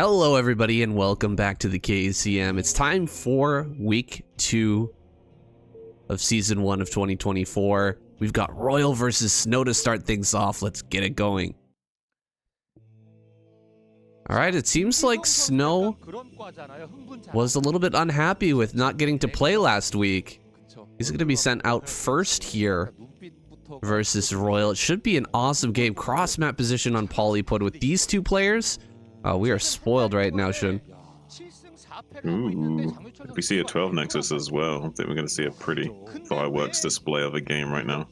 Hello everybody and welcome back to the KCM. It's time for week 2 of season 1 of 2024. We've got Royal versus Snow to start things off. Let's get it going. Alright, it seems like Snow was a little bit unhappy with not getting to play last week. He's going to be sent out first here versus Royal. It should be an awesome game. Cross map position on Polypod with these two players. We are spoiled right now, Shun. Ooh, if we see a 12 Nexus as well, I think we're going to see a pretty fireworks display of a game right now.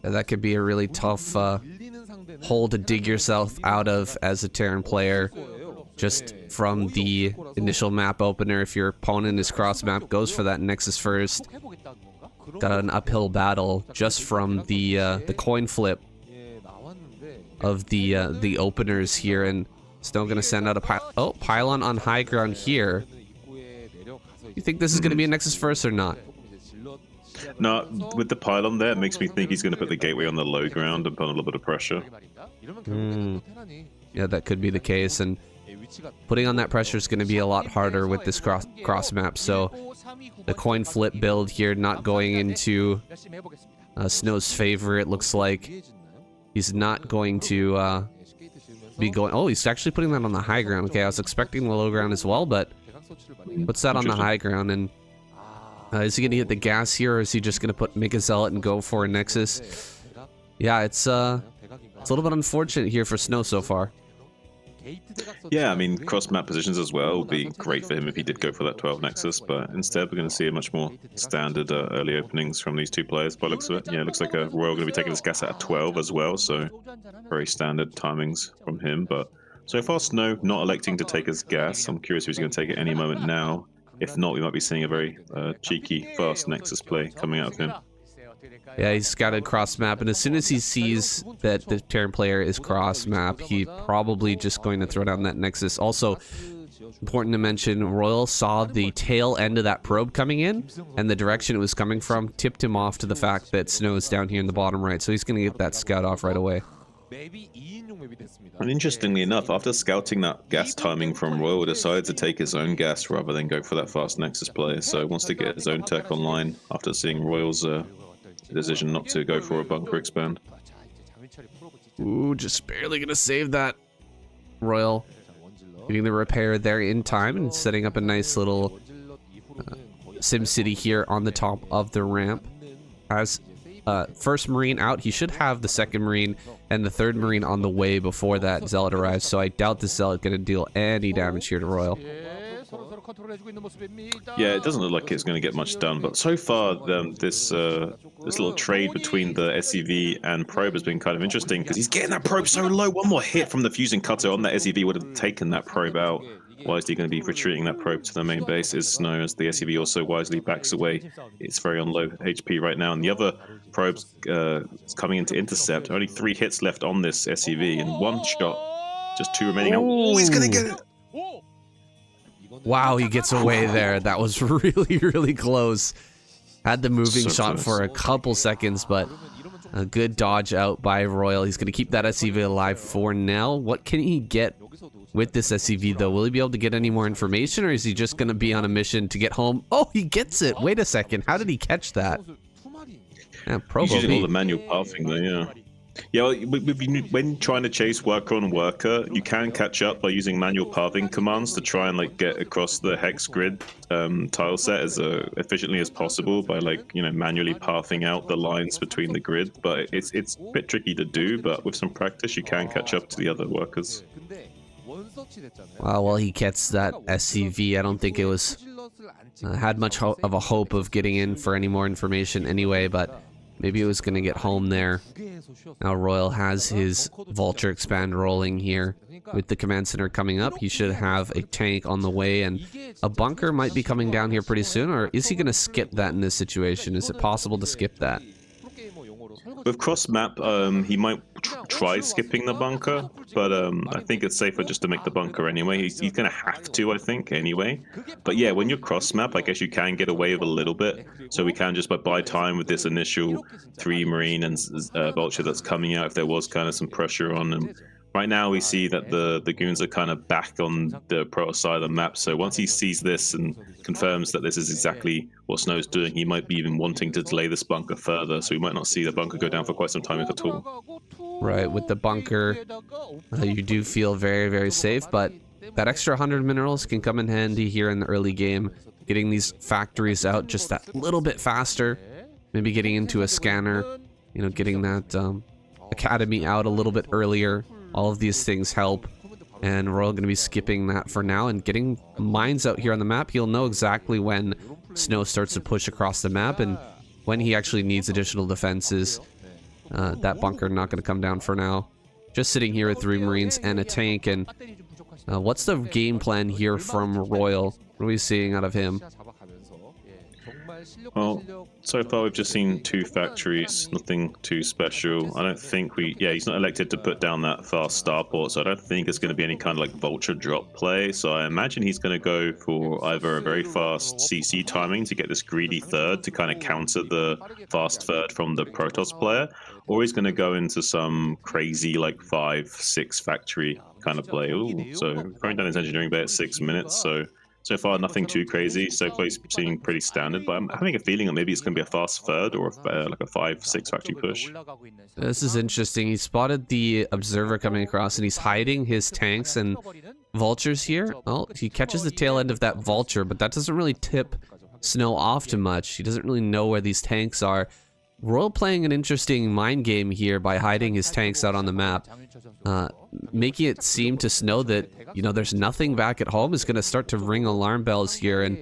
That could be a really tough hole to dig yourself out of as a Terran player. Just from the initial map opener, if your opponent is cross map, goes for that Nexus first. Got an uphill battle just from the coin flip of the openers here, and Snow gonna send out a pylon on high ground here. You think this is gonna be a Nexus first or not? No, with the pylon there, it makes me think he's gonna put the gateway on the low ground and put a little bit of pressure. Yeah, that could be the case, and putting on that pressure is gonna be a lot harder with this cross map. So the coin flip build here not going into Snow's favor. It looks like he's not going to be going... Oh, he's actually putting that on the high ground. Okay, I was expecting the low ground as well, but puts that on the high ground. And is he going to hit the gas here, or is he just going to make a zealot and go for a Nexus? Yeah, it's a little bit unfortunate here for Snow so far. Yeah, I mean, cross-map positions as well would be great for him if he did go for that 12 Nexus, but instead we're going to see a much more standard early openings from these two players by the looks of it. Yeah, it looks like Royal going to be taking this gas out of 12 as well, so very standard timings from him. But so far, Snow not electing to take his gas. I'm curious if he's going to take it any moment now. If not, we might be seeing a very cheeky, fast Nexus play coming out of him. Yeah, he's scouted cross map, and as soon as he sees that the Terran player is cross map, he's probably just going to throw down that Nexus. Also, important to mention, Royal saw the tail end of that probe coming in, and the direction it was coming from tipped him off to the fact that Snow is down here in the bottom right, so he's going to get that scout off right away. And interestingly enough, after scouting that gas timing from Royal, decided to take his own gas rather than go for that fast Nexus play, so he wants to get his own tech online after seeing Royal's decision not to go for a bunker expand. Ooh, just barely gonna save that. Royal getting the repair there in time and setting up a nice little Sim City here on the top of the ramp. As first Marine out, he should have the second Marine and the third Marine on the way before that Zealot arrives, so I doubt this Zealot gonna deal any damage here to Royal. Yeah, it doesn't look like it's going to get much done, but so far this little trade between the SCV and probe has been kind of interesting because he's getting that probe so low. One more hit from the fusing cutter on that SCV would have taken that probe out. Why is he going to be retreating that probe to the main base? Is Snow, as the SCV also wisely backs away. It's very on low HP right now, and the other probes coming in to intercept. Only 3 hits left on this SCV, and 1 shot, just 2 remaining. Oh, he's going to get it! Wow, he gets away there. That was really, really close. Had the moving shot for a couple seconds, but a good dodge out by Royal. He's going to keep that SCV alive for now. What can he get with this SCV, though? Will he be able to get any more information, or is he just going to be on a mission to get home? Oh, he gets it. Wait a second. How did he catch that? Yeah, He's using all the manual pathing there, yeah. Yeah, well, when trying to chase worker on worker, you can catch up by using manual pathing commands to try and get across the hex grid tile set as efficiently as possible by manually pathing out the lines between the grid. But it's a bit tricky to do, but with some practice, you can catch up to the other workers. Well, he gets that SCV. I don't think it was had much of a hope of getting in for any more information anyway, but maybe it was going to get home there. Now Royal has his Vulture expand rolling here. With the command center coming up, he should have a tank on the way, and a bunker might be coming down here pretty soon, or is he going to skip that in this situation? Is it possible to skip that? With cross map, he might try skipping the bunker, but I think it's safer just to make the bunker anyway. He's going to have to, I think, anyway. But yeah, when you're cross map, I guess you can get away with a little bit. So we can just buy time with this initial 3 Marine and Vulture that's coming out if there was kind of some pressure on him. right now we see that the goons are kind of back on the Protoss side of the map. So once he sees this and confirms that this is exactly what Snow's doing, he might be even wanting to delay this bunker further. So we might not see the bunker go down for quite some time, if at all. Right, with the bunker, you do feel very, very safe, but that extra 100 minerals can come in handy here in the early game. Getting these factories out just that little bit faster, maybe getting into a scanner, you know, getting that academy out a little bit earlier. All of these things help, and Royal going to be skipping that for now and getting mines out here on the map. He'll know exactly when Snow starts to push across the map and when he actually needs additional defenses. That bunker not going to come down for now. Just sitting here with 3 Marines and a tank. And what's the game plan here from Royal? What are we seeing out of him? Well, so far we've just seen 2 factories, nothing too special. I don't think he's not elected to put down that fast starport, so I don't think it's going to be any kind of like vulture drop play. So I imagine he's going to go for either a very fast CC timing to get this greedy third to kind of counter the fast third from the Protoss player, or he's going to go into some crazy like 5-6 factory kind of play. Ooh, so going down his engineering bay at 6 minutes, so far, nothing too crazy. So far, he's seeming pretty standard, but I'm having a feeling that maybe it's going to be a fast third or like a 5-6 factory push. This is interesting. He spotted the observer coming across, and he's hiding his tanks and vultures here. Well, he catches the tail end of that vulture, but that doesn't really tip Snow off too much. He doesn't really know where these tanks are. Royal playing an interesting mind game here by hiding his tanks out on the map, making it seem to Snow that, you know, there's nothing back at home. Is going to start to ring alarm bells here, and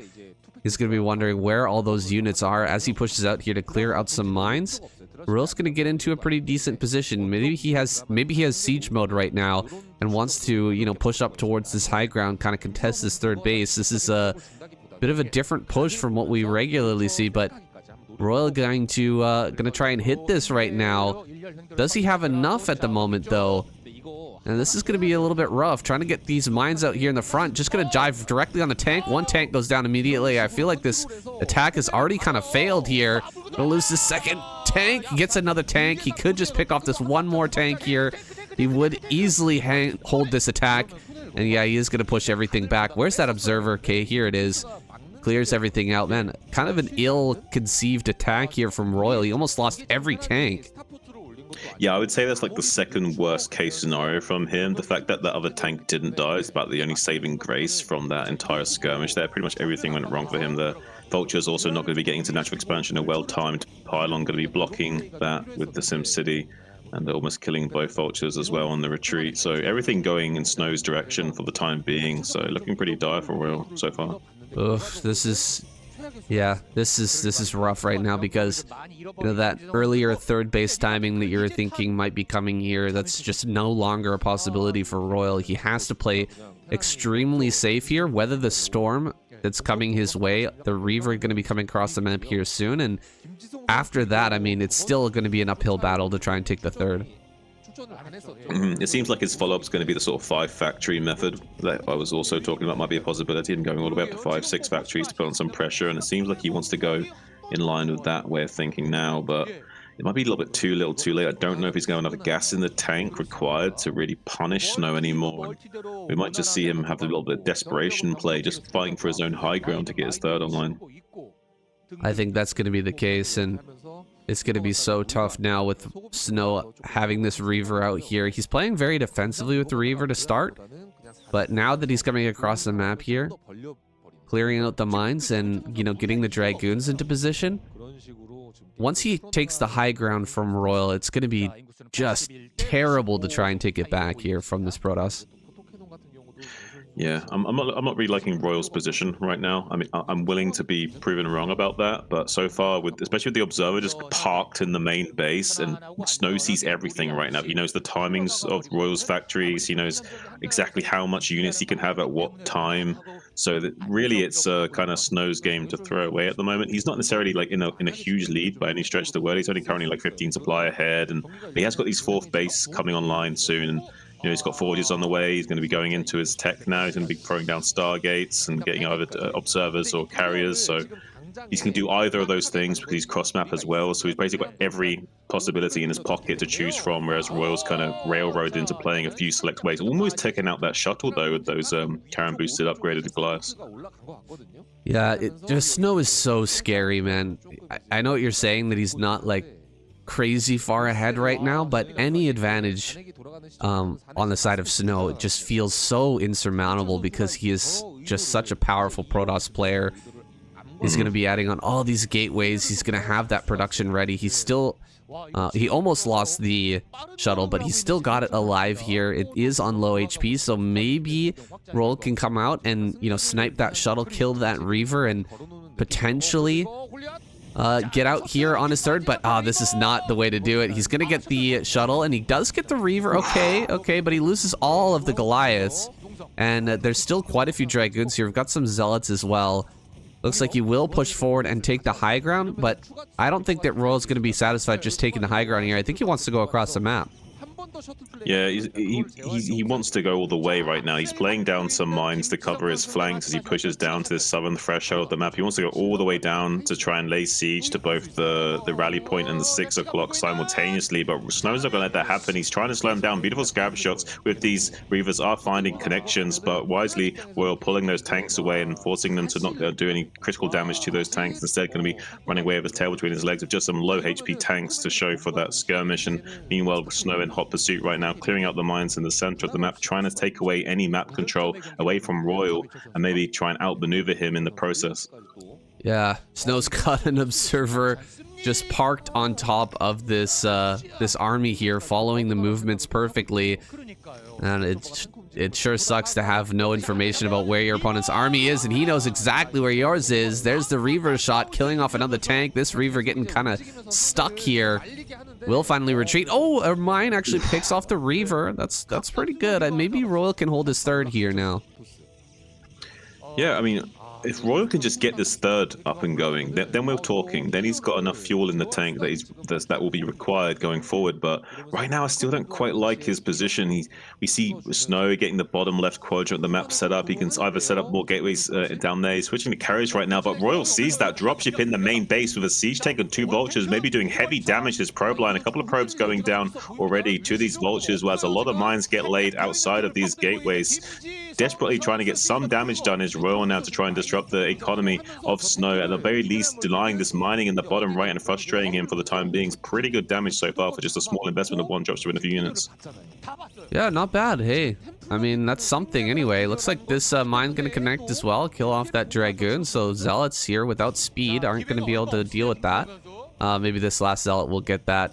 he's going to be wondering where all those units are as he pushes out here to clear out some mines. Royal's going to get into a pretty decent position. Maybe he has siege mode right now and wants to, you know, push up towards this high ground, kind of contest this third base. This is a bit of a different push from what we regularly see, but Royal going to try and hit this right now. Does he have enough at the moment though? And this is going to be a little bit rough, trying to get these mines out here in the front. Just going to dive directly on the tank. One tank goes down immediately. I feel like this attack has already kind of failed here. Going to lose the second tank. He gets another tank. He could just pick off this one more tank here. He would easily hold this attack. And yeah, he is going to push everything back. Where's that observer? Okay, here it is. Clears everything out. Man, kind of an ill-conceived attack here from Royal. He almost lost every tank. Yeah, I would say that's like the second worst case scenario from him. The fact that the other tank didn't die is about the only saving grace from that entire skirmish there. Pretty much everything went wrong for him there. Vulture's also not going to be getting into natural expansion. A well-timed pylon going to be blocking that with the Sim City, and they're almost killing both vultures as well on the retreat. So everything going in Snow's direction for the time being. So looking pretty dire for Royal so far. Ugh, this is rough right now, because you know that earlier third base timing that you were thinking might be coming here, that's just no longer a possibility for Royal. He has to play extremely safe here, weather the storm that's coming his way. The Reaver going to be coming across the map here soon, and after that, I mean, it's still going to be an uphill battle to try and take the third. It seems like his follow-up is going to be the sort of 5 factory method that I was also talking about might be a possibility, and going all the way up to 5-6 factories to put on some pressure. And it seems like he wants to go in line with that way of thinking now, but it might be a little bit too little too late. I don't know if he's going to have enough gas in the tank required to really punish Snow anymore. We might just see him have a little bit of desperation play, just fighting for his own high ground to get his third online. I think that's going to be the case, and it's going to be so tough now with Snow having this Reaver out here. He's playing very defensively with the Reaver to start, but now that he's coming across the map here, clearing out the mines and, you know, getting the Dragoons into position, once he takes the high ground from Royal, it's going to be just terrible to try and take it back here from this Protoss. Yeah, I'm not really liking Royal's position right now. I mean, I'm willing to be proven wrong about that, but so far, especially with the Observer just parked in the main base, and Snow sees everything right now. He knows the timings of Royal's factories. He knows exactly how much units he can have at what time. So that really, it's kind of Snow's game to throw away at the moment. He's not necessarily like in a huge lead by any stretch of the word. He's only currently like 15 supply ahead, and he has got these 4th base coming online soon. And you know, he's got forges on the way. He's going to be going into his tech now. He's going to be throwing down Stargates and getting either observers or carriers. So He's going to do either of those things because he's cross map as well. So he's basically got every possibility in his pocket to choose from, whereas Royal's kind of railroaded into playing a few select ways. Almost taking out that shuttle though with those Terran boosted upgraded Goliaths. Yeah, just Snow is so scary, man. I know what you're saying, that he's not like crazy far ahead right now, but any advantage on the side of Snow, it just feels so insurmountable because he is just such a powerful Protoss player. He's going to be adding on all these gateways. He's going to have that production ready. He's still... he almost lost the shuttle, but he still got it alive here. It is on low HP, so maybe Royal can come out and, you know, snipe that shuttle, kill that Reaver, and potentially get out here on his third. But this is not the way to do it. He's going to get the shuttle, and he does get the Reaver. Okay, but he loses all of the Goliaths. And there's still quite a few Dragoons here. We've got some Zealots as well. Looks like he will push forward and take the high ground, but I don't think that Royal's going to be satisfied just taking the high ground here. I think he wants to go across the map. Yeah, he wants to go all the way right now. He's playing down some mines to cover his flanks as he pushes down to the southern threshold of the map. He wants to go all the way down to try and lay siege to both the rally point and the 6 o'clock simultaneously, but Snow's not going to let that happen. He's trying to slow him down. Beautiful scab shots with these Reavers are finding connections, but wisely Royal pulling those tanks away and forcing them to not do any critical damage to those tanks. Instead, going to be running away with his tail between his legs with just some low HP tanks to show for that skirmish. And meanwhile, Snow in hot pursuit right now, clearing out the mines in the center of the map, trying to take away any map control away from Royal and maybe try and outmaneuver him in the process. Yeah, Snow's got an observer just parked on top of this this army here, following the movements perfectly, and it sure sucks to have no information about where your opponent's army is, and he knows exactly where yours is. There's the Reaver shot, killing off another tank. This Reaver getting kind of stuck here. Will finally retreat. Oh, a mine actually picks off the Reaver. That's pretty good. Maybe Royal can hold his third here now. Yeah, I mean, if Royal can just get this third up and going, then we're talking. Then he's got enough fuel in the tank that will be required going forward. But right now, I still don't quite like his position. We see Snow getting the bottom left quadrant of the map set up. He can either set up more gateways down there. He's switching to carriers right now, but Royal sees that dropship in the main base with a siege tank and 2 vultures, maybe doing heavy damage to his probe line. A couple of probes going down already to these vultures, whereas a lot of mines get laid outside of these gateways. Desperately trying to get some damage done is Royal now to try and disrupt the economy of Snow. At the very least, denying this mining in the bottom right and frustrating him for the time being is pretty good damage so far for just a small investment of 1 dropship in a few units. Yeah, not bad. Hey, I mean, that's something anyway. Looks like this mine's going to connect as well, kill off that Dragoon, so Zealots here without speed aren't going to be able to deal with that. Maybe this last Zealot will get that.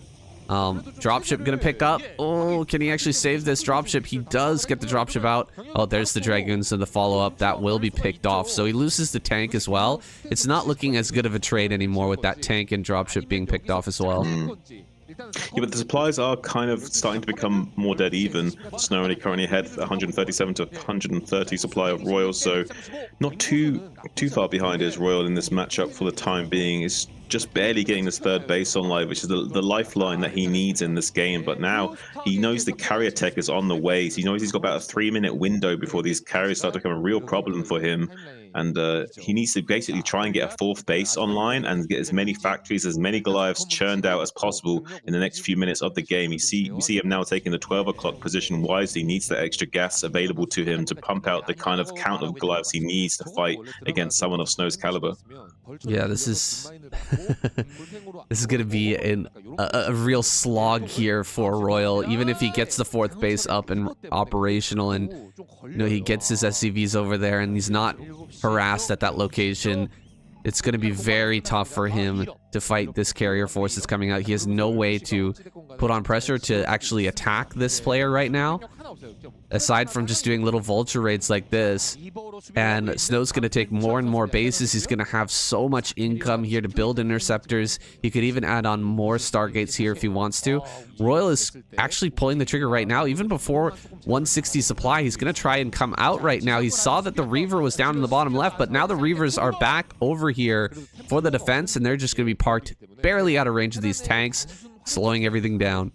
Dropship gonna pick up. Oh, can he actually save this dropship? He does get the dropship out. Oh, there's the Dragoons and the follow-up. That will be picked off. So he loses the tank as well. It's not looking as good of a trade anymore with that tank and dropship being picked off as well. Yeah, but the supplies are kind of starting to become more dead even. Snow only currently ahead 137 to 130 supply of Royal, so not too far behind is Royal in this matchup for the time being. Is just barely getting this third base on live, which is the lifeline that he needs in this game. But now he knows the carrier tech is on the way. So he knows he's got about a 3-minute window before these carriers start to become a real problem for him. And he needs to basically try and get a 4th base online and get as many factories, as many Goliaths churned out as possible in the next few minutes of the game. We see him now taking the 12 o'clock position wisely. He needs that extra gas available to him to pump out the kind of count of Goliaths he needs to fight against someone of Snow's caliber. Yeah, this is this is going to be a real slog here for Royal, even if he gets the 4th base up and operational, and you know, he gets his SCVs over there and he's not harassed at that location. It's going to be very tough for him to fight this carrier force that's coming out. He has no way to put on pressure to actually attack this player right now, aside from just doing little vulture raids like this. And Snow's going to take more and more bases. He's going to have so much income here to build interceptors. He could even add on more Stargates here if he wants to. Royal is actually pulling the trigger right now. Even before 160 supply, he's going to try and come out right now. He saw that the Reaver was down in the bottom left, but now the Reavers are back over here for the defense, and they're just going to be parked barely out of range of these tanks, slowing everything down.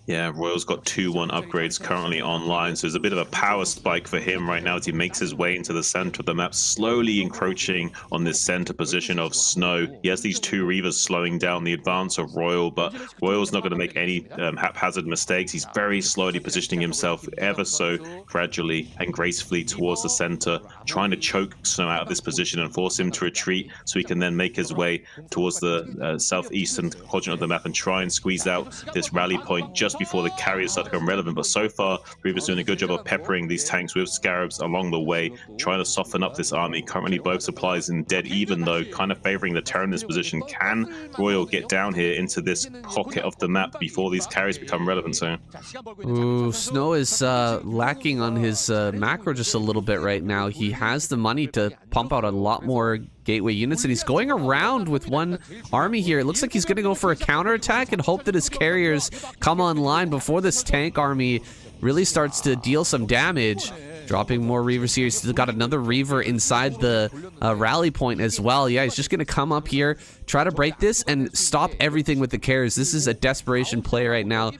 Yeah, Royal's got 2-1 upgrades currently online, so there's a bit of a power spike for him right now as he makes his way into the center of the map, slowly encroaching on this center position of Snow. He has these 2 Reavers slowing down the advance of Royal, but Royal's not going to make any haphazard mistakes. He's very slowly positioning himself ever so gradually and gracefully towards the center, trying to choke Snow out of this position and force him to retreat so he can then make his way towards the southeastern quadrant of the map and try and squeeze out this rally point just before the carriers start to become relevant. But so far, Reaver's doing a good job of peppering these tanks with Scarabs along the way, trying to soften up this army. Currently, both supplies in dead even, though kind of favoring the Terran in this position. Can Royal get down here into this pocket of the map before these carriers become relevant soon? Ooh, Snow is lacking on his macro just a little bit right now. He has the money to pump out a lot more gateway units, and he's going around with one army here. It looks like he's going to go for a counterattack and hope that his carriers come online before this tank army really starts to deal some damage. Dropping more Reavers here. He's still got another Reaver inside the rally point as well. Yeah, he's just going to come up here, try to break this, and stop everything with the carriers. This is a desperation play right now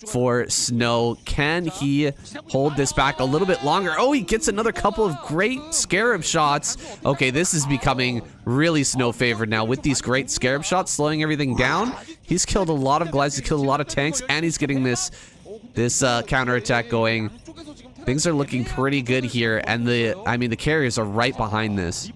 for Snow. Can he hold this back a little bit longer? Oh, he gets another couple of great Scarab shots. Okay, this is becoming really Snow favored now with these great Scarab shots, slowing everything down. He's killed a lot of glides, he's killed a lot of tanks, and he's getting this counterattack going. Things are looking pretty good here, and the carriers are right behind this.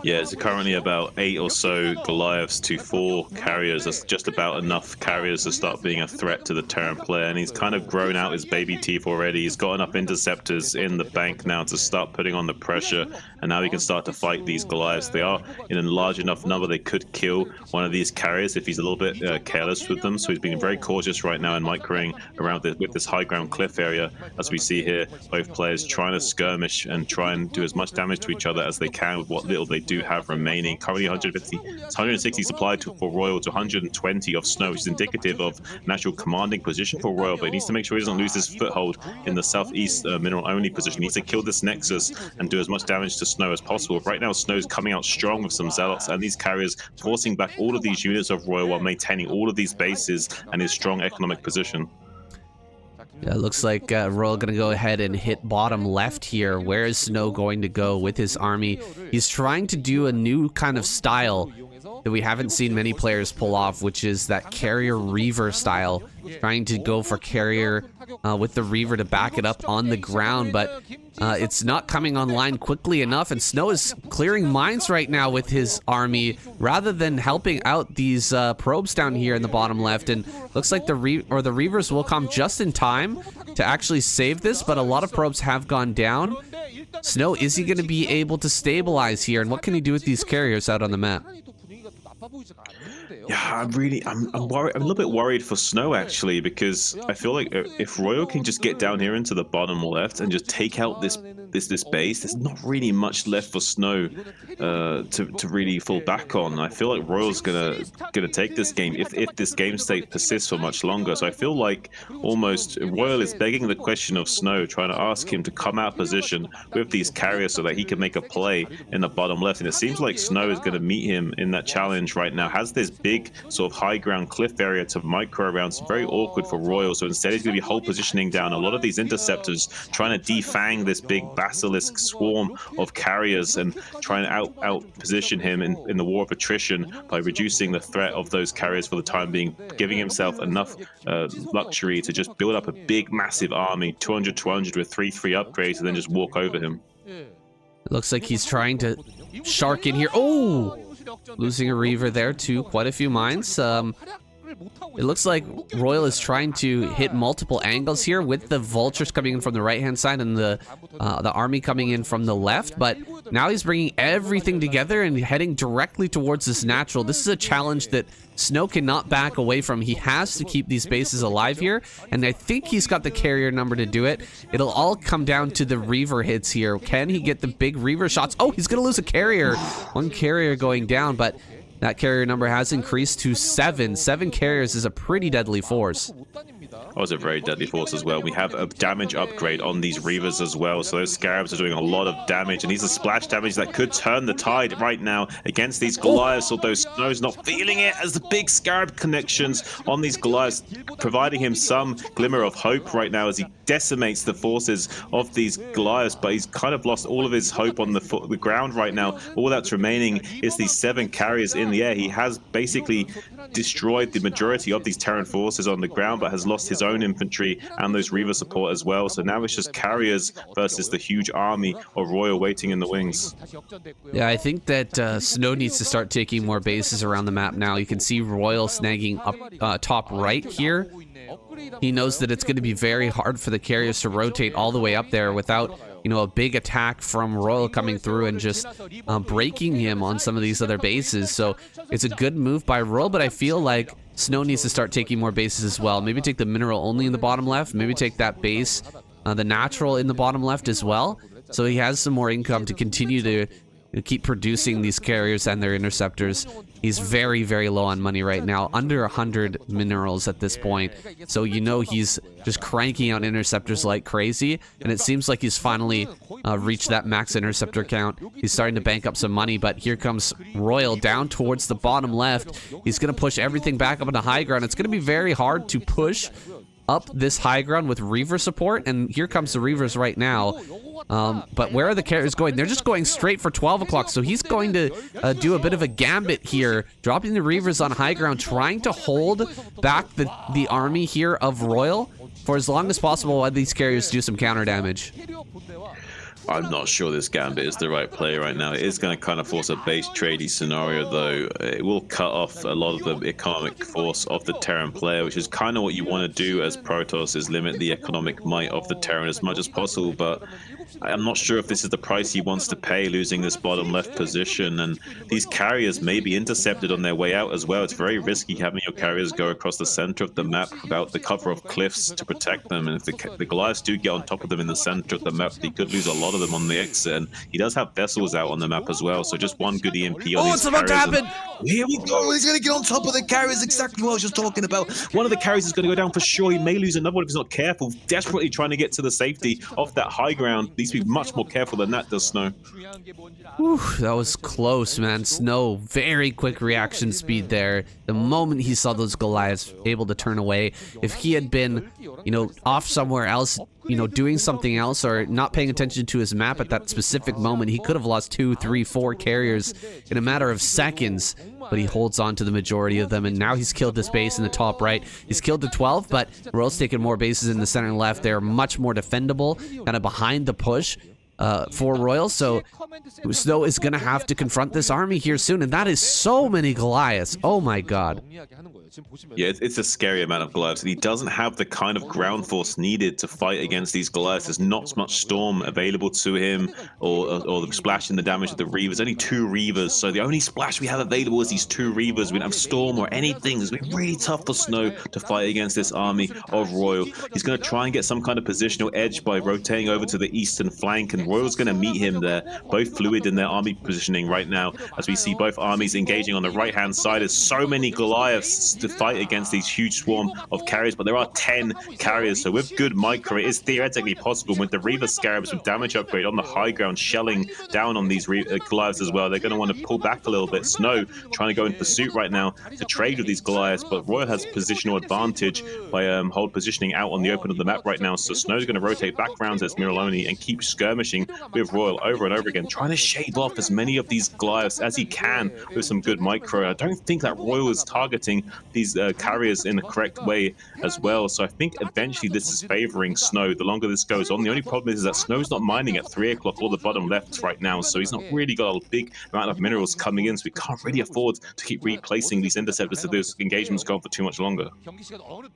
Yeah, it's currently about 8 or so Goliaths to 4 carriers. That's just about enough carriers to start being a threat to the Terran player, and he's kind of grown out his baby teeth already. He's got enough interceptors in the bank now to start putting on the pressure, and now he can start to fight these Goliaths. They are in a large enough number they could kill one of these carriers if he's a little bit careless with them, so he's being very cautious right now and microing around with this high ground cliff area. As we see here, both players trying to skirmish and try and do as much damage to each other as they can with what little they do have remaining. Currently 160 supplied for Royal to 120 of Snow, which is indicative of an actual commanding position for Royal, but he needs to make sure he doesn't lose his foothold in the southeast mineral only position. He needs to kill this Nexus and do as much damage to Snow as possible. Right now Snow's coming out strong with some Zealots and these carriers, forcing back all of these units of Royal while maintaining all of these bases and his strong economic position. Yeah, it looks like Royal gonna go ahead and hit bottom left here. Where is Snow going to go with his army? He's trying to do a new kind of style that we haven't seen many players pull off, which is that carrier Reaver style. Trying to go for carrier with the Reaver to back it up on the ground, but it's not coming online quickly enough, and Snow is clearing mines right now with his army rather than helping out these probes down here in the bottom left. And looks like the Reavers will come just in time to actually save this, but a lot of probes have gone down. Snow, is he going to be able to stabilize here, and what can he do with these carriers out on the map? Yeah, I'm worried. I'm a little bit worried for Snow actually, because I feel like if Royal can just get down here into the bottom left and just take out this base, there's not really much left for Snow to really fall back on. I feel like Royal's gonna take this game if this game state persists for much longer. So I feel like almost Royal is begging the question of Snow, trying to ask him to come out of position with these carriers so that he can make a play in the bottom left. And it seems like Snow is going to meet him in that challenge right now. Has this big sort of high ground cliff area to micro around. It's very awkward for Royal. So instead he's going to be whole positioning down. A lot of these interceptors trying to defang this big basilisk swarm of carriers and trying to out position him in the war of attrition by reducing the threat of those carriers for the time being, giving himself enough luxury to just build up a big massive army, 200 with 3 upgrades, and then just walk over him. It looks like he's trying to shark in here. Oh, losing a Reaver there too, quite a few mines. It looks like Royal is trying to hit multiple angles here with the vultures coming in from the right-hand side and the army coming in from the left, but now he's bringing everything together and heading directly towards this natural. This is a challenge that Snow cannot back away from. He has to keep these bases alive here, and I think he's got the carrier number to do it. It'll all come down to the Reaver hits here. Can he get the big Reaver shots? Oh, he's gonna lose a carrier. One carrier going down, but that carrier number has increased to 7. 7 carriers is a pretty deadly force. That was a very deadly force as well. We have a damage upgrade on these Reavers as well, so those Scarabs are doing a lot of damage, and these are splash damage that could turn the tide right now against these Goliaths, although Snow's not feeling it, as the big Scarab connections on these Goliaths providing him some glimmer of hope right now as he decimates the forces of these Goliaths, but he's kind of lost all of his hope on the ground right now. All that's remaining is these 7 carriers in the air. He has basically destroyed the majority of these Terran forces on the ground, but has lost his own infantry and those Reaver support as well. So now it's just carriers versus the huge army of Royal waiting in the wings. Yeah, I think that Snow needs to start taking more bases around the map now. You can see Royal snagging up top right here. He knows that it's going to be very hard for the carriers to rotate all the way up there without, you know, a big attack from Royal coming through and just breaking him on some of these other bases. So it's a good move by Royal, but I feel like Snow needs to start taking more bases as well. Maybe take the mineral only in the bottom left. Maybe take that base, the natural in the bottom left as well. So he has some more income to continue to keep producing these carriers and their interceptors. He's very, very low on money right now, under 100 minerals at this point. So you know he's just cranking out interceptors like crazy, and it seems like he's finally reached that max interceptor count. He's starting to bank up some money, but here comes Royal down towards the bottom left. He's going to push everything back up into high ground. It's going to be very hard to push up this high ground with Reaver support, and here comes the Reavers right now. But where are the carriers going? They're just going straight for 12 o'clock, so he's going to do a bit of a gambit here, dropping the Reavers on high ground, trying to hold back the army here of Royal for as long as possible while these carriers do some counter damage. I'm not sure this Gambit is the right play right now. It is going to kind of force a base tradey scenario, though. It will cut off a lot of the economic force of the Terran player, which is kind of what you want to do as Protoss, is limit the economic might of the Terran as much as possible. But I'm not sure if this is the price he wants to pay, losing this bottom left position. And these carriers may be intercepted on their way out as well. It's very risky having your carriers go across the center of the map without the cover of cliffs to protect them. And if the Goliaths do get on top of them in the center of the map, they could lose a lot of them on the exit. And he does have vessels out on the map as well, so just one good EMP on it's about to happen! Here we go, he's going to get on top of the carriers, exactly what I was just talking about. One of the carriers is going to go down for sure. He may lose another one if he's not careful, desperately trying to get to the safety of that high ground. Needs to be much more careful than that does Snow. Whew, that was close, man. Snow, very quick reaction speed there. The moment he saw those Goliaths able to turn away, if he had been, you know, off somewhere else, you know, doing something else or not paying attention to his map at that specific moment, he could have lost 2, 3, 4 carriers in a matter of seconds. But he holds on to the majority of them, and now he's killed this base in the top right. He's killed the 12, but Royal's taken more bases in the center and left. They're much more defendable, kind of behind the push for Royal. So Snow is going to have to confront this army here soon, and that is so many Goliaths. Oh my god. Yeah, it's a scary amount of Goliaths, and he doesn't have the kind of ground force needed to fight against these Goliaths. There's not much Storm available to him, or the splashing the damage of the Reavers. Only 2 Reavers, so the only splash we have available is these 2 Reavers. We don't have Storm or anything. It's been really tough for Snow to fight against this army of Royal. He's going to try and get some kind of positional edge by rotating over to the eastern flank, and Royal's going to meet him there. Both fluid in their army positioning right now, as we see both armies engaging on the right-hand side. There's so many Goliaths to fight against these huge swarm of carriers, but there are 10 carriers, so with good micro it is theoretically possible. With the Reaver Scarabs with damage upgrade on the high ground shelling down on these Goliaths as well, they're going to want to pull back a little bit. Snow trying to go in pursuit right now to trade with these Goliaths, but Royal has positional advantage by hold positioning out on the open of the map right now, so Snow's going to rotate back round to Miraloni and keep skirmishing with Royal over and over again, trying to shave off as many of these Goliaths as he can with some good micro. I don't think that Royal is targeting these carriers in the correct way as well, so I think eventually this is favoring Snow the longer this goes on. The only problem is that Snow's not mining at 3 o'clock or the bottom left right now, so he's not really got a big amount of minerals coming in, so we can't really afford to keep replacing these interceptors if those engagements go on for too much longer.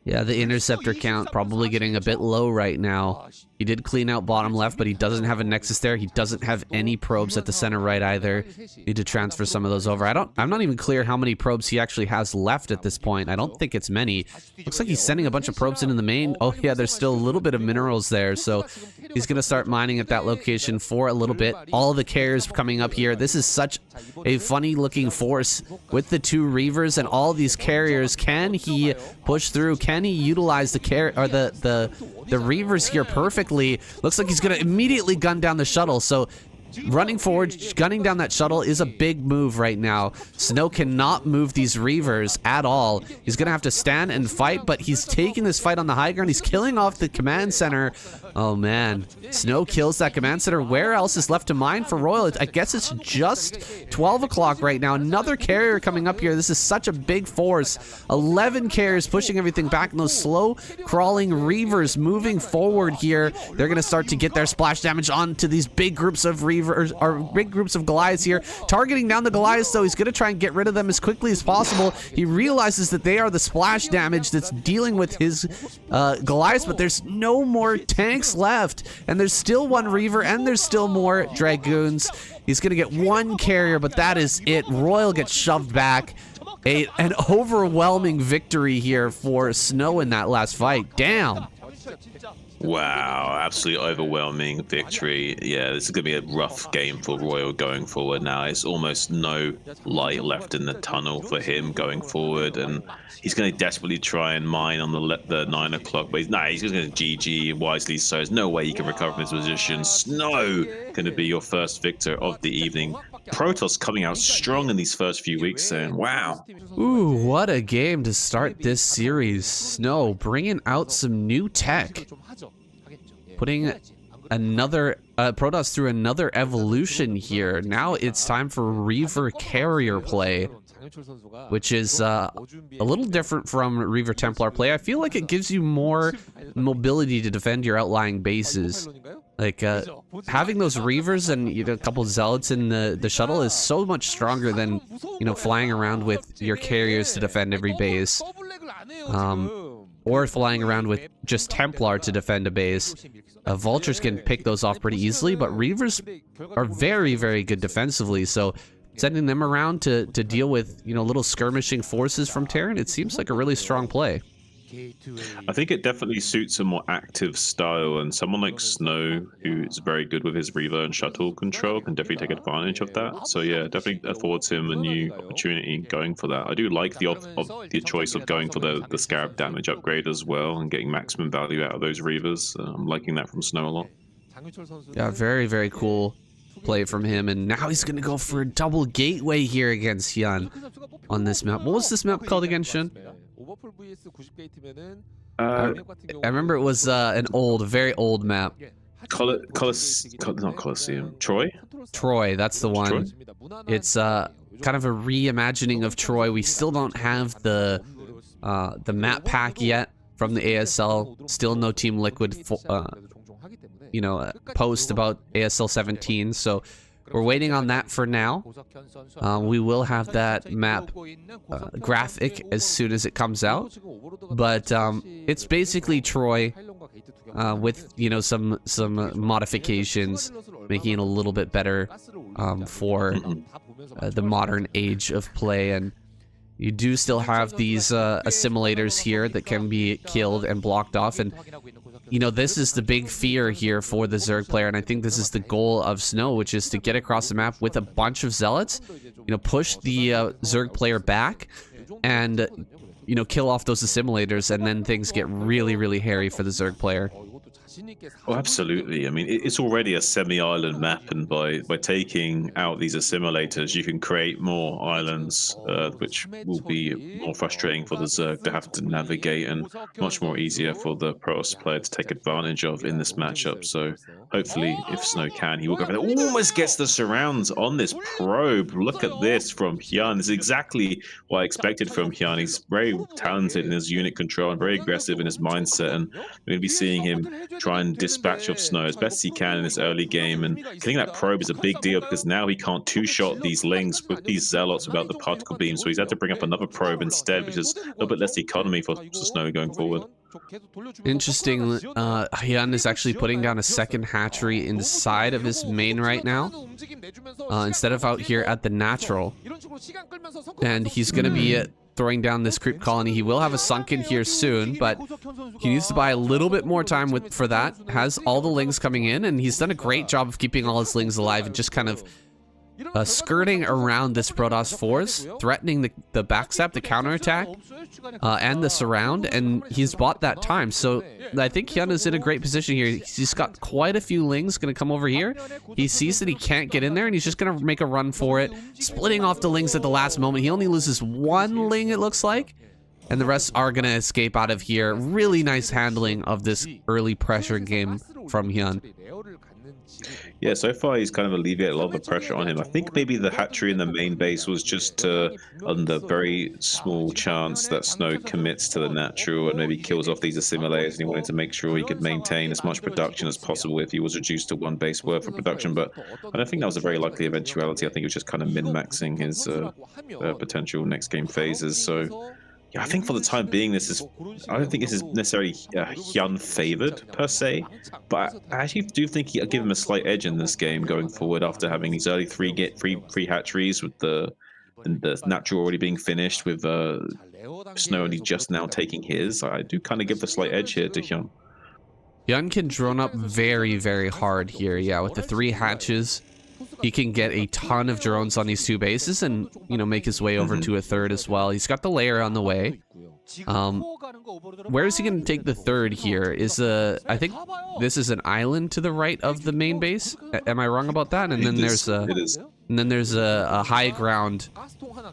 Yeah, the interceptor count probably getting a bit low right now. He did clean out bottom left, but he doesn't have a nexus there. He doesn't have any probes at the center right either. Need to transfer some of those over. I'm not even clear how many probes he actually has left at this point. I don't think it's many. Looks like he's sending a bunch of probes into the main. Oh yeah, there's still a little bit of minerals there, so he's gonna start mining at that location for a little bit. All the carriers coming up here. This is such a funny looking force with the 2 Reavers and all these carriers. Can he push through? Can he utilize the Reavers here perfectly? Looks like he's gonna immediately gun down the shuttle. So running forward, gunning down that shuttle is a big move right now. Snow cannot move these Reavers at all. He's gonna have to stand and fight, but he's taking this fight on the high ground. He's killing off the command center. Oh man, Snow kills that command center. Where else is left to mine for Royal? I guess it's just 12 o'clock right now. Another carrier coming up here. This is such a big force. 11 carriers pushing everything back, and those slow crawling Reavers moving forward here. They're gonna start to get their splash damage onto these big groups of Reavers, or big groups of Goliaths here. Targeting down the Goliaths, though, he's gonna try and get rid of them as quickly as possible. He realizes that they are the splash damage that's dealing with his Goliaths, but there's no more tanks left, and there's still 1 Reaver, and there's still more Dragoons. He's gonna get 1 carrier, but that is it. Royal gets shoved back. An overwhelming victory here for Snow in that last fight. Damn. Wow, absolutely overwhelming victory. Yeah, this is going to be a rough game for Royal going forward now. It's almost no light left in the tunnel for him going forward, and he's going to desperately try and mine on the 9 o'clock, but he's just going to GG wisely, so there's no way he can recover from his position. Snow going to be your first victor of the evening. Protoss coming out strong in these first few weeks, and wow. Ooh, what a game to start this series. Snow bringing out some new tech. Putting another Protoss through another evolution here. Now it's time for Reaver carrier play, which is a little different from Reaver Templar play. I feel like it gives you more mobility to defend your outlying bases. Like having those Reavers and a couple Zealots in the shuttle is so much stronger than flying around with your carriers to defend every base, or flying around with just Templar to defend a base. Vultures can pick those off pretty easily, but Reavers are very, very good defensively. So sending them around to deal with little skirmishing forces from Terran, it seems like a really strong play. I think it definitely suits a more active style, and someone like Snow, who's very good with his Reaver and shuttle control, can definitely take advantage of that. So yeah, definitely affords him a new opportunity going for that. I do like the choice of going for the Scarab damage upgrade as well and getting maximum value out of those Reavers. I'm liking that from Snow a lot. Yeah, very, very cool play from him, and now he's gonna go for a double gateway here against Hyun on this map. What was this map called again, Shun? I remember it was an very old map. Not Colosseum. Troy? Troy, that's the one. Troy? It's kind of a reimagining of Troy. We still don't have the map pack yet from the ASL. Still no Team Liquid post about ASL 17, so we're waiting on that for now. We will have that map graphic as soon as it comes out, but it's basically Troy with some modifications, making it a little bit better for the modern age of play. And you do still have these assimilators here that can be killed and blocked off, and this is the big fear here for the Zerg player, and I think this is the goal of Snow, which is to get across the map with a bunch of Zealots, push the Zerg player back, and kill off those assimilators, and then things get really, really hairy for the Zerg player. Oh, absolutely. I mean, it's already a semi-island map, and by taking out these assimilators, you can create more islands, which will be more frustrating for the Zerg to have to navigate, and much more easier for the Protoss player to take advantage of in this matchup. So hopefully, if Snow can, he will go for that. Almost gets the surrounds on this probe. Look at this from Hyun. This is exactly what I expected from Hyun. He's very talented in his unit control and very aggressive in his mindset, and we're going to be seeing him try and dispatch of Snow as best he can in this early game. And killing that probe is a big deal, because now he can't two-shot these lings with these Zealots without the particle beam, so he's had to bring up another probe instead, which is a little bit less economy for Snow going forward. Interesting, Hyun is actually putting down a second hatchery inside of his main right now, instead of out here at the natural, and he's going to be throwing down this creep colony. He will have a sunken here soon, but he needs to buy a little bit more time for that. Has all the lings coming in, and he's done a great job of keeping all his lings alive and just kind of skirting around this Protoss force, threatening the backstab, the counterattack, and the surround, and he's bought that time. So I think Hyun is in a great position here. He's got quite a few Lings going to come over here. He sees that he can't get in there, and he's just going to make a run for it, splitting off the Lings at the last moment. He only loses one Ling, it looks like, and the rest are going to escape out of here. Really nice handling of this early pressure game from Hyun. Yeah, so far he's kind of alleviated a lot of the pressure on him. I think maybe the hatchery in the main base was just on the very small chance that Snow commits to the natural and maybe kills off these assimilators, and he wanted to make sure he could maintain as much production as possible if he was reduced to one base worth of production. But I don't think that was a very likely eventuality. I think he was just kind of min-maxing his potential next game phases. So yeah, I think for the time being, I don't think this is necessarily Hyun favored per se, but I actually do think I'll give him a slight edge in this game going forward after having these early three hatcheries with the natural already being finished, with Snow only just now taking his. I do kind of give the slight edge here to Hyun. Hyun can drone up very, very hard here. Yeah, with the 3 hatches, he can get a ton of drones on these 2 bases and, you know, make his way over to a 3rd as well. He's got the layer on the way. Where is he going to take the 3rd here? I think this is an island to the right of the main base. Am I wrong about that? And then there's a high ground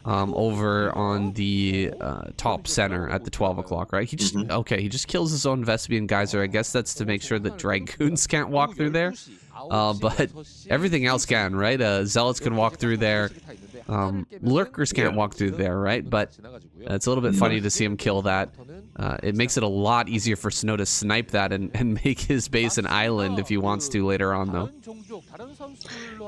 over on the top center at the 12 o'clock, right? He just kills his own Vespian Geyser. I guess that's to make sure that Dragoons can't walk through there. But everything else can, right? Zealots can walk through there. Lurkers can't walk through there, right? But it's a little bit funny to see him kill that. It makes it a lot easier for Snow to snipe that and make his base an island if he wants to later on, though.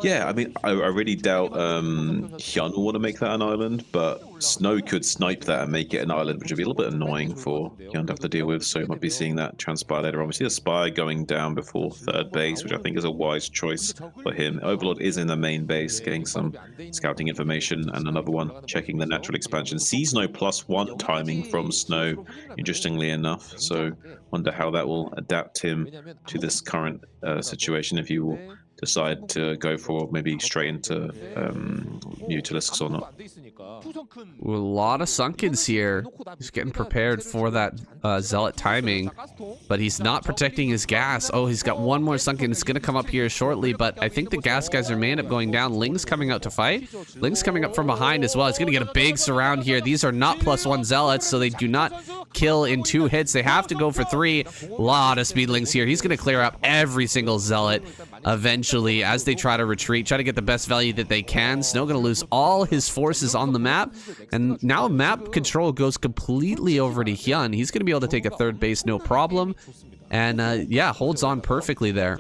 Yeah, I mean, I really doubt Hyun will want to make that an island, but Snow could snipe that and make it an island, which would be a little bit annoying for Hyun to have to deal with, so you might be seeing that transpire later on. We see a spy going down before 3rd base, which I think is a wise choice for him. Overlord is in the main base, getting some scouting information, and another one checking the natural expansion. Sees no +1 timing from Snow, interestingly enough, so wonder how that will adapt him to this current situation, if he will decide to go for maybe straight into Mutalisks or not. A lot of Sunkens here. He's getting prepared for that Zealot timing, but he's not protecting his gas. Oh, he's got one more Sunken. It's going to come up here shortly, but I think the gas guys may end up going down. Ling's coming out to fight. Ling's coming up from behind as well. He's going to get a big surround here. These are not +1 Zealots, so they do not kill in 2 hits. They have to go for 3. A lot of Speedlings here. He's going to clear up every single Zealot eventually as they try to retreat, try to get the best value that they can. Snow going to lose all his forces on the map, and now map control goes completely over to Hyun. He's going to be able to take a 3rd base no problem, and yeah, holds on perfectly there.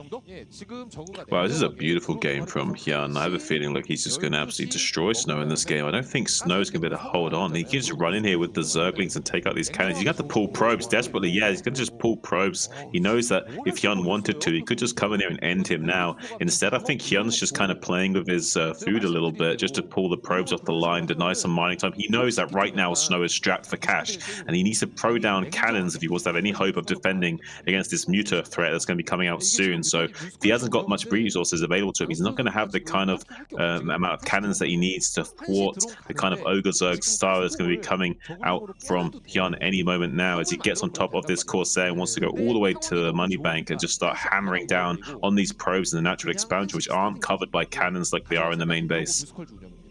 Wow, this is a beautiful game from Hyun. I have a feeling like he's just going to absolutely destroy Snow in this game. I don't think Snow's going to be able to hold on. He can just run in here with the Zerglings and take out these cannons. He's got to pull probes desperately. Yeah, he's going to just pull probes. He knows that if Hyun wanted to, he could just come in here and end him now. Instead, I think Hyun's just kind of playing with his food a little bit, just to pull the probes off the line, deny some mining time. He knows that right now Snow is strapped for cash, and he needs to pro down cannons if he wants to have any hope of defending against this Muta threat that's going to be coming out soon. So if he hasn't got much resources available to him, he's not going to have the kind of amount of cannons that he needs to thwart the kind of Ogre Zerg style that's going to be coming out from Hyun any moment now, as he gets on top of this Corsair and wants to go all the way to the money bank and just start hammering down on these probes in the natural expansion, which aren't covered by cannons like they are in the main base.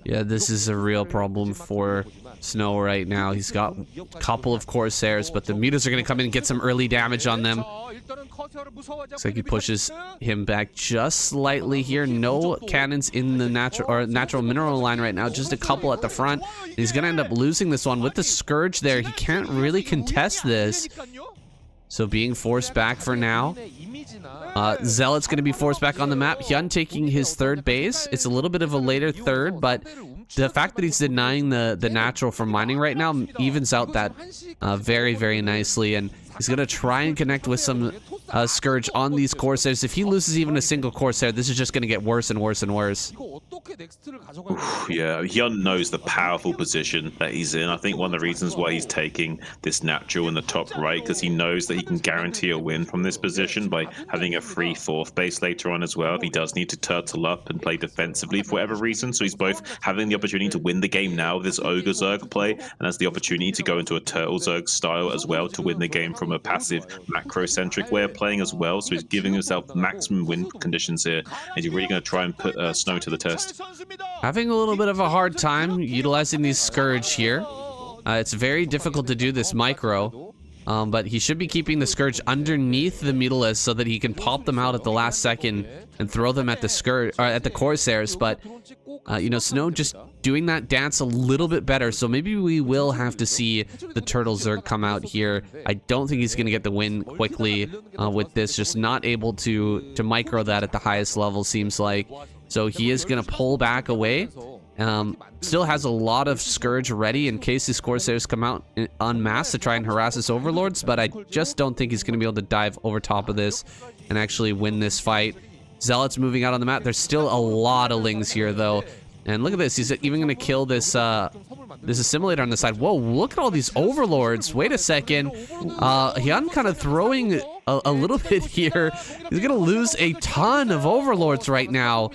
Yeah, this is a real problem for Snow right now. He's got a couple of Corsairs, but the Mutas are going to come in and get some early damage on them. Looks like he pushes him back just slightly here. No cannons in the natural mineral line right now, just a couple at the front. He's going to end up losing this one with the Scourge there. He can't really contest this, so being forced back for now. Zealot's going to be forced back on the map. Hyun taking his 3rd base. It's a little bit of a later 3rd, but the fact that he's denying the natural from mining right now evens out that very, very nicely. And he's going to try and connect with some Scourge on these Corsairs. If he loses even a single Corsair, this is just going to get worse and worse and worse. Oof, yeah, Hyun knows the powerful position that he's in. I think one of the reasons why he's taking this natural in the top right, because he knows that he can guarantee a win from this position by having a free fourth base later on as well. If he does need to turtle up and play defensively for whatever reason, so he's both having the opportunity to win the game now with this Ogre Zerg play, and has the opportunity to go into a Turtle Zerg style as well to win the game from a passive macro-centric way of playing as well. So he's giving himself maximum win conditions here, and he's really going to try and put Snow to the test. Having a little bit of a hard time utilizing these Scourge here. It's very difficult to do this micro, but he should be keeping the Scourge underneath the Mutalisk so that he can pop them out at the last second and throw them at the Scourge or at the Corsairs. But you know, Snow just doing that dance a little bit better, so maybe we will have to see the Turtle Zerg come out here. I don't think he's going to get the win quickly with this, just not able to micro that at the highest level, seems like. So he is going to pull back away. Still has a lot of Scourge ready in case his Corsairs come out en masse to try and harass his Overlords, but I just don't think he's going to be able to dive over top of this and actually win this fight. Zealots moving out on the map. There's still a lot of Lings here, though. And look at this. He's even going to kill this this assimilator on the side. Whoa, look at all these Overlords. Wait a second. Hyun kind of throwing a little bit here. He's going to lose a ton of Overlords right now.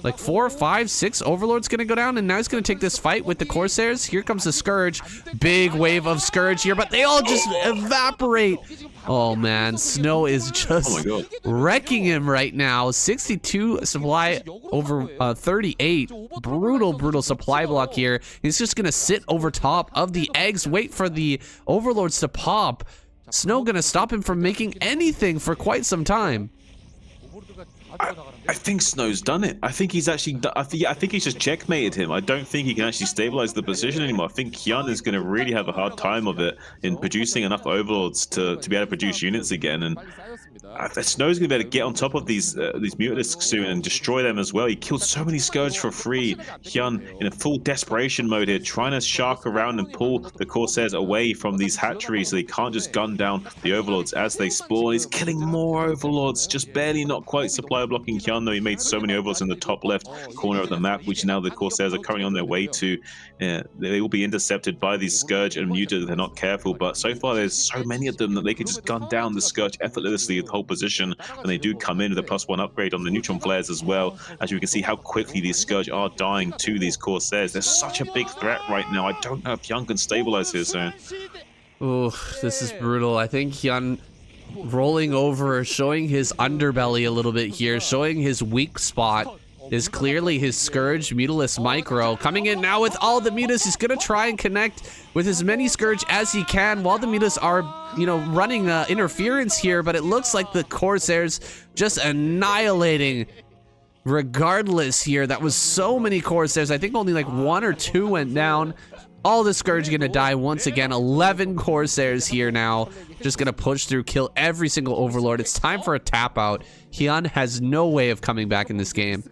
Like 4, 5, 6 Overlords going to go down, and now he's going to take this fight with the Corsairs. Here comes the Scourge. Big wave of Scourge here, but they all just evaporate. Oh man, Snow is just wrecking him right now. 62 supply over 38. Brutal supply block here. He's just gonna sit over top of the eggs, wait for the Overlords to pop. Snow gonna stop him from making anything for quite some time. I think Snow's done it. I think he's actually. I think he's just checkmated him. I don't think he can actually stabilize the position anymore. I think Hyun is going to really have a hard time of it in producing enough Overlords to be able to produce units again. And Snow's going to be able to get on top of these Mutalisks soon and destroy them as well. He killed so many Scourge for free. Hyun in a full desperation mode here, trying to shark around and pull the Corsairs away from these hatcheries so they can't just gun down the Overlords as they spawn. He's killing more Overlords, just barely not quite supply blocking Hyun, though he made so many Overlords in the top left corner of the map, which now the Corsairs are currently on their way to. They will be intercepted by these Scourge and Muta if they're not careful, but so far there's so many of them that they could just gun down the Scourge effortlessly the whole position when they do come in with a +1 upgrade on the neutron flares as well. As you can see how quickly these Scourge are dying to these Corsairs. They're such a big threat right now. I don't know if Hyun can stabilize here soon. Oh, this is brutal. I think Hyun rolling over, showing his underbelly a little bit here, showing his weak spot is clearly his Scourge Mutalisk micro. Coming in now with all the Mutas. He's going to try and connect with as many Scourge as he can while the Mutas are, you know, running interference here, but it looks like the Corsairs just annihilating regardless here. That was so many Corsairs. I think only like 1 or 2 went down. All the Scourge gonna die once again. 11 Corsairs here now. Just gonna push through, kill every single Overlord. It's time for a tap out. Hyun has no way of coming back in this game.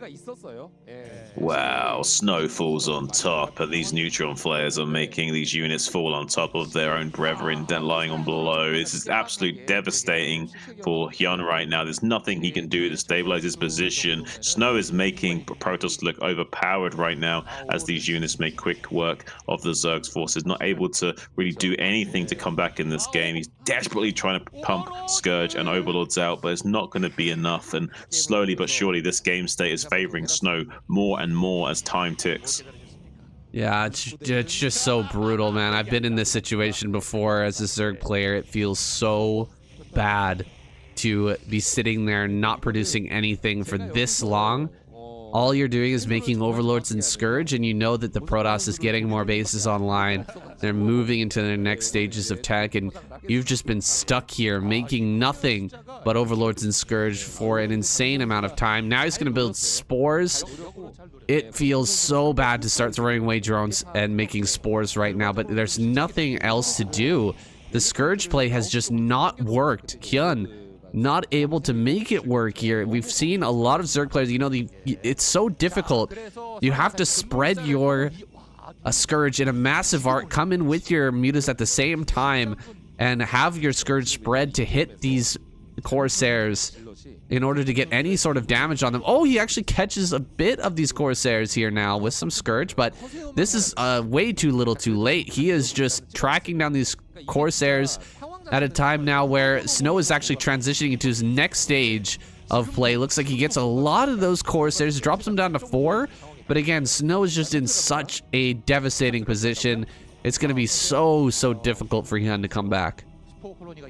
Wow, Snow falls on top, and these neutron flares are making these units fall on top of their own brethren lying on below. This is absolutely devastating for Hyun right now. There's nothing he can do to stabilize his position. Snow is making Protoss look overpowered right now as these units make quick work of the Zerg's forces, not able to really do anything to come back in this game. He's desperately trying to pump Scourge and Overlords out, but it's not going to be enough, and slowly but surely this game state is favoring Snow more and more as time ticks. Yeah, it's just so brutal, man. I've been in this situation before as a Zerg player. It feels so bad to be sitting there not producing anything for this long. All you're doing is making Overlords and Scourge, and you know that the Protoss is getting more bases online. They're moving into their next stages of tech, and you've just been stuck here making nothing but Overlords and Scourge for an insane amount of time. Now he's going to build Spores. It feels so bad to start throwing away drones and making Spores right now, but there's nothing else to do. The Scourge play has just not worked. Hyun not able to make it work here. We've seen a lot of Zerg players, you know, it's so difficult. You have to spread your Scourge in a massive arc, come in with your Mutas at the same time, and have your Scourge spread to hit these Corsairs in order to get any sort of damage on them. Oh, he actually catches a bit of these Corsairs here now with some Scourge, but this is way too little too late. He is just tracking down these Corsairs at a time now where Snow is actually transitioning into his next stage of play. Looks like he gets a lot of those Corsairs, drops them down to 4, but again, Snow is just in such a devastating position. It's going to be so difficult for Hyun to come back.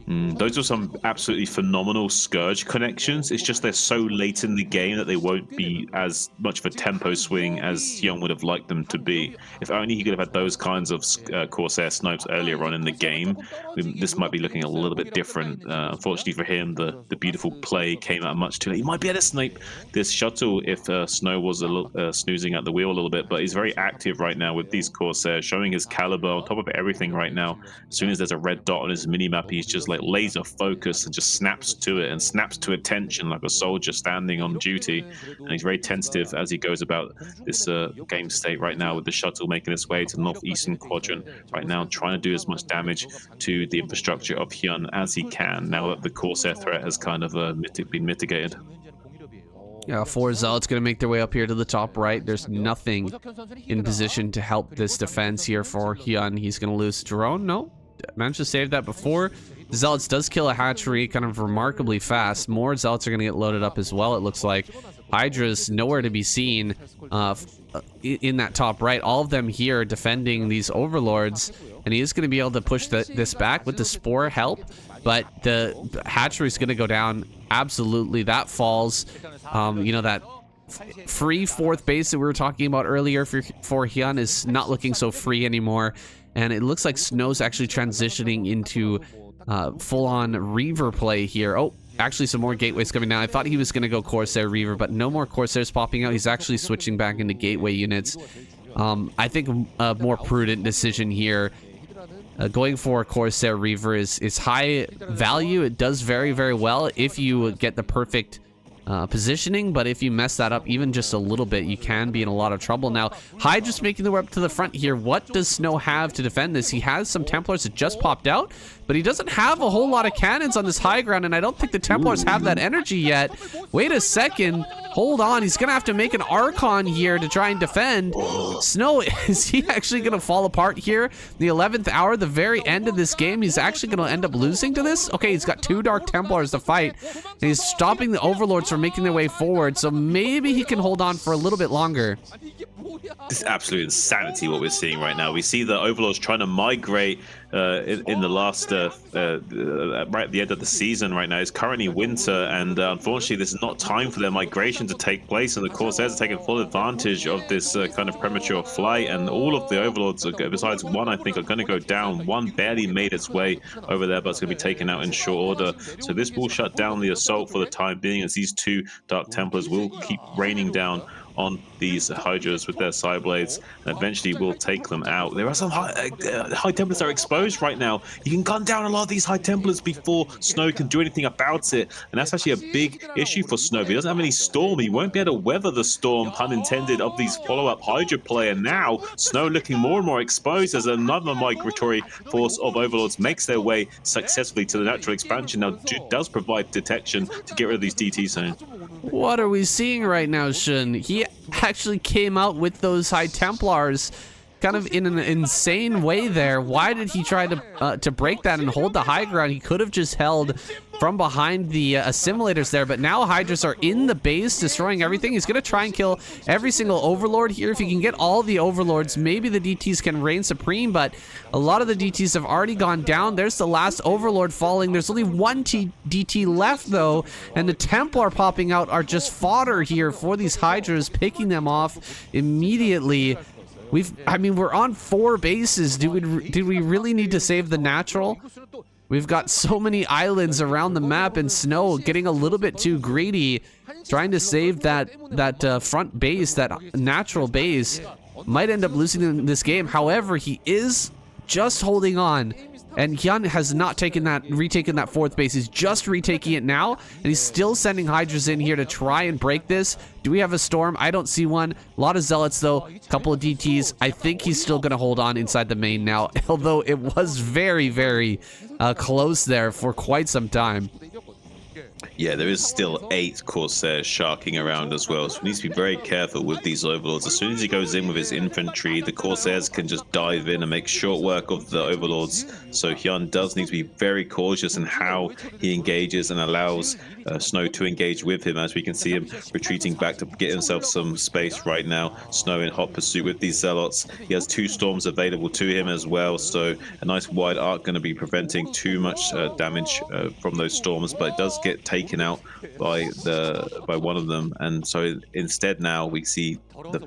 Those are some absolutely phenomenal Scourge connections. It's just they're so late in the game that they won't be as much of a tempo swing as Young would have liked them to be. If only he could have had those kinds of Corsair snipes earlier on in the game, this might be looking a little bit different. Unfortunately for him, the beautiful play came out much too late. He might be able to snipe this shuttle if Snow was a little snoozing at the wheel a little bit, but he's very active right now with these Corsairs, showing his caliber on top of everything right now. As soon as there's a red dot on his minimap, he's just like laser focused and just snaps to it and snaps to attention like a soldier standing on duty. And he's very tentative as he goes about this game state right now, with the shuttle making its way to the northeastern quadrant right now, trying to do as much damage to the infrastructure of Hyun as he can now that the Corsair threat has kind of been mitigated. Yeah, 4 Zealots going to make their way up here to the top right. There's nothing in position to help this defense here for Hyun. He's going to lose drone. No, managed to save that before. Zealots does kill a hatchery kind of remarkably fast. More Zealots are going to get loaded up as well, it looks like. Hydra's nowhere to be seen in that top right. All of them here defending these overlords, and he is going to be able to push this back with the Spore help, but the hatchery is going to go down. Absolutely, that falls. You know, that free 4th base that we were talking about earlier for Hyun is not looking so free anymore, and it looks like Snow's actually transitioning into full-on Reaver play here. Oh, actually some more gateways coming down. I thought he was going to go Corsair Reaver, but no more Corsairs popping out. He's actually switching back into gateway units. I think a more prudent decision here. Going for Corsair Reaver is high value. It does very well if you get the perfect positioning, but if you mess that up even just a little bit, you can be in a lot of trouble. Now, Hydra's making the way up to the front here. What does Snow have to defend this? He has some Templars that just popped out, but he doesn't have a whole lot of cannons on this high ground, and I don't think the Templars have that energy yet. Wait a second. Hold on. He's going to have to make an Archon here to try and defend. Snow, is he actually going to fall apart here? The 11th hour, the very end of this game, he's actually going to end up losing to this? Okay, he's got 2 Dark Templars to fight, and he's stopping the Overlords from making their way forward, so maybe he can hold on for a little bit longer. This is absolute insanity what we're seeing right now. We see the Overlords trying to migrate in the last right at the end of the season right now. It's currently winter, and unfortunately this is not time for their migration to take place, and the Corsairs are taking full advantage of this kind of premature flight, and all of the Overlords, besides one I think, are going to go down. One barely made its way over there, but it's going to be taken out in short order. So this will shut down the assault for the time being, as these 2 Dark Templars will keep raining down on these Hydras with their side blades, and eventually will take them out. There are some high Templars that are exposed right now. You can gun down a lot of these high Templars before Snow can do anything about it, and that's actually a big issue for Snow. If he doesn't have any storm, he won't be able to weather the storm, pun intended, of these follow-up Hydra play. And now Snow looking more and more exposed as another migratory force of Overlords makes their way successfully to the natural expansion. Now does provide detection to get rid of these DT zones. What are we seeing right now, Shun? He actually came out with those High Templars kind of in an insane way there. Why did he try to break that and hold the high ground? He could have just held from behind the assimilators there, but now Hydras are in the base, destroying everything. He's going to try and kill every single Overlord here. If he can get all the Overlords, maybe the DTs can reign supreme, but a lot of the DTs have already gone down. There's the last Overlord falling. There's only 1 DT left, though, and the Templar popping out are just fodder here for these Hydras, picking them off immediately. We're on 4 bases. Do we really need to save the natural? We've got so many islands around the map, and Snow getting a little bit too greedy, trying to save that front base, that natural base. Might end up losing this game. However, he is just holding on, and Hyun has not retaken that 4th base. He's just retaking it now, and he's still sending Hydras in here to try and break this. Do we have a storm? I don't see one. A lot of Zealots, though. A couple of DTs. I think he's still going to hold on inside the main now, although it was very close there for quite some time. Yeah, there is still 8 Corsairs sharking around as well, so he needs to be very careful with these Overlords. As soon as he goes in with his infantry, the Corsairs can just dive in and make short work of the Overlords. So Hyun does need to be very cautious in how he engages and allows Snow to engage with him, as we can see him retreating back to get himself some space right now. Snow in hot pursuit with these Zealots. He has 2 storms available to him as well, so a nice wide arc going to be preventing too much damage from those storms, but it does get taken out by one of them, and so instead now we see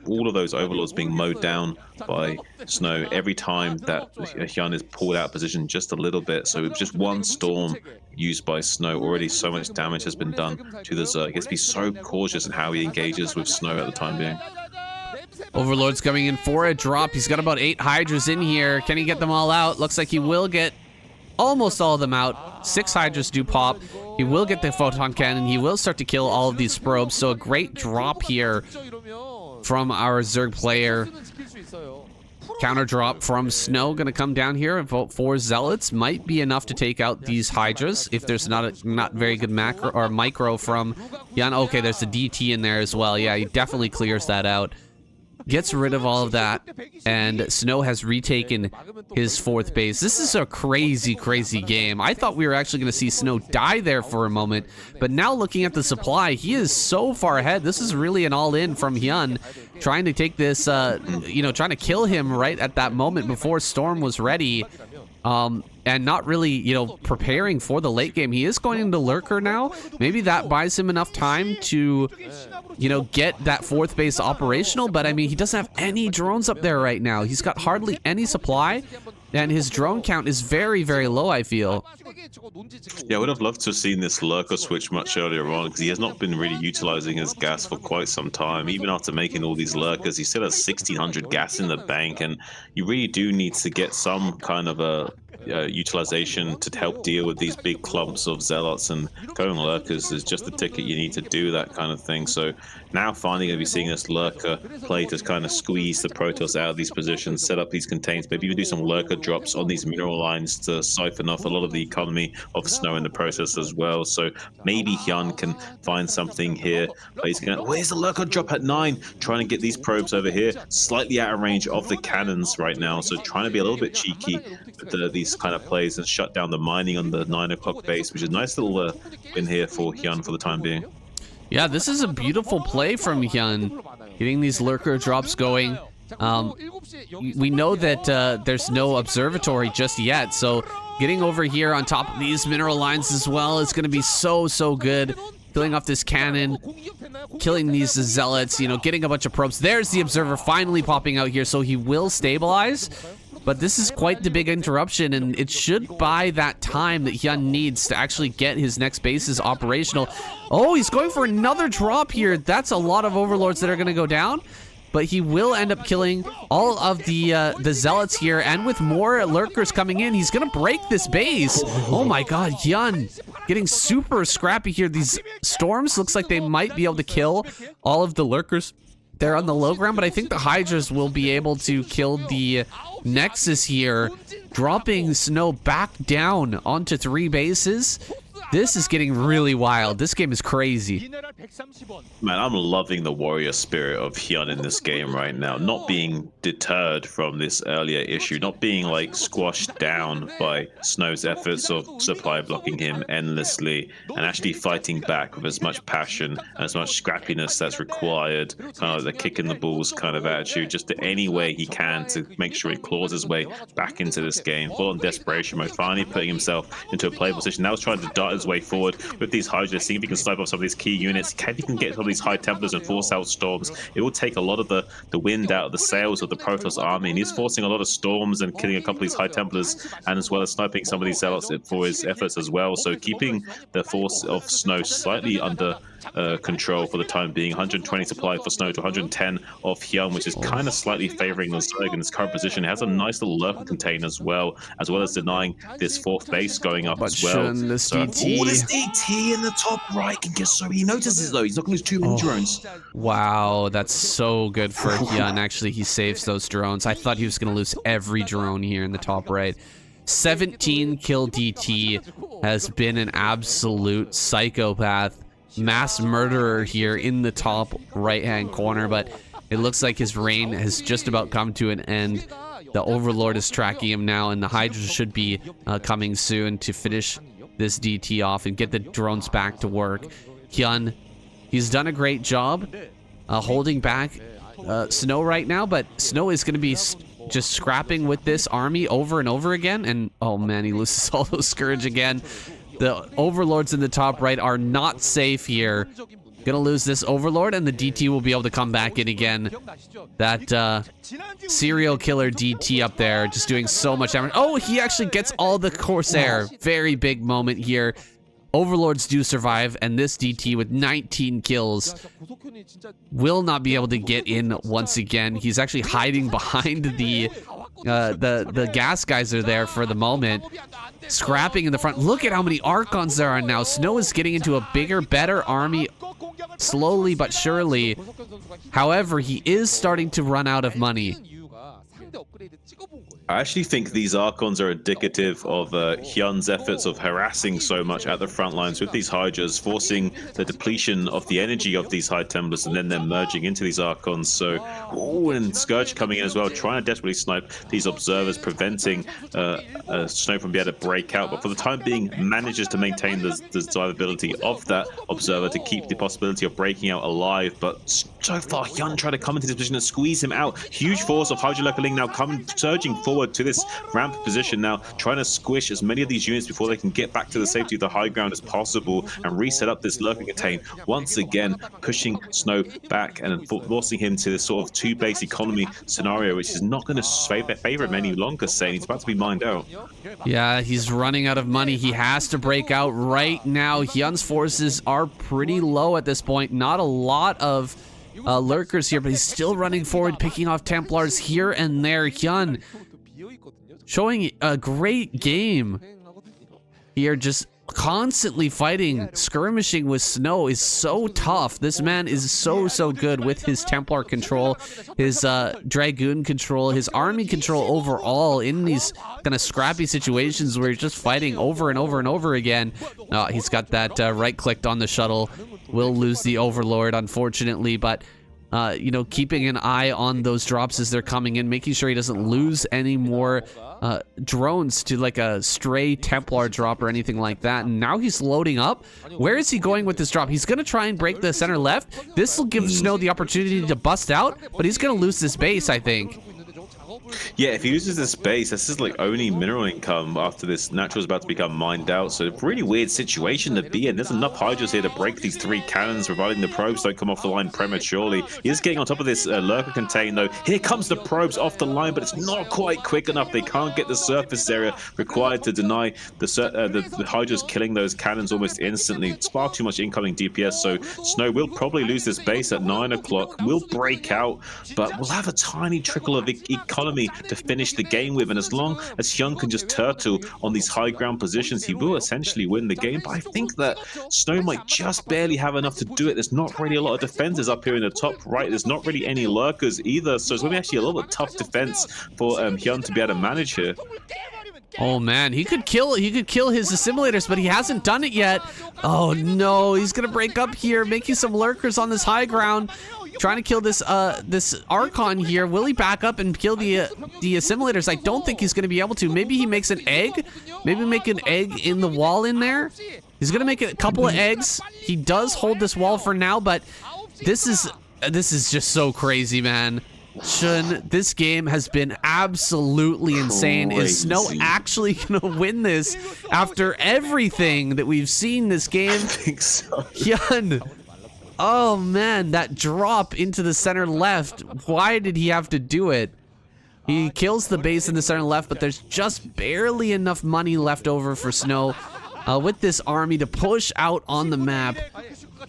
all of those Overlords being mowed down by Snow every time that Hyun is pulled out of position just a little bit. So just one storm used by Snow, already so much damage has been done to the Zerg. He has to be so cautious in how he engages with Snow at the time being. Overlord's coming in for a drop. He's got about 8 Hydras in here. Can he get them all out? Looks like he will get almost all of them out. 6 Hydras do pop. He will get the photon cannon. He will start to kill all of these probes. So a great drop here from our Zerg player. Counter drop from Snow going to come down here and vote for Zealots. Might be enough to take out these Hydras if there's not very good macro or micro from Hyun. Okay, there's a DT in there as well. Yeah, he definitely clears that out. Gets rid of all of that, and Snow has retaken his 4th base. This is a crazy, crazy game. I thought we were actually going to see Snow die there for a moment, but now looking at the supply, he is so far ahead. This is really an all-in from Hyun, trying to take this, trying to kill him right at that moment before Storm was ready. And not really, preparing for the late game. He is going into Lurker now. Maybe that buys him enough time to, get that 4th base operational. But, I mean, he doesn't have any drones up there right now. He's got hardly any supply. And his drone count is very, very low, I feel. Yeah, I would have loved to have seen this Lurker switch much earlier on, because he has not been really utilizing his gas for quite some time. Even after making all these Lurkers, he still has 1,600 gas in the bank, and you really do need to get some kind of a utilization to help deal with these big clumps of Zealots, and going Lurkers is just the ticket you need to do that kind of thing. So now finally going to be seeing this Lurker play to kind of squeeze the Protoss out of these positions, set up these contains, maybe even do some Lurker drops on these mineral lines to siphon off a lot of the economy of Snow in the process as well. So maybe Hyun can find something here. But he's gonna, where's the Lurker drop at 9? Trying to get these probes over here, slightly out of range of the cannons right now. So trying to be a little bit cheeky with these kind of plays and shut down the mining on the 9 o'clock base, which is a nice little win here for Hyun for the time being. Yeah, this is a beautiful play from Hyun, getting these Lurker drops going. We know that there's no observatory just yet, so getting over here on top of these mineral lines as well is going to be so good. Killing off this cannon, killing these Zealots, getting a bunch of probes. There's the observer finally popping out here, so he will stabilize. But this is quite the big interruption, and it should buy that time that Hyun needs to actually get his next bases operational. Oh, he's going for another drop here. That's a lot of Overlords that are going to go down. But he will end up killing all of the Zealots here, and with more Lurkers coming in, he's going to break this base. Oh my god, Hyun getting super scrappy here. These storms looks like they might be able to kill all of the Lurkers. They're on the low ground, but I think the Hydras will be able to kill the Nexus here, dropping Snow back down onto 3 bases. This is getting really wild. This game is crazy. Man, I'm loving the warrior spirit of Hyun in this game right now. Not being deterred from this earlier issue, not being like squashed down by Snow's efforts of supply blocking him endlessly, and actually fighting back with as much passion and as much scrappiness that's required, kind of like the kick in the balls kind of attitude, just to any way he can to make sure he claws his way back into this game. Full on desperation mode, finally putting himself into a playable position. Now he's trying to dart his way forward with these Hydras, seeing if he can snipe off some of these key units. If he can get some of these high Templars and force out storms, it will take a lot of the wind out of the sails of the Protoss army, and he's forcing a lot of storms and killing a couple of these high Templars, and as well as sniping some of these Zealots for his efforts as well. So keeping the force of Snow slightly under control for the time being. 120 supply for Snow to 110 of Hyun, which is kind of slightly favoring the Zerg in his current position. It has a nice little Lurker contain as well as denying this 4th base going up as well. This DT. This DT in the top right can get so he notices though. He's not going to lose too many drones. Wow, that's so good for Hyun. Actually, he saves those drones. I thought he was going to lose every drone here in the top right. 17 kill DT has been an absolute psychopath, mass murderer here in the top right-hand corner, but it looks like his reign has just about come to an end. The Overlord is tracking him now, and the Hydra should be coming soon to finish this DT off and get the drones back to work. Hyun, he's done a great job holding back Snow right now, but Snow is going to be just scrapping with this army over and over again, and oh man, he loses all those Scourge again. The Overlords in the top right are not safe here. Gonna lose this Overlord, and the DT will be able to come back in again. That serial killer DT up there just doing so much damage. Oh, he actually gets all the Corsair. Very big moment here. Overlords do survive, and this DT with 19 kills will not be able to get in once again. He's actually hiding behind the gas geyser there for the moment. Scrapping in the front. Look at how many Archons there are now. Snow is getting into a bigger, better army slowly but surely. However, he is starting to run out of money. I actually think these Archons are indicative of Hyun's efforts of harassing so much at the front lines with these Hydras, forcing the depletion of the energy of these High Templars, and then they're merging into these Archons. So, oh, and Scourge coming in as well, trying to desperately snipe these observers, preventing Snow from being able to break out. But for the time being, manages to maintain the survivability of that observer to keep the possibility of breaking out alive. But so far, Hyun tried to come into this position and squeeze him out. Huge force of Hydra Lurkerling now coming, surging forward to this ramp position now, trying to squish as many of these units before they can get back to the safety of the high ground as possible and reset up this lurking contain, once again pushing Snow back and forcing him to this sort of two-base economy scenario, which is not going to favor him any longer, saying he's about to be mined out. Yeah, he's running out of money. He has to break out right now. Hyun's forces are pretty low at this point. Not a lot of lurkers here, but he's still running forward, picking off Templars here and there. Hyun showing a great game here, just constantly fighting. Skirmishing with Snow is so tough. This man is so good with his Templar control, his Dragoon control, his army control overall in these kind of scrappy situations where he's just fighting over and over and over again. He's got that right clicked on the shuttle. Will lose the Overlord, unfortunately, but you know, keeping an eye on those drops as they're coming in, making sure he doesn't lose any more drones to like a stray Templar drop or anything like that. And now he's loading up. Where is he going with this drop? He's going to try and break the center left. This will give Snow the opportunity to bust out, but he's going to lose this base, I think. Yeah, if he uses this base, this is like only mineral income after this natural is about to become mined out. So a really weird situation to be in. There's enough Hydras here to break these three cannons, providing the probes don't come off the line prematurely. He is getting on top of this lurker contain though. Here comes the probes off the line, but it's not quite quick enough. They can't get the surface area required to deny the Hydras killing those cannons almost instantly. It's far too much incoming DPS, so Snow will probably lose this base at 9 o'clock. We'll break out, but we'll have a tiny trickle of economy to finish the game with, and as long as Hyun can just turtle on these high ground positions, he will essentially win the game. But I think that Snow might just barely have enough to do it. There's not really a lot of defenders up here in the top right. There's not really any lurkers either, so it's going to be actually a little bit tough defense for Hyun to be able to manage here. Oh man, he could kill his assimilators, but he hasn't done it yet. Oh no, he's gonna break up here, making some lurkers on this high ground, trying to kill this this Archon here. Will he back up and kill the assimilators? I don't think he's gonna be able to. Maybe he makes an egg. Maybe make an egg in the wall in there. He's gonna make a couple of eggs. He does hold this wall for now, but this is just so crazy, man. Shun, this game has been absolutely insane. Crazy. Is Snow actually gonna win this after everything that we've seen this game? I think so. Hyun. Oh man, that drop into the center left. Why did he have to do it? He kills the base in the center left, but there's just barely enough money left over for Snow with this army to push out on the map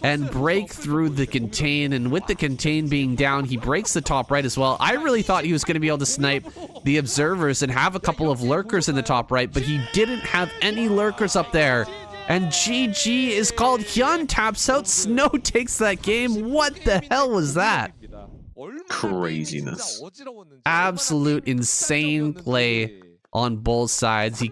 and break through the contain. And with the contain being down, he breaks the top right as well. I really thought he was going to be able to snipe the observers and have a couple of lurkers in the top right, but he didn't have any lurkers up there. And GG is called. Hyun taps out. Snow takes that game. What the hell was that? Craziness. Absolute insane play on both sides.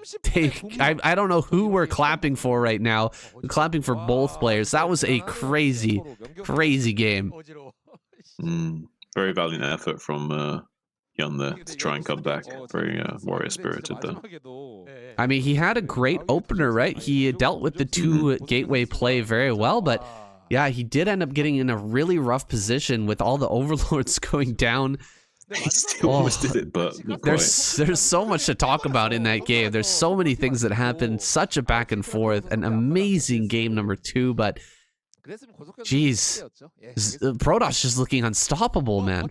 I don't know who we're clapping for right now. We're clapping for both players. That was a crazy, crazy game. Very valiant effort from Hyun there to try and come back. Very warrior spirited there. I mean, he had a great opener, right? He dealt with the two gateway play very well, but yeah, he did end up getting in a really rough position with all the overlords going down. He still almost did it, but there's so much to talk about in that game. There's so many things that happened. Such a back and forth. An amazing game number 2, but jeez, Protoss just looking unstoppable, man.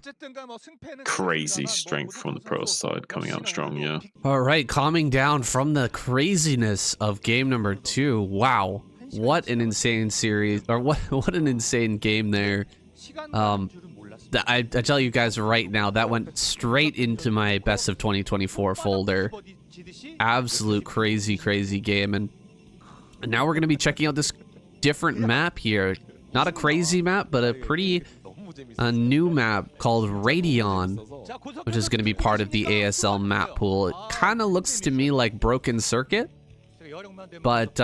Crazy strength from the Protoss side coming out strong, yeah. All right, calming down from the craziness of game number 2. Wow, what an insane series, or what an insane game there. I tell you guys right now, that went straight into my best of 2024 folder. Absolute crazy game. And now we're going to be checking out this different map here. Not a crazy map, but a pretty new map called Radion, which is going to be part of the ASL map pool. It kind of looks to me like Broken Circuit, but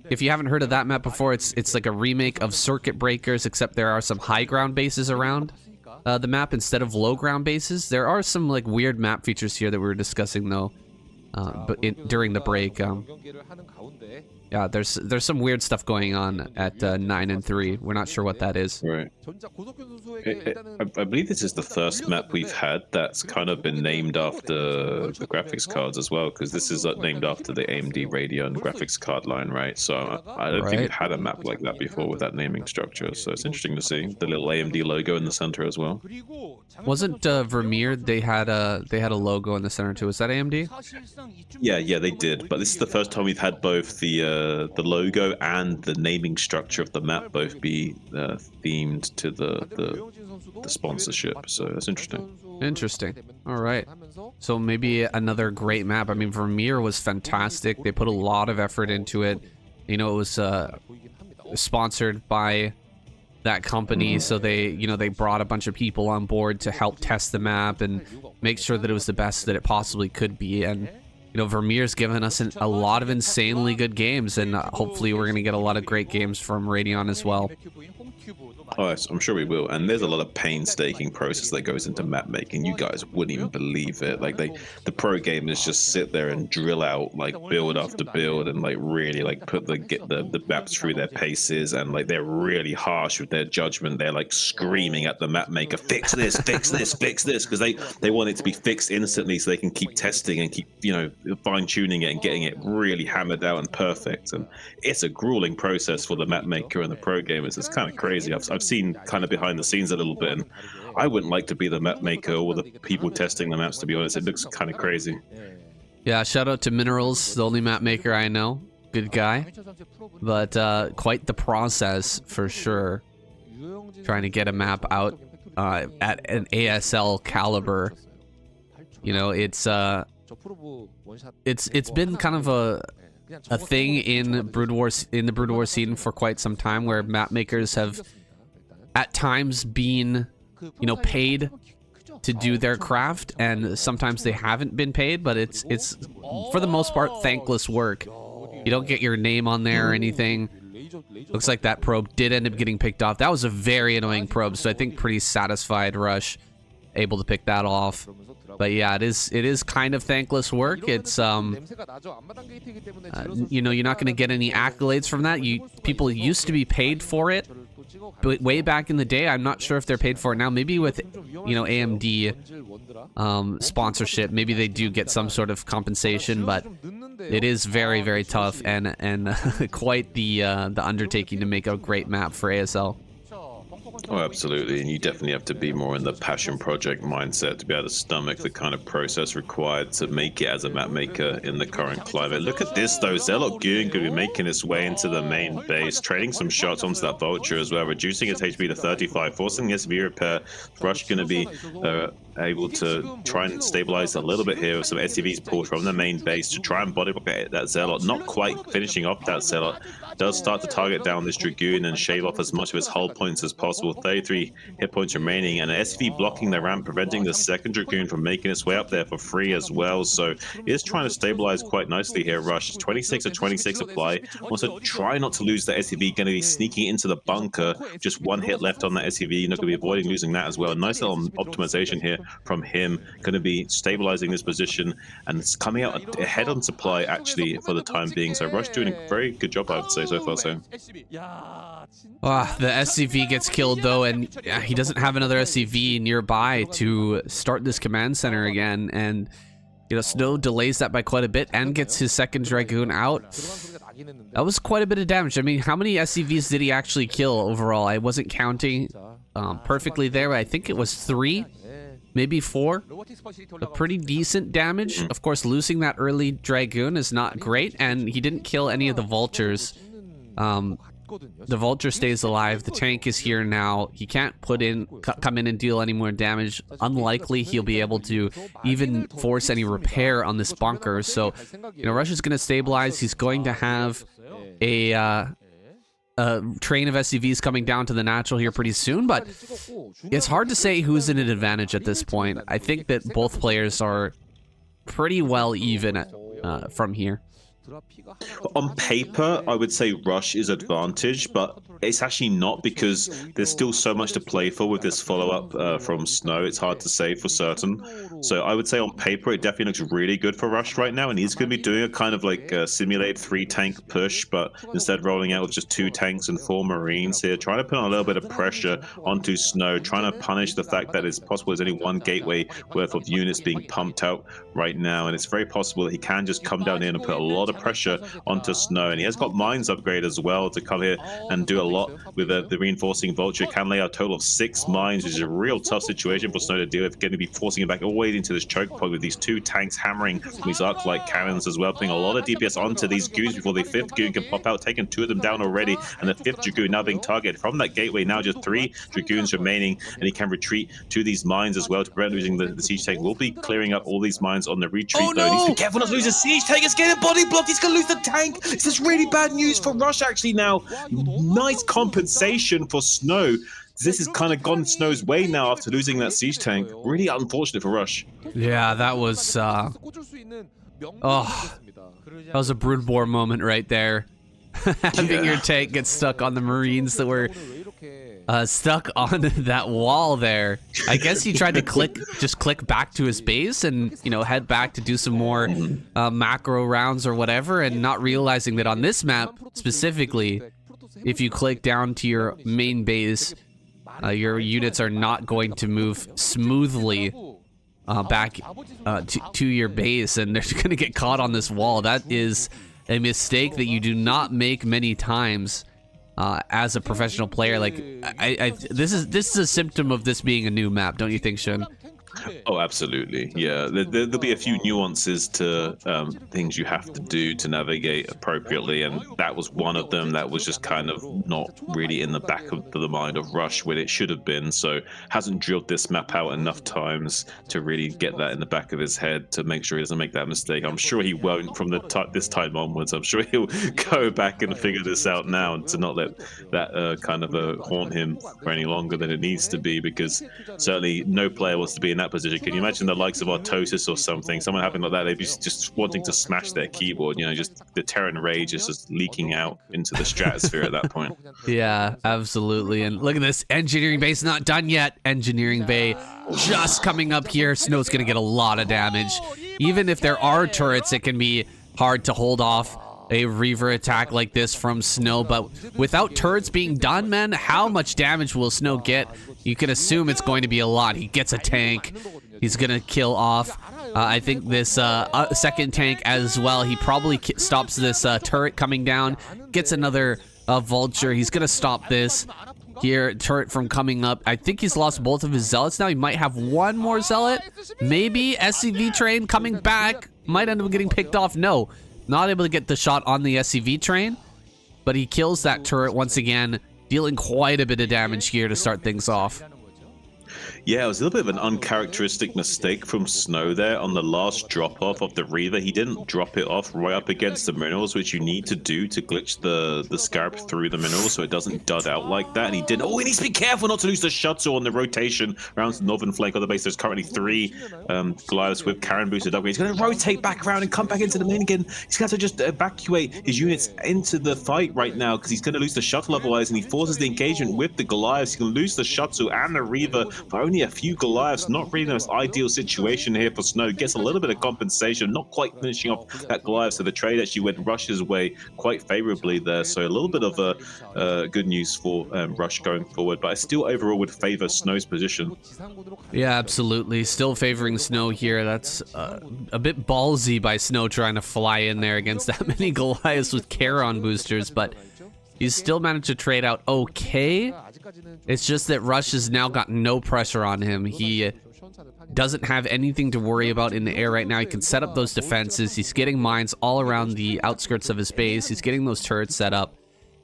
if you haven't heard of that map before, it's like a remake of Circuit Breakers, except there are some high ground bases around the map instead of low ground bases. There are some like weird map features here that we were discussing though, during the break. Yeah, there's some weird stuff going on at 9 and 3. We're not sure what that is. Right. I believe this is the first map we've had that's kind of been named after the graphics cards as well, because this is named after the AMD Radeon graphics card line, right? So I don't think we've had a map like that before with that naming structure. So it's interesting to see the little AMD logo in the center as well. Wasn't Vermeer? They had a logo in the center too. Was that AMD? Yeah, they did. But this is the first time we've had both the logo and the naming structure of the map both be themed to the sponsorship. So that's interesting. Interesting. All right. So maybe another great map. I mean, Vermeer was fantastic. They put a lot of effort into it. You know, it was sponsored by that company, so they brought a bunch of people on board to help test the map and make sure that it was the best that it possibly could be. And you know, Vermeer's given us a lot of insanely good games, and hopefully we're going to get a lot of great games from Radion as well. Oh, yes, I'm sure we will. And there's a lot of painstaking process that goes into map making. You guys wouldn't even believe it. Like the pro gamers just sit there and drill out like build after build and like really like put the maps through their paces, and like they're really harsh with their judgment. They're like screaming at the map maker, fix this, fix this, fix this, because they want it to be fixed instantly so they can keep testing and keep, you know, fine tuning it and getting it really hammered out and perfect. And it's a grueling process for the map maker and the pro gamers. It's kind of crazy. I've seen kind of behind the scenes a little bit, and I wouldn't like to be the map maker or the people testing the maps, to be honest. It looks kind of crazy. Yeah, shout out to Minerals, the only map maker I know. Good guy. But quite the process for sure. Trying to get a map out at an ASL caliber. You know, it's been kind of a thing in the Broodwar scene for quite some time, where map makers have at times been, you know, paid to do their craft, and sometimes they haven't been paid, but it's for the most part thankless work. You don't get your name on there or anything. Looks like that probe did end up getting picked off. That was a very annoying probe, so I think pretty satisfied Rush able to pick that off. But yeah, it is kind of thankless work. It's you know, you're not going to get any accolades from that. People used to be paid for it, but way back in the day. I'm not sure if they're paid for it now. Maybe with, you know, AMD sponsorship, maybe they do get some sort of compensation, but it is very, very tough and quite the undertaking to make a great map for ASL. Oh, absolutely. And you definitely have to be more in the passion project mindset to be able to stomach the kind of process required to make it as a map maker in the current climate. Look at this, though. Zelot Goon could be making its way into the main base, trading some shots onto that Vulture as well, reducing its HP to 35, forcing the SV repair. Rush going to be able to try and stabilize a little bit here with some SCVs pulled from the main base to try and body block that Zealot. Not quite finishing off that Zealot. Does start to target down this Dragoon and shave off as much of his hull points as possible. 33 hit points remaining, and an SCV blocking the ramp, preventing the second Dragoon from making its way up there for free as well. So he is trying to stabilize quite nicely here. Rush 26 to 26 supply. Also try not to lose the SCV. Going to be sneaking into the bunker. Just one hit left on that SCV. You're not going to be avoiding losing that as well. Nice little optimization here from him. Going to be stabilizing this position, and it's coming out ahead on supply actually for the time being. So Rush doing a very good job, I would say, so far. So the SCV gets killed though, and he doesn't have another SCV nearby to start this command center again, and you know, Snow delays that by quite a bit and gets his second Dragoon out. That was quite a bit of damage. I mean, how many SCVs did he actually kill overall? I wasn't counting perfectly there, but I think it was 3, maybe 4. A pretty decent damage. Of course, losing that early Dragoon is not great, and he didn't kill any of the vultures. The vulture stays alive. The tank is here now. He can't come in and deal any more damage. Unlikely he'll be able to even force any repair on this bunker. So, you know, Rush is going to stabilize. He's going to have a train of SCVs coming down to the natural here pretty soon, but it's hard to say who's in an advantage at this point. I think that both players are pretty well even from here. On paper, I would say Rush is advantage, but it's actually not, because there's still so much to play for with this follow-up from Snow. It's hard to say for certain. So I would say on paper, it definitely looks really good for Rush right now, and he's going to be doing a kind of like simulate 3-tank push, but instead rolling out with just 2 tanks and 4 Marines here, trying to put on a little bit of pressure onto Snow, trying to punish the fact that it's possible there's only 1 gateway worth of units being pumped out right now, and it's very possible that he can just come down in and put a lot of pressure onto Snow. And he has got mines upgrade as well to come here and do a lot with the reinforcing vulture. Can lay out a total of 6 mines, which is a real tough situation for Snow to deal with. Going to be forcing him back all the way into this choke point with these 2 tanks hammering these arc-light cannons as well, putting a lot of DPS onto these goons before the 5th goon can pop out, taking 2 of them down already, and the 5th Dragoon now being targeted from that gateway. Now just 3 Dragoons remaining, and he can retreat to these mines as well to prevent losing the siege tank. We'll be clearing up all these mines on the retreat. Oh, though. no! Needs to be careful not to lose a siege tank. It's getting body blocked. He's going to lose the tank. This is really bad news for Rush actually now. Nice compensation for Snow. This has kind of gone Snow's way now after losing that siege tank. Really unfortunate for Rush. Yeah, that was that was a Broodwar moment right there. Having your tank get stuck on the Marines that were stuck on that wall there. I guess he tried to just click back to his base and, you know, head back to do some more macro rounds or whatever, and not realizing that on this map specifically, if you click down to your main base, your units are not going to move smoothly back to your base, and they're going to get caught on this wall. That is a mistake that you do not make many times as a professional player. Like, this is a symptom of this being a new map, don't you think, Shun? Oh, absolutely. Yeah, there'll be a few nuances to things you have to do to navigate appropriately, and that was one of them that was just kind of not really in the back of the mind of Rush when it should have been. So hasn't drilled this map out enough times to really get that in the back of his head to make sure he doesn't make that mistake. I'm sure he won't from this time onwards. I'm sure he'll go back and figure this out now, and to not let that kind of haunt him for any longer than it needs to be, because certainly no player wants to be in that position. Can you imagine the likes of Artosis or something, someone having like that? They'd be just wanting to smash their keyboard. You know, just the Terran rage is just leaking out into the stratosphere at that point. Yeah, absolutely. And look at this, engineering bay's not done yet. Engineering bay just coming up here. Snow's gonna get a lot of damage. Even if there are turrets, it can be hard to hold off a Reaver attack like this from Snow, but without turrets being done, man, how much damage will Snow get? You can assume it's going to be a lot. He gets a tank. He's gonna kill off. I think this second tank as well. He probably stops this turret coming down. Gets another vulture. He's gonna stop this here turret from coming up. I think he's lost both of his zealots now. He might have one more zealot. Maybe SCV train coming back. Might end up getting picked off. No. Not able to get the shot on the SCV train, but he kills that turret once again, dealing quite a bit of damage here to start things off. Yeah, it was a little bit of an uncharacteristic mistake from Snow there on the last drop off of the Reaver. He didn't drop it off right up against the minerals, which you need to do to glitch the Scarab through the minerals so it doesn't dud out like that. And he didn't. Oh, he needs to be careful not to lose the shuttle on the rotation around the northern flank of the base. There's currently 3 Goliaths with Karen boosted up. He's going to rotate back around and come back into the main again. He's going to just evacuate his units into the fight right now because he's going to lose the shuttle otherwise, and he forces the engagement with the Goliaths. He can lose the shuttle and the Reaver for only a few Goliaths. Not really the most ideal situation here for Snow. Gets a little bit of compensation, not quite finishing off that Goliath, so the trade actually went Rush's way quite favorably there. So a little bit of good news for Rush going forward, but I still overall would favor Snow's position. Yeah, absolutely. Still favoring Snow here. That's a bit ballsy by Snow trying to fly in there against that many Goliaths with Charon boosters, but he's still managed to trade out okay. It's just that Rush has now got no pressure on him. He doesn't have anything to worry about in the air right now. He can set up those defenses. He's getting mines all around the outskirts of his base. He's getting those turrets set up.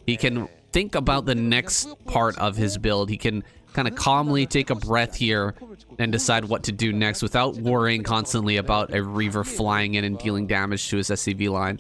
He can think about the next part of his build. He can kind of calmly take a breath here and decide what to do next without worrying constantly about a Reaver flying in and dealing damage to his SCV line.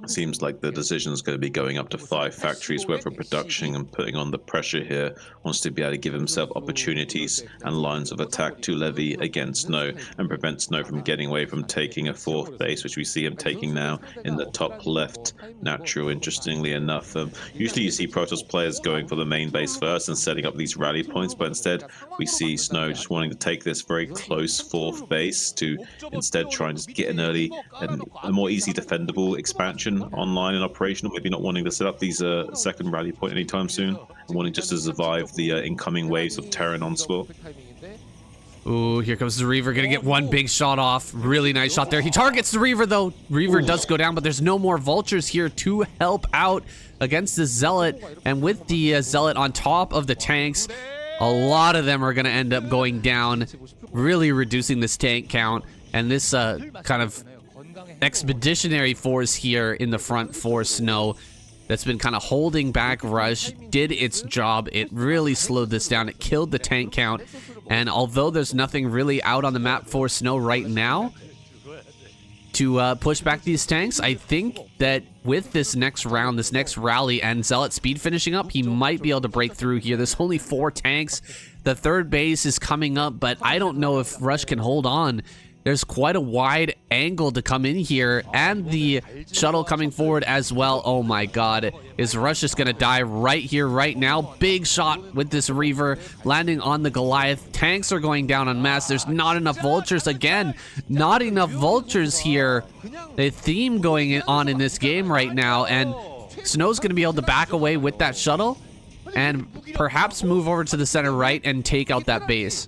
Seems like the decision is going to be going up to 5 factories worth of production and putting on the pressure here. Wants to be able to give himself opportunities and lines of attack to levy against Snow and prevent Snow from getting away from taking a 4th base, which we see him taking now in the top left natural, interestingly enough. Usually you see Protoss players going for the main base first and setting up these rally points, but instead we see Snow just wanting to take this very close 4th base to instead try and just get an early and a more easy defendable expansion online and operational, maybe not wanting to set up these second rally point anytime soon, and wanting just to survive the incoming waves of Terran onslaught. Ooh, here comes the Reaver, gonna get one big shot off. Really nice shot there. He targets the Reaver though. Reaver does go down, but there's no more vultures here to help out against the Zealot. And with the Zealot on top of the tanks, a lot of them are gonna end up going down, really reducing this tank count. And this kind of expeditionary force here in the front for Snow that's been kind of holding back Rush did its job. It really slowed this down. It killed the tank count. And although there's nothing really out on the map for Snow right now to push back these tanks, I think that with this next round, this next rally, and Zealot speed finishing up, he might be able to break through here. There's only 4 tanks. The 3rd base is coming up, but I don't know if Rush can hold on. There's quite a wide angle to come in here, and the shuttle coming forward as well. Oh my god, is Rush just gonna die right here, right now? Big shot with this Reaver landing on the Goliath. Tanks are going down en masse. There's not enough vultures. Again, not enough vultures here. The theme going on in this game right now, and Snow's gonna be able to back away with that shuttle and perhaps move over to the center right and take out that base.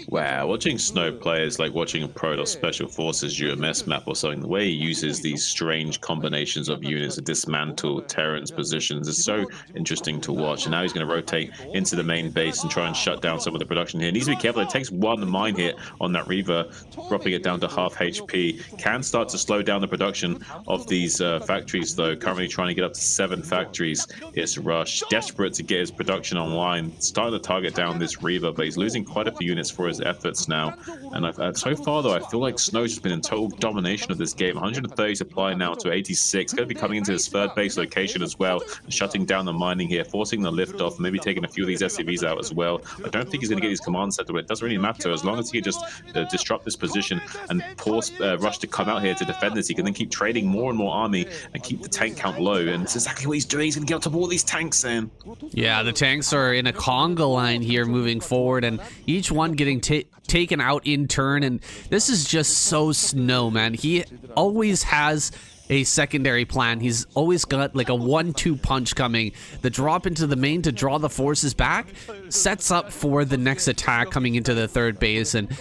Wow, watching Snow play is like watching a Protoss Special Forces UMS map or something. The way he uses these strange combinations of units to dismantle Terran's positions is so interesting to watch. And now he's going to rotate into the main base and try and shut down some of the production here. He needs to be careful. It takes 1 mine hit on that Reaver, dropping it down to half HP. Can start to slow down the production of these factories, though. Currently trying to get up to 7 factories. It's Rush, desperate to get his production online, starting to target down this Reaver, but he's losing quite a few units for his efforts now. And so far though, I feel like Snow's just been in total domination of this game. 130 supply now to 86. Going to be coming into his 3rd base location as well, and shutting down the mining here, forcing the lift off, maybe taking a few of these SCVs out as well. I don't think he's going to get his command center, but it doesn't really matter as long as he can just disrupt this position and force Rush to come out here to defend this. He can then keep trading more and more army and keep the tank count low, and it's exactly what he's doing. He's going to get on top of all these tanks in. Yeah, the tanks are in a conga line here moving forward, and each one getting taken out in turn. And this is just so Snow, man. He always has a secondary plan. He's always got like a 1-2 punch coming. The drop into the main to draw the forces back sets up for the next attack coming into the 3rd base. And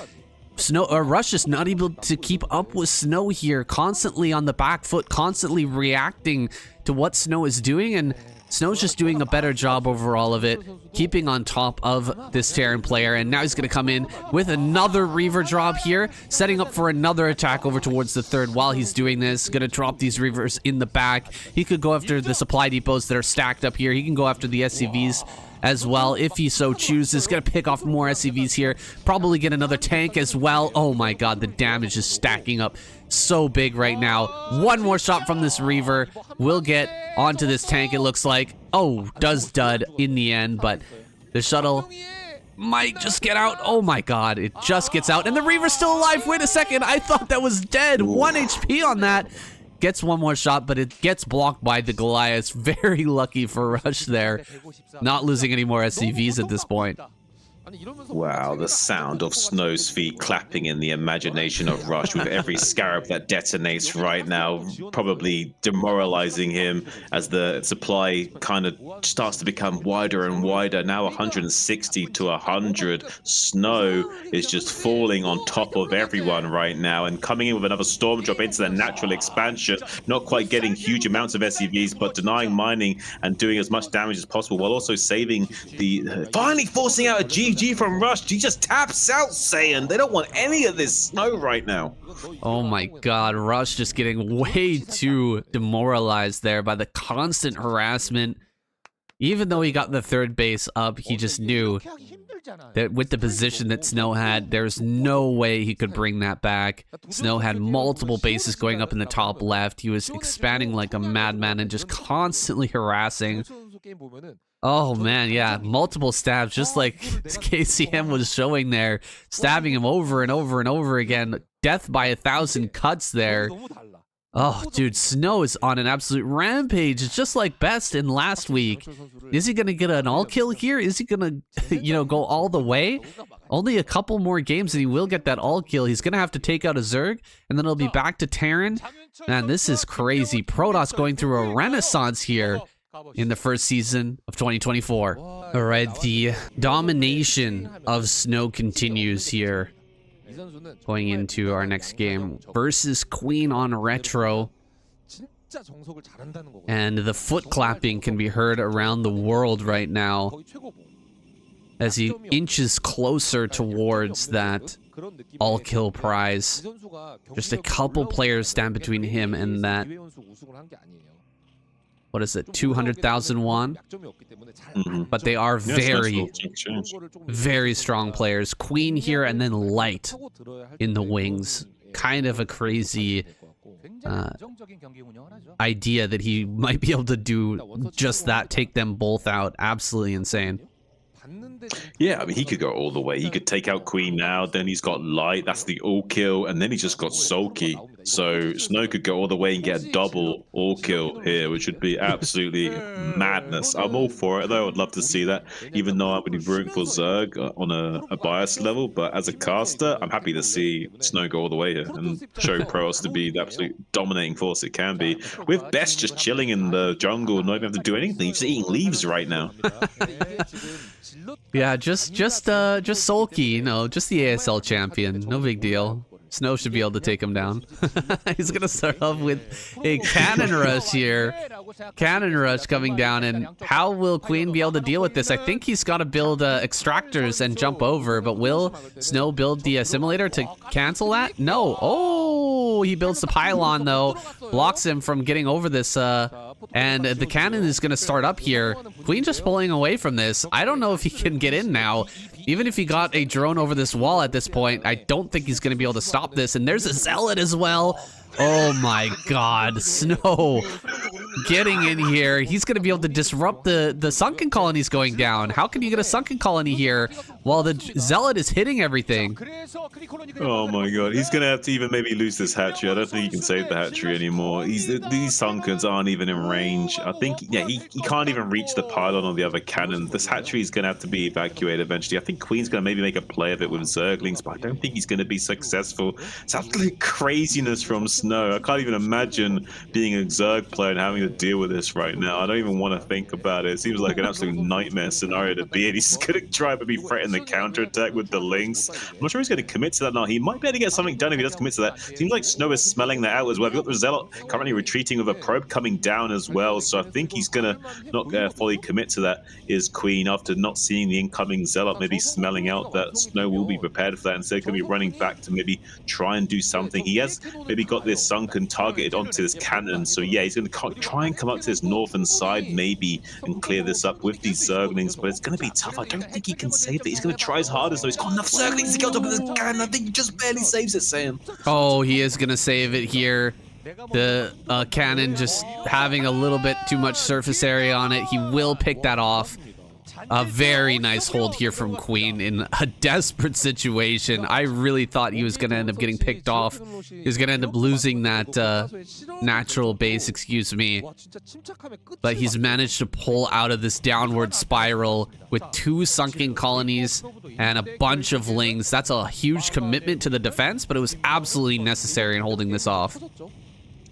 Rush is not able to keep up with Snow here, constantly on the back foot, constantly reacting to what Snow is doing, and Snow's just doing a better job overall of it, keeping on top of this Terran player. And now he's going to come in with another Reaver drop here, setting up for another attack over towards the 3rd. While he's doing this, going to drop these Reavers in the back. He could go after the supply depots that are stacked up here. He can go after the SCVs as well, if he so chooses. Gonna pick off more SCVs here. Probably get another tank as well. Oh my god, the damage is stacking up so big right now. One more shot from this Reaver will get onto this tank, it looks like. Oh, does dud in the end, but the shuttle might just get out. Oh my god, it just gets out. And the Reaver's still alive. Wait a second, I thought that was dead. 1 HP on that. Gets one more shot, but it gets blocked by the Goliath. Very lucky for Rush there. Not losing any more SCVs at this point. Wow, the sound of Snow's feet clapping in the imagination of Rush with every scarab that detonates right now, probably demoralizing him as the supply kind of starts to become wider and wider. Now 160 to 100. Snow is just falling on top of everyone right now and coming in with another storm drop into the natural expansion, not quite getting huge amounts of SCVs, but denying mining and doing as much damage as possible while also saving the... finally forcing out a GG from Rush. He just taps out Saiyan. They don't want any of this Snow right now. Oh my god, Rush just getting way too demoralized there by the constant harassment. Even though he got the third base up, he just knew that with the position that Snow had, there's no way he could bring that back. Snow had multiple bases going up in the top left. He was expanding like a madman and just constantly harassing. Oh man, yeah, multiple stabs, just like KCM was showing there, stabbing him over and over and over again. Death by 1,000 cuts there. Oh, dude, Snow is on an absolute rampage. It's just like Best in last week. Is he gonna get an all kill here? Is he gonna, go all the way? Only a couple more games and he will get that all kill. He's gonna have to take out a Zerg, and then it'll be back to Terran. Man, this is crazy. Protoss going through a renaissance here in the first season of 2024. All right, the domination of Snow continues here. Going into our next game versus Queen on Retro. And the foot clapping can be heard around the world right now as he inches closer towards that all-kill prize. Just a couple players stand between him and that. What is it, 200,000 won? But they are very, very strong players. Queen here and then Light in the wings. Kind of a crazy idea that he might be able to do just that, take them both out. Absolutely insane. Yeah, I mean, he could go all the way. He could take out Queen now, then he's got Light, that's the all kill, and then he's just got Sulky. So Snow could go all the way and get a double all kill here, which would be absolutely madness. I'm all for it, though. I'd love to see that, even though I'm going to be rooting for Zerg on a bias level. But as a caster, I'm happy to see Snow go all the way here and show Protoss to be the absolute dominating force it can be. With Best just chilling in the jungle, not even have to do anything. He's just eating leaves right now. Yeah, just Sulky, just the ASL champion. No big deal. Snow should be able to take him down. He's gonna start off with a cannon rush here. Cannon rush coming down, and how will Queen be able to deal with this? I think he's got to build extractors and jump over, but will Snow build the assimilator to cancel that? No. Oh, he builds the pylon though, blocks him from getting over this, and the cannon is gonna start up here. Queen just pulling away from this. I don't know if he can get in now. Even if he got a drone over this wall at this point, I don't think he's going to be able to stop this. And there's a Zealot as well. Oh my god, Snow getting in here. He's going to be able to disrupt the sunken colonies going down. How can you get a sunken colony here while the Zealot is hitting everything? Oh my god, he's going to have to even maybe lose this hatchery. I don't think he can save the hatchery anymore. These sunkens aren't even in range. I think, yeah, he can't even reach the pylon on the other cannon. This hatchery is going to have to be evacuated eventually. I think Queen's going to maybe make a play of it with Zerglings, but I don't think he's going to be successful. It's absolute craziness from Snow. I can't even imagine being a Zerg player and having to deal with this right now. I don't even want to think about it. It seems like an absolute nightmare scenario to be in. He's going to try to be threatening the counterattack with the links. I'm not sure he's going to commit to that now. He might be able to get something done if he does commit to that. Seems like Snow is smelling that out as well. We've got the Zealot currently retreating with a probe coming down as well, so I think he's going to not fully commit to that, is Queen, after not seeing the incoming Zealot, maybe smelling out that Snow will be prepared for that. Instead, going to be running back to maybe try and do something. He has maybe got the this sunken targeted onto this cannon. So yeah, he's going to try and come up to this northern side maybe and clear this up with these Zerglings, but it's going to be tough. I don't think he can save it. He's going to try his hardest, though. He's got enough Zerglings to get on top of this cannon. I think he just barely saves it, Sam. Oh, he is going to save it here. The cannon just having a little bit too much surface area on it. He will pick that off. A very nice hold here from Queen in a desperate situation. I really thought he was going to end up getting picked off. He was going to end up losing that natural base, excuse me. But he's managed to pull out of this downward spiral with 2 sunken colonies and a bunch of lings. That's a huge commitment to the defense, but it was absolutely necessary in holding this off.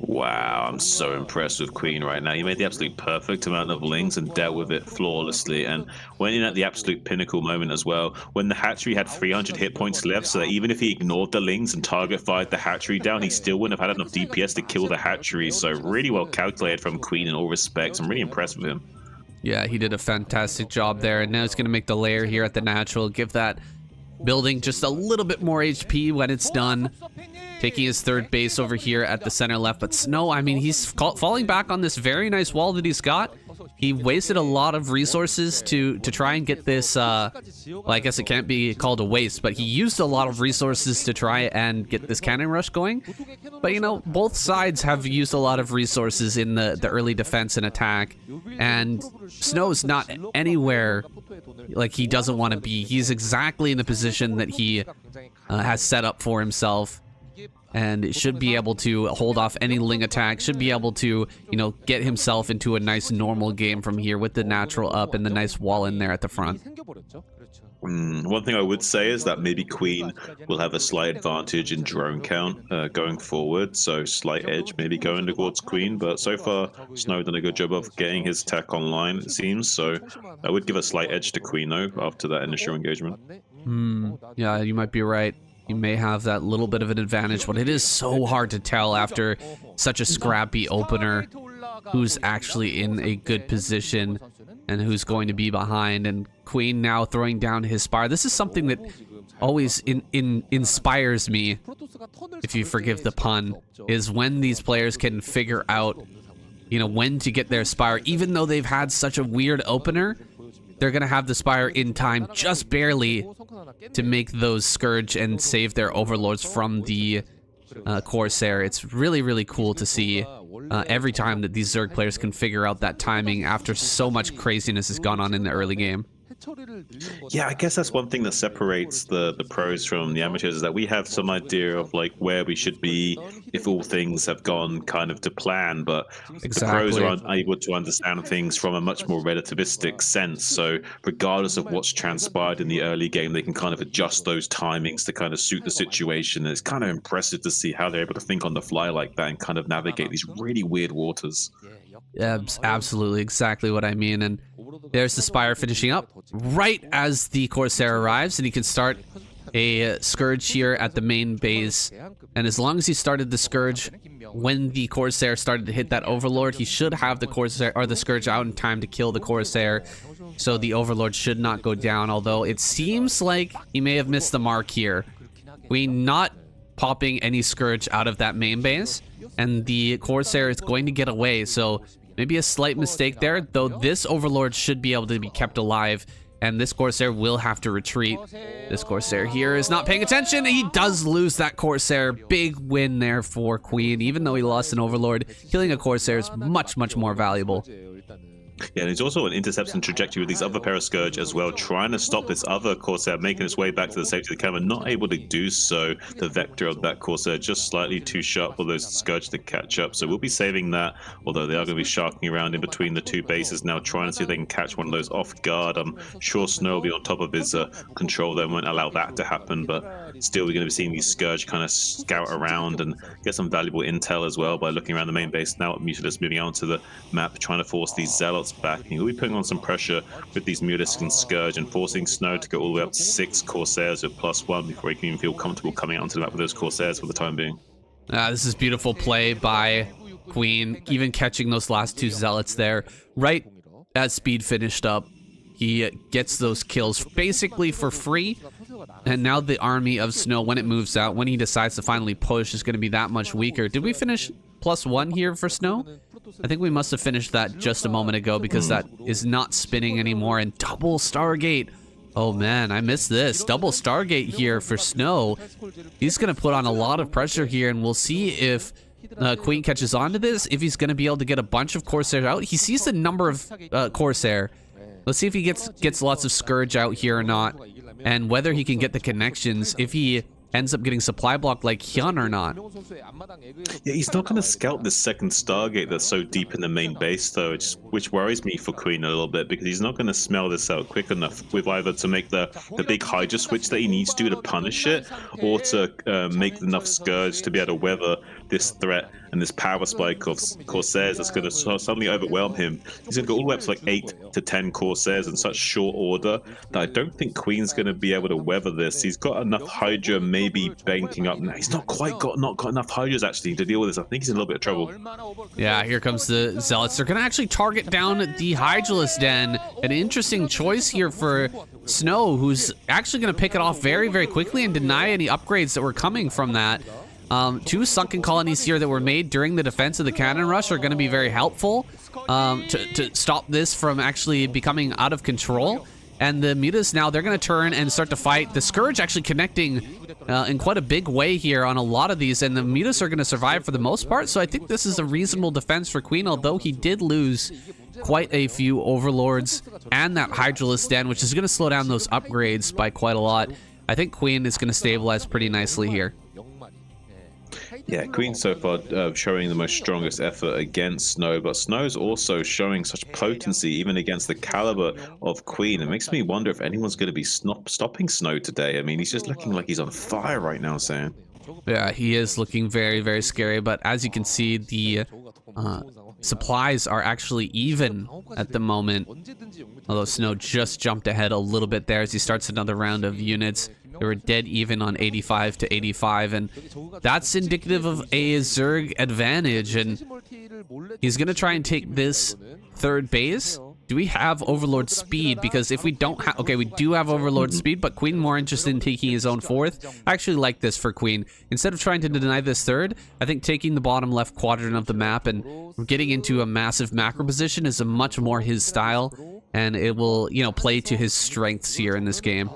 Wow, I'm so impressed with Queen right now. He made the absolute perfect amount of lings and dealt with it flawlessly, and went in at the absolute pinnacle moment as well, when the hatchery had 300 hit points left, so that even if he ignored the lings and target fired the hatchery down, he still wouldn't have had enough DPS to kill the hatchery. So really well calculated from Queen in all respects. I'm really impressed with him. Yeah, he did a fantastic job there, and now he's going to make the lair here at the natural, give that building just a little bit more HP when it's done. Taking his 3rd base over here at the center left, but Snow, I mean, he's falling back on this very nice wall that he's got. He wasted a lot of resources to try and get this, well, I guess it can't be called a waste, but he used a lot of resources to try and get this cannon rush going. But, you know, both sides have used a lot of resources in the early defense and attack, and Snow's not anywhere like he doesn't want to be. He's exactly in the position that he has set up for himself. And it should be able to hold off any Ling attack, should be able to, you know, get himself into a nice normal game from here with the natural up and the nice wall in there at the front. One thing I would say is that maybe Queen will have a slight advantage in drone count going forward, so slight edge maybe going towards Queen, but so far Snow done a good job of getting his tech online, it seems, so I would give a slight edge to Queen though after that initial engagement. Yeah, you might be right. You may have that little bit of an advantage, but it is so hard to tell after such a scrappy opener who's actually in a good position and who's going to be behind. And Queen now throwing down his spire. This is something that always inspires me, if you forgive the pun, is when these players can figure out, you know, when to get their spire. Even though they've had such a weird opener, they're going to have the spire in time, just barely, to make those Scourge and save their overlords from the Corsair. It's really, really cool to see every time that these Zerg players can figure out that timing after so much craziness has gone on in the early game. Yeah, I guess that's one thing that separates the pros from the amateurs, is that we have some idea of like where we should be if all things have gone kind of to plan, but the pros are unable to understand things from a much more relativistic sense. So regardless of what's transpired in the early game, they can kind of adjust those timings to kind of suit the situation. And it's kind of impressive to see how they're able to think on the fly like that and kind of navigate these really weird waters. Yeah, absolutely, exactly what I mean. And there's the Spire finishing up right as the Corsair arrives, and he can start a Scourge here at the main base. And as long as he started the Scourge when the Corsair started to hit that Overlord, he should have the Corsair or the Scourge out in time to kill the Corsair. So the Overlord should not go down, although it seems like he may have missed the mark here. We not popping any Scourge out of that main base, and the Corsair is going to get away, so maybe a slight mistake there, though this Overlord should be able to be kept alive, and this Corsair will have to retreat. This Corsair here is not paying attention. He does lose that Corsair. Big win there for Queen. Even though he lost an Overlord, killing a Corsair is much, much more valuable. Yeah, and he's also an interception trajectory with these other pair of Scourge as well, trying to stop this other Corsair making its way back to the safety of the camera, not able to do so. The vector of that Corsair just slightly too sharp for those Scourge to catch up, so we'll be saving that, although they are going to be sharking around in between the two bases now, trying to see if they can catch one of those off guard. I'm sure Snow will be on top of his control there, won't allow that to happen, but still we're going to be seeing these Scourge kind of scout around and get some valuable intel as well by looking around the main base. Now Mutalisks moving onto the map, trying to force these Zealots back. He'll be putting on some pressure with these Mutalisks and Scourge and forcing Snow to go all the way up to 6 Corsairs with +1 before he can even feel comfortable coming out onto the map with those Corsairs for the time being. This is beautiful play by Queen, even catching those last 2 Zealots there right as speed finished up. He gets those kills basically for free. And now the army of Snow, when it moves out, when he decides to finally push, is going to be that much weaker. Did we finish +1 here for Snow? I think we must have finished that just a moment ago because that is not spinning anymore. And double Stargate. Oh man, I missed this. Double Stargate here for Snow. He's going to put on a lot of pressure here, and we'll see if Queen catches on to this, if he's going to be able to get a bunch of Corsair out. He sees the number of Corsair. Let's see if he gets lots of Scourge out here or not, and whether he can get the connections, if he ends up getting supply blocked like Hyun or not. Yeah, he's not going to scout this second Stargate that's so deep in the main base, though, which worries me for Queen a little bit, because he's not going to smell this out quick enough with either to make the big Hydra switch that he needs to punish it, or to make enough Scourge to be able to weather this threat and this power spike of Corsairs that's going to suddenly overwhelm him. He's going to go all the way up to like 8 to 10 Corsairs in such short order that I don't think Queen's going to be able to weather this. He's got enough Hydra maybe banking up now. He's not got enough Hydras actually to deal with this. I think he's in a little bit of trouble. Yeah, here comes the Zealots. They're going to actually target down the Hydralisk Den. An interesting choice here for Snow, who's actually going to pick it off very, very quickly and deny any upgrades that were coming from that. 2 sunken colonies here that were made during the defense of the cannon rush are going to be very helpful to stop this from actually becoming out of control. And the Mutas now, they're going to turn and start to fight. The Scourge actually connecting in quite a big way here on a lot of these, and the Mutas are going to survive for the most part. So I think this is a reasonable defense for Queen, although he did lose quite a few Overlords and that Hydralisk Den, which is going to slow down those upgrades by quite a lot. I think Queen is going to stabilize pretty nicely here. Yeah, Queen so far showing the most strongest effort against Snow, but Snow's also showing such potency even against the caliber of Queen. It makes me wonder if anyone's going to be stopping Snow today. I mean, he's just looking like he's on fire right now, Sam. Yeah, he is looking very, very scary, but as you can see, the supplies are actually even at the moment, although Snow just jumped ahead a little bit there as he starts another round of units. They were dead even on 85 to 85, and that's indicative of a Zerg advantage, and he's going to try and take this third base. Do we have Overlord speed? Because if we don't have... Okay, we do have Overlord speed, but Queen more interested in taking his own fourth. I actually like this for Queen. Instead of trying to deny this third, I think taking the bottom left quadrant of the map and getting into a massive macro position is a much more his style, and it will, you know, play to his strengths here in this game.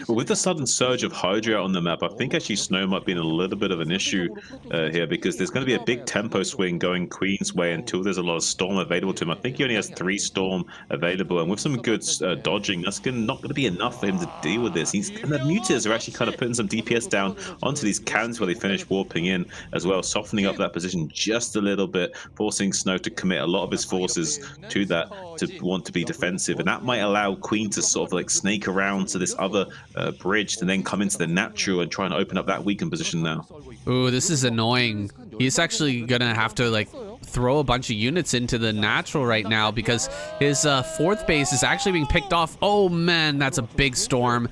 But with the sudden surge of Hydra on the map, I think actually Snow might be in a little bit of an issue here, because there's going to be a big tempo swing going Queen's way until there's a lot of Storm available to him. I think he only has 3 Storm available, and with some good dodging, that's not going to be enough for him to deal with this. And the Mutas are actually kind of putting some DPS down onto these cannons where they finish warping in as well, softening up that position just a little bit, forcing Snow to commit a lot of his forces to that, to want to be defensive. And that might allow Queen to sort of like snake around to this other bridge to then come into the natural and try and open up that weakened position now. Ooh, this is annoying. He's actually gonna have to like throw a bunch of units into the natural right now because his fourth base is actually being picked off. Oh man, that's a big storm.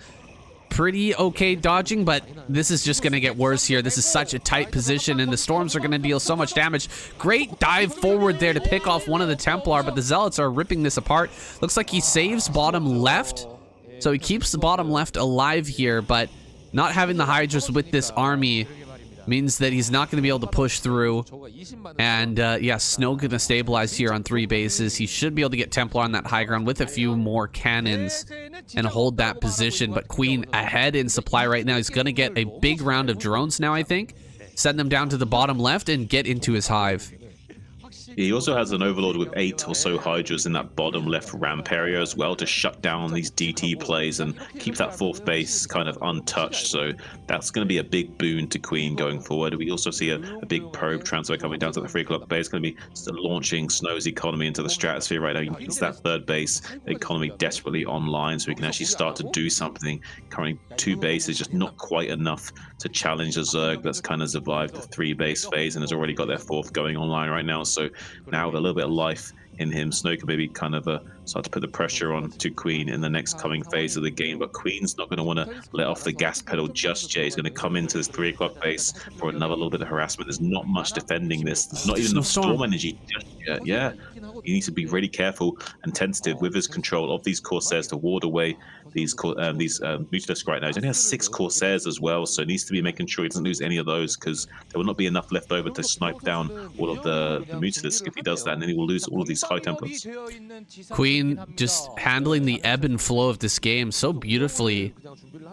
Pretty okay dodging, but this is just gonna get worse here. This is such a tight position, and the storms are gonna deal so much damage. Great dive forward there to pick off one of the Templar, but the Zealots are ripping this apart. Looks like he saves bottom left. So he keeps the bottom left alive here, but not having the Hydras with this army means that he's not going to be able to push through. And yeah, Snow going to stabilize here on 3 bases. He should be able to get Templar on that high ground with a few more cannons and hold that position. But Queen ahead in supply right now. He's going to get a big round of drones now, I think. Send them down to the bottom left and get into his hive. He also has an Overlord with 8 or so Hydras in that bottom left ramp area as well to shut down these DT plays and keep that 4th base kind of untouched. So that's going to be a big boon to Queen going forward. We also see a big probe transfer coming down to the 3 o'clock base. It's going to be launching Snow's economy into the stratosphere right now. It's that 3rd base economy desperately online, so we can actually start to do something. Currently 2 bases, just not quite enough to challenge a Zerg that's kind of survived the 3 base phase and has already got their 4th going online right now. So now with a little bit of life in him, Snow can maybe kind of start to put the pressure on to Queen in the next coming phase of the game. But Queen's not going to want to let off the gas pedal just yet. He's going to come into this 3 o'clock base for another little bit of harassment. There's not much defending this. There's not even no storm storm energy just yet. Yeah, he needs to be really careful and tentative with his control of these Corsairs to ward away these Mutalisks right now. He only has 6 Corsairs as well, so he needs to be making sure he doesn't lose any of those, because there will not be enough left over to snipe down all of the Mutalisks if he does that, and then he will lose all of these High Templars. Queen just handling the ebb and flow of this game so beautifully.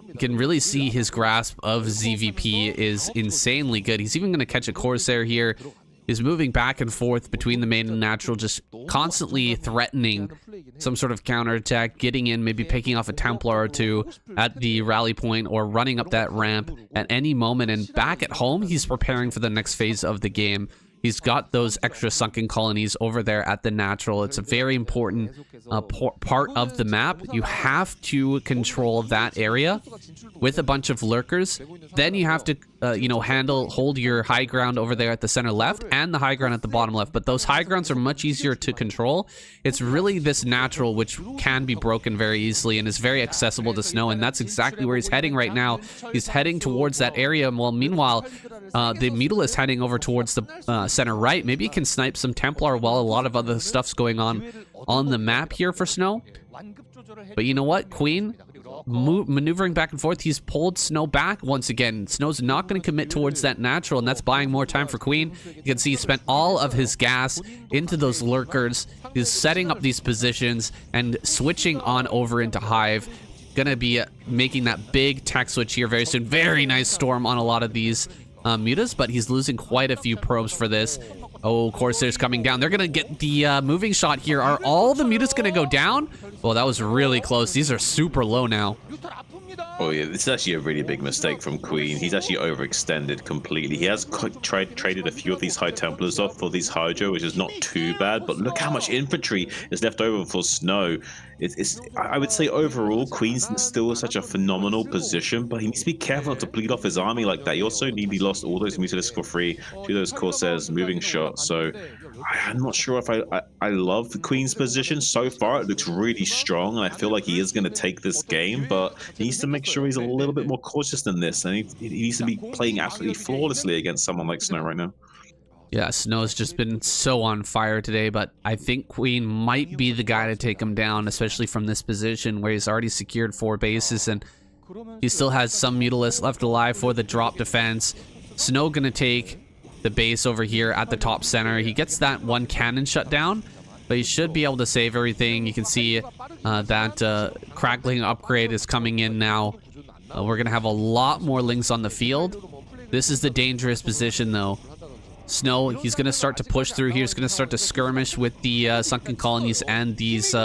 You can really see his grasp of ZVP is insanely good. He's even going to catch a Corsair here. He's moving back and forth between the main and natural, just constantly threatening some sort of counterattack, getting in, maybe picking off a Templar or two at the rally point or running up that ramp at any moment. And back at home, he's preparing for the next phase of the game. He's got those extra sunken colonies over there at the natural. It's a very important part of the map. You have to control that area with a bunch of lurkers. Then you have to, hold your high ground over there at the center left and the high ground at the bottom left. But those high grounds are much easier to control. It's really this natural which can be broken very easily and is very accessible to Snow. And that's exactly where he's heading right now. He's heading towards that area. Well, meanwhile, the Mutalist heading over towards the center right. Maybe he can snipe some Templar while a lot of other stuff's going on the map here for Snow. But you know what? Queen maneuvering back and forth. He's pulled Snow back once again. Snow's not going to commit towards that natural, and that's buying more time for Queen. You can see he spent all of his gas into those lurkers. He's setting up these positions and switching on over into Hive. Gonna be making that big tech switch here very soon. Very nice storm on a lot of these mutas, but he's losing quite a few probes for this. Oh, Corsairs coming down. They're gonna get the moving shot here. Are all the mutas gonna go down? Well, that was really close. These are super low now. Oh yeah, this is actually a really big mistake from Queen. He's actually overextended completely. He has traded a few of these High Templars off for these Hydra, which is not too bad, but look how much infantry is left over for Snow. I would say overall, Queen's still such a phenomenal position, but he needs to be careful not to bleed off his army like that. He also nearly lost all those Mutalisks for free to those Corsairs moving shots, so I'm not sure if I love the Queen's position. So far, it looks really strong, and I feel like he is going to take this game, but he needs to make sure he's a little bit more cautious than this, and he needs to be playing absolutely flawlessly against someone like Snow right now. Yeah, Snow's just been so on fire today, but I think Queen might be the guy to take him down, especially from this position where he's already secured 4 bases, and he still has some Mutalisks left alive for the drop defense. Snow gonna take the base over here at the top center. He gets that 1 cannon shut down, but he should be able to save everything. You can see that crackling upgrade is coming in now. We're gonna have a lot more links on the field. This is the dangerous position though. Snow, he's going to start to push through here. He's going to start to skirmish with the sunken colonies and these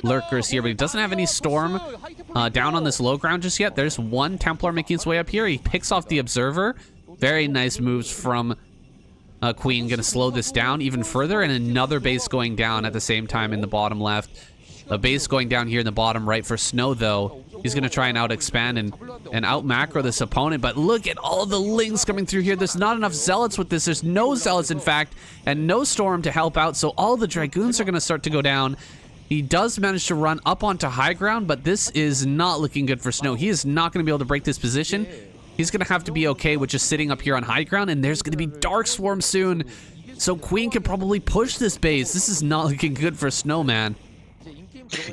lurkers here, but he doesn't have any storm down on this low ground just yet. There's 1 Templar making his way up here. He picks off the Observer. Very nice moves from Queen. Going to slow this down even further, and another base going down at the same time in the bottom left. A base going down here in the bottom right for Snow, though. He's going to try and out-expand and out-macro this opponent, but look at all the links coming through here. There's not enough Zealots with this. There's no Zealots, in fact, and no Storm to help out, so all the Dragoons are going to start to go down. He does manage to run up onto high ground, but this is not looking good for Snow. He is not going to be able to break this position. He's going to have to be okay with just sitting up here on high ground, and there's going to be Dark Swarm soon, so Queen can probably push this base. This is not looking good for Snow, man.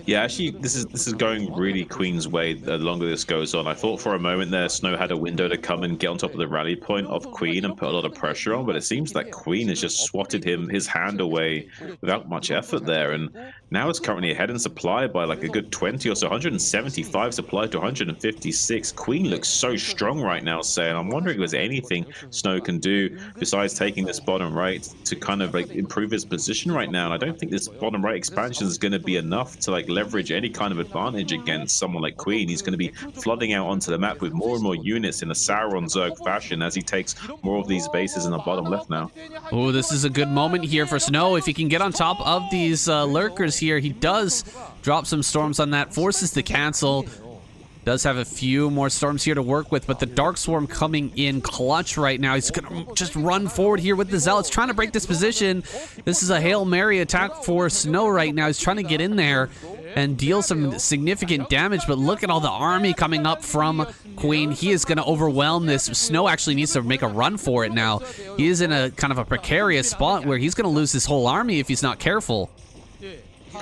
Yeah, actually, this is going really Queen's way the longer this goes on. I thought for a moment there Snow had a window to come and get on top of the rally point of Queen and put a lot of pressure on, but it seems that Queen has just swatted his hand away without much effort there, and now it's currently ahead in supply by like a good 20 or so, 175 supply to 156. Queen looks so strong right now, saying I'm wondering if there's anything Snow can do besides taking this bottom right to kind of like improve his position right now, and I don't think this bottom right expansion is going to be enough to like leverage any kind of advantage against someone like Queen. He's going to be flooding out onto the map with more and more units in a Sauron Zerg fashion as he takes more of these bases in the bottom left now. Oh, this is a good moment here for Snow. If he can get on top of these lurkers here, he does drop some storms on that, forces the cancel. Does have a few more storms here to work with, but the Dark Swarm coming in clutch right now. He's going to just run forward here with the Zealots, trying to break this position. This is a Hail Mary attack for Snow right now. He's trying to get in there and deal some significant damage, but look at all the army coming up from Queen. He is going to overwhelm this. Snow actually needs to make a run for it now. He is in a kind of a precarious spot where he's going to lose his whole army if he's not careful.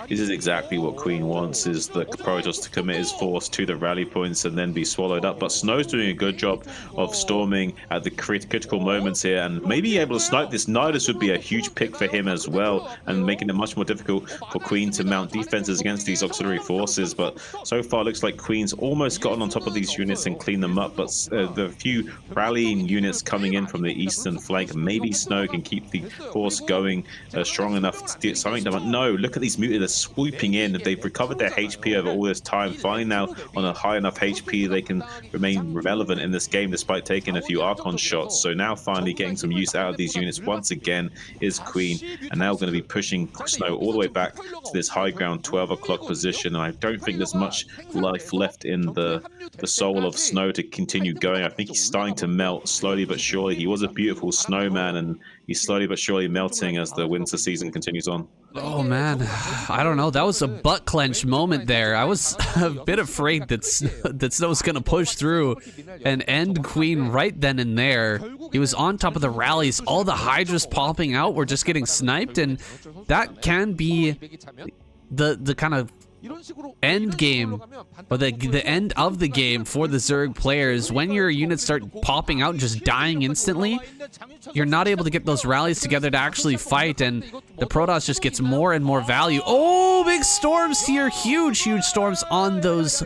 This is exactly what Queen wants, is the Protoss to commit his force to the rally points and then be swallowed up. But Snow's doing a good job of storming at the critical moments here and maybe able to snipe this. Nidus would be a huge pick for him as well, and making it much more difficult for Queen to mount defenses against these auxiliary forces. But so far looks like Queen's almost gotten on top of these units and cleaned them up. But the few rallying units coming in from the eastern flank, maybe Snow can keep the force going strong enough to do something. No, look at these mutants. They're swooping in. They've recovered their HP over all this time. Finally now on a high enough HP they can remain relevant in this game despite taking a few Archon shots. So now finally getting some use out of these units once again is Queen, and now going to be pushing Snow all the way back to this high ground 12 o'clock position. And I don't think there's much life left in the soul of Snow to continue going. I think he's starting to melt slowly but surely. He was a beautiful snowman, and he's slowly but surely melting as the winter season continues on. Oh man, I don't know. That was a butt clench moment there. I was a bit afraid that Snow was going to push through and end Queen right then and there. He was on top of the rallies. All the Hydras popping out were just getting sniped, and that can be the kind of end game, or the end of the game for the Zerg players. When your units start popping out and just dying instantly, you're not able to get those rallies together to actually fight, and the Protoss just gets more and more value. Oh, big storms here. Huge storms on those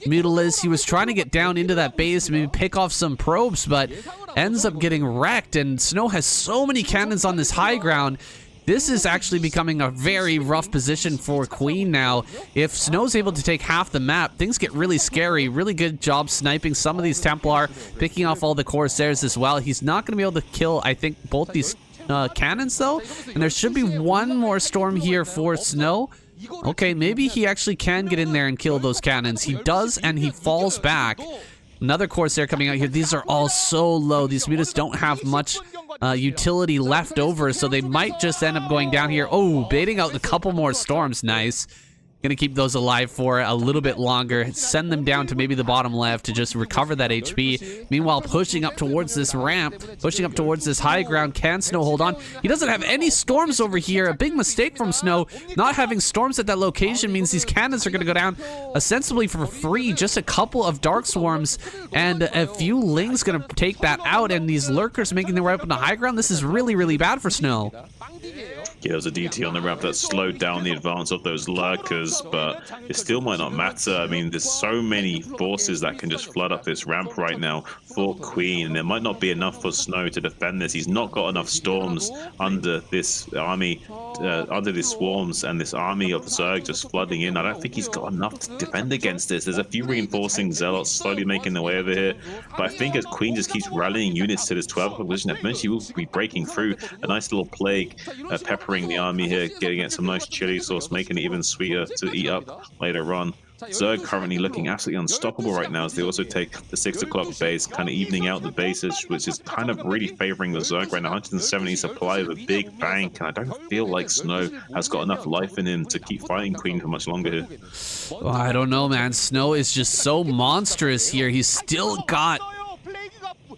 Mutilas. He was trying to get down into that base, maybe pick off some probes, but ends up getting wrecked, and Snow has so many cannons on this high ground. This is actually becoming a very rough position for Queen now. If Snow's able to take half the map, things get really scary. Really good job sniping some of these Templar, picking off all the Corsairs as well. He's not going to be able to kill, I think, both these cannons, though. And there should be one more storm here for Snow. Okay, maybe he actually can get in there and kill those cannons. He does, and he falls back. Another Corsair coming out here. These are all so low. These mutas don't have much utility left over, so they might just end up going down here. Oh, baiting out a couple more storms. Nice. Gonna keep those alive for a little bit longer. Send them down to maybe the bottom left to just recover that HP. Meanwhile, pushing up towards this ramp, pushing up towards this high ground. Can Snow hold on? He doesn't have any storms over here. A big mistake from Snow. Not having storms at that location means these cannons are gonna go down ostensibly for free. Just a couple of Dark Swarms and a few Lings gonna take that out, and these Lurkers making their way up on the high ground. This is really, really bad for Snow. Yeah, there's a DT on the ramp that slowed down the advance of those Lurkers, but it still might not matter. I mean, there's so many forces that can just flood up this ramp right now for Queen, and there might not be enough for Snow to defend this. He's not got enough storms under this army, under these swarms and this army of Zerg just flooding in. I don't think he's got enough to defend against this. There's a few reinforcing Zealots slowly making their way over here, but I think as Queen just keeps rallying units to this 12 position, eventually will be breaking through. A nice little plague peppering the army here, getting it some nice chili sauce, making it even sweeter to eat up later on. Zerg currently looking absolutely unstoppable right now as they also take the 6 o'clock base, kind of evening out the bases, which is kind of really favoring the Zerg right now. 170 supply of a big bank, and I don't feel like Snow has got enough life in him to keep fighting Queen for much longer here. Well, I don't know, man. Snow is just so monstrous here. He's still got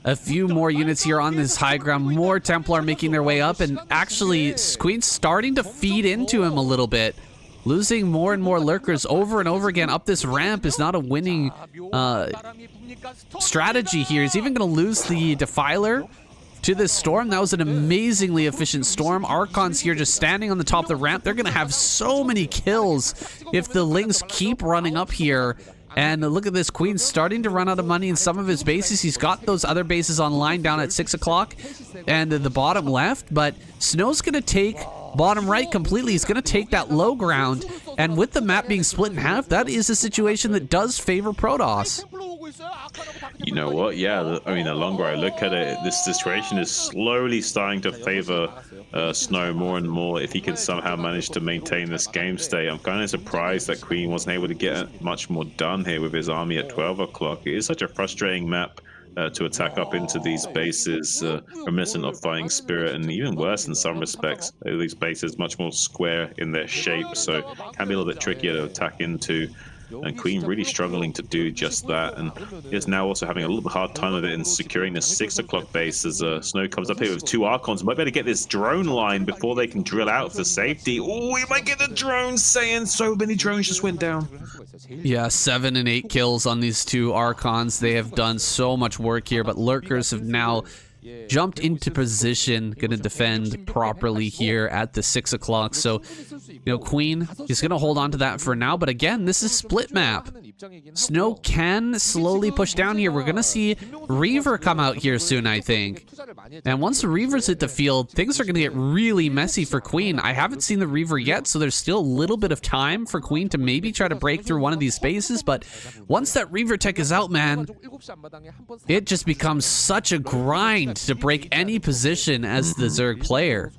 a few more units here on this high ground. More Templar making their way up, and actually Queen's starting to feed into him a little bit. Losing more and more Lurkers over and over again up this ramp is not a winning strategy here. He's even going to lose the Defiler to this storm. That was an amazingly efficient storm. Archons here just standing on the top of the ramp. They're going to have so many kills if the Lings keep running up here. And look at this, Queen's starting to run out of money in some of his bases. He's got those other bases online down at 6 o'clock and the bottom left, but Snow's going to take bottom right completely. He's going to take that low ground, and with the map being split in half, that is a situation that does favor Protoss. You know what? Yeah, I mean, the longer I look at it, this situation is slowly starting to favor Snow more and more. If he can somehow manage to maintain this game state, I'm kind of surprised that Queen wasn't able to get much more done here with his army at 12 o'clock. It is such a frustrating map. To attack up into these bases, reminiscent of Fighting Spirit, and even worse in some respects. These bases much more square in their shape, so can be a little bit trickier to attack into. And Queen really struggling to do just that, and is now also having a little bit hard time with it in securing the 6 o'clock base as Snow comes up here with 2 Archons. Might better get this drone line before they can drill out for safety. Oh, we might get the drones saying so many drones just went down. Yeah, 7 and 8 kills on these 2 Archons. They have done so much work here, but Lurkers have now jumped into position, gonna defend properly here at the 6 o'clock. So, you know, Queen is gonna hold on to that for now, but again, this is split map. Snow can slowly push down here. We're gonna see Reaver come out here soon, I think. And once the Reavers hit the field, things are gonna get really messy for Queen. I haven't seen the Reaver yet, so there's still a little bit of time for Queen to maybe try to break through one of these spaces, but once that Reaver tech is out, man, it just becomes such a grind to break any position as the Zerg player.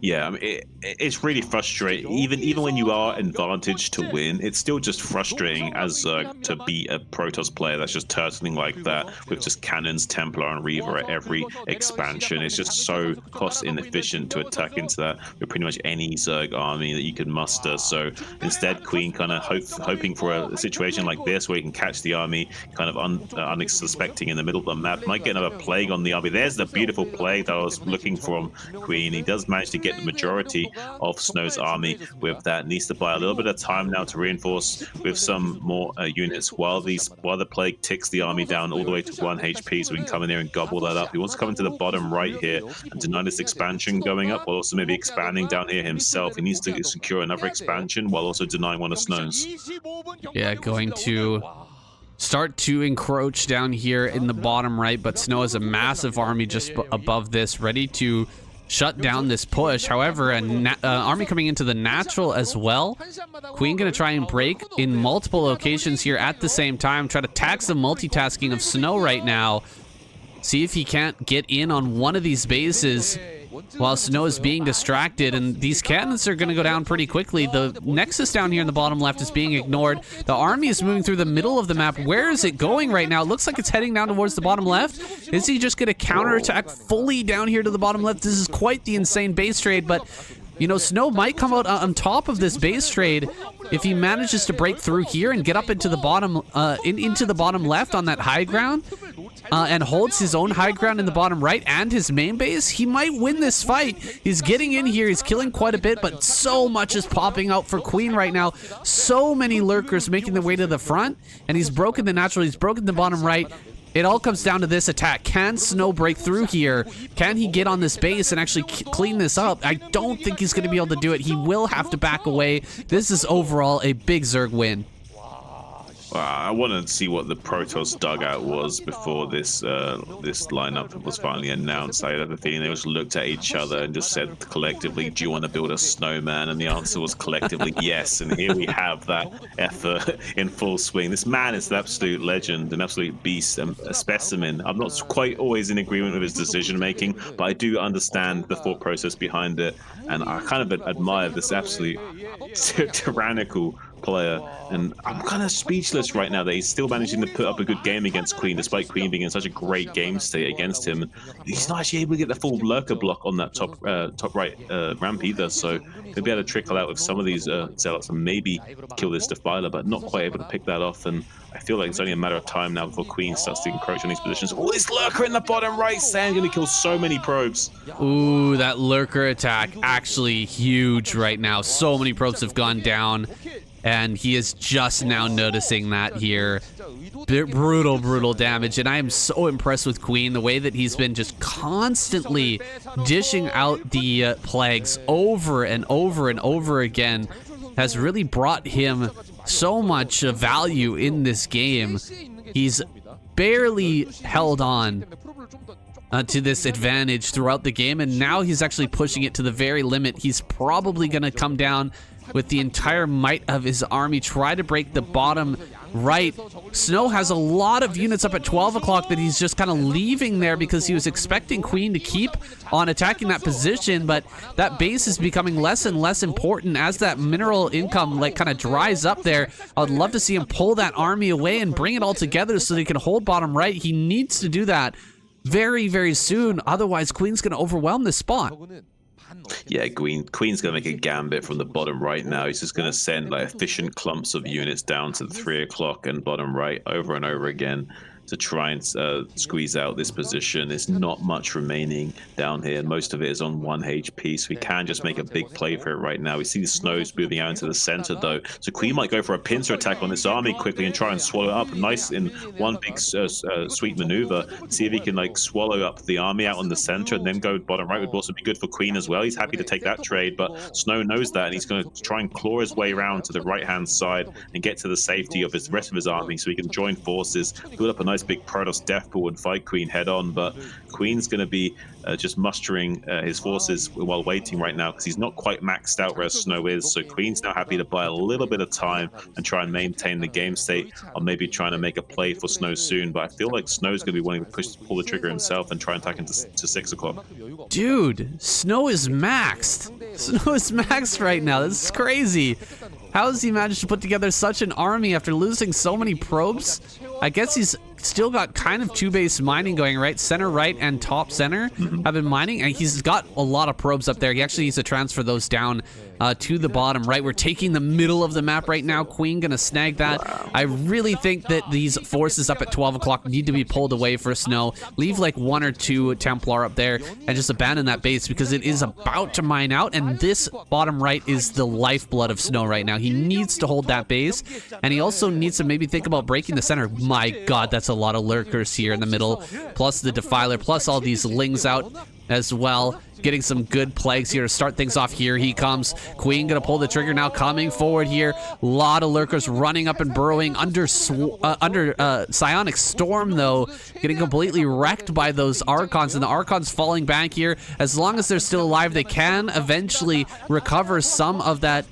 Yeah, I mean, it's really frustrating. Even when you are advantaged to win, it's still just frustrating as to be a Protoss player that's just turtling like that with just cannons, Templar, and Reaver at every expansion. It's just so cost inefficient to attack into that with pretty much any Zerg army that you can muster. So instead, Queen kind of hoping for a situation like this where you can catch the army kind of unsuspecting in the middle of the map. Might get another plague on the army. There's the beautiful plague that I was looking from Queen. He does manage to get the majority of Snow's army with that. Needs to buy a little bit of time now to reinforce with some more units while the plague ticks the army down all the way to 1 HP, so we can come in here and gobble that up. He wants to come into the bottom right here and deny this expansion going up, while also maybe expanding down here himself. He needs to secure another expansion while also denying one of Snow's. Yeah, going to start to encroach down here in the bottom right, but Snow has a massive army just above this, ready to shut down this push. However, an army coming into the natural as well. Queen gonna try and break in multiple locations here at the same time. Try to tax the multitasking of Snow right now. See if he can't get in on one of these bases while Snow is being distracted, and these cannons are going to go down pretty quickly. The Nexus down here in the bottom left is being ignored. The army is moving through the middle of the map. Where is it going right now? It looks like it's heading down towards the bottom left. Is he just going to counterattack fully down here to the bottom left? This is quite the insane base trade, but you know, Snow might come out on top of this base trade if he manages to break through here and get up into the bottom into the bottom left on that high ground. And holds his own high ground in the bottom right and his main base. He might win this fight. He's getting in here. He's killing quite a bit, but so much is popping out for Queen right now. So many Lurkers making their way to the front, and he's broken the natural. He's broken the bottom right. It all comes down to this attack. Can Snow break through here? Can he get on this base and actually clean this up? I don't think he's going to be able to do it. He will have to back away. This is overall a big Zerg win. I wanted to see what the Protoss dugout was before this this lineup was finally announced. I had a feeling they just looked at each other and just said collectively, "Do you want to build a snowman?" And the answer was collectively yes. And here we have that effort in full swing. This man is an absolute legend, an absolute beast, a specimen. I'm not quite always in agreement with his decision making, but I do understand the thought process behind it, and I kind of admire this absolute tyrannical player. And I'm kind of speechless right now that he's still managing to put up a good game against Queen, despite Queen being in such a great game state against him. He's not actually able to get the full lurker block on that top right ramp either, so he'll be able to trickle out with some of these zealots and maybe kill this Defiler, but not quite able to pick that off. And I feel like it's only a matter of time now before Queen starts to encroach on these positions. Oh, this lurker in the bottom right, Sam, gonna kill so many probes. Ooh, that lurker attack actually huge right now. So many probes have gone down, and he is just now noticing that here. Brutal damage, and I am so impressed with Queen, the way that he's been just constantly dishing out the plagues over and over and over again has really brought him so much value in this game. He's barely held on to this advantage throughout the game, and now he's actually pushing it to the very limit. He's probably going to come down with the entire might of his army, try to break the bottom right. Snow has a lot of units up at 12 o'clock that he's just kind of leaving there because he was expecting Queen to keep on attacking that position, but that base is becoming less and less important as that mineral income like kind of dries up there. I would love to see him pull that army away and bring it all together so that he can hold bottom right. He needs to do that very, very soon. Otherwise, Queen's going to overwhelm this spot. Yeah, Queen's going to make a gambit from the bottom right now. He's just going to send like efficient clumps of units down to the 3 o'clock and bottom right over and over again to try and squeeze out this position. There's not much remaining down here. Most of it is on 1 HP, so we can just make a big play for it right now. We see the Snows moving out into the center, though. So Queen might go for a pincer attack on this army quickly and try and swallow it up. Nice in one big sweet maneuver. See if he can like swallow up the army out on the center and then go bottom right would also be good for Queen as well. He's happy to take that trade, but Snow knows that, and he's going to try and claw his way around to the right-hand side and get to the safety of his rest of his army so he can join forces, build up a nice big Protoss death pool and fight Queen head on. But Queen's going to be just mustering his forces while waiting right now because he's not quite maxed out where Snow is. So Queen's now happy to buy a little bit of time and try and maintain the game state, or maybe trying to make a play for Snow soon. But I feel like Snow's going to be wanting to pull the trigger himself and try and attack into to 6 o'clock. Dude, Snow is maxed. Snow is maxed right now. This is crazy. How has he managed to put together such an army after losing so many probes? I guess he's still got kind of two-base mining going, right? Center right and top center have been mining, and he's got a lot of probes up there. He actually needs to transfer those down to the bottom right. We're taking the middle of the map right now. Queen gonna snag that. Wow. I really think that these forces up at 12 o'clock need to be pulled away for Snow. Leave like 1 or 2 Templar up there and just abandon that base because it is about to mine out, and this bottom right is the lifeblood of Snow right now. He needs to hold that base, and he also needs to maybe think about breaking the center. My God, that's a lot of lurkers here in the middle, plus the Defiler, plus all these Lings out as well. Getting some good plagues here to start things off. Here he comes. Queen gonna pull the trigger now, coming forward here. A lot of lurkers running up and burrowing under Psionic Storm, though, getting completely wrecked by those Archons, and the Archons falling back here. As long as they're still alive, they can eventually recover some of that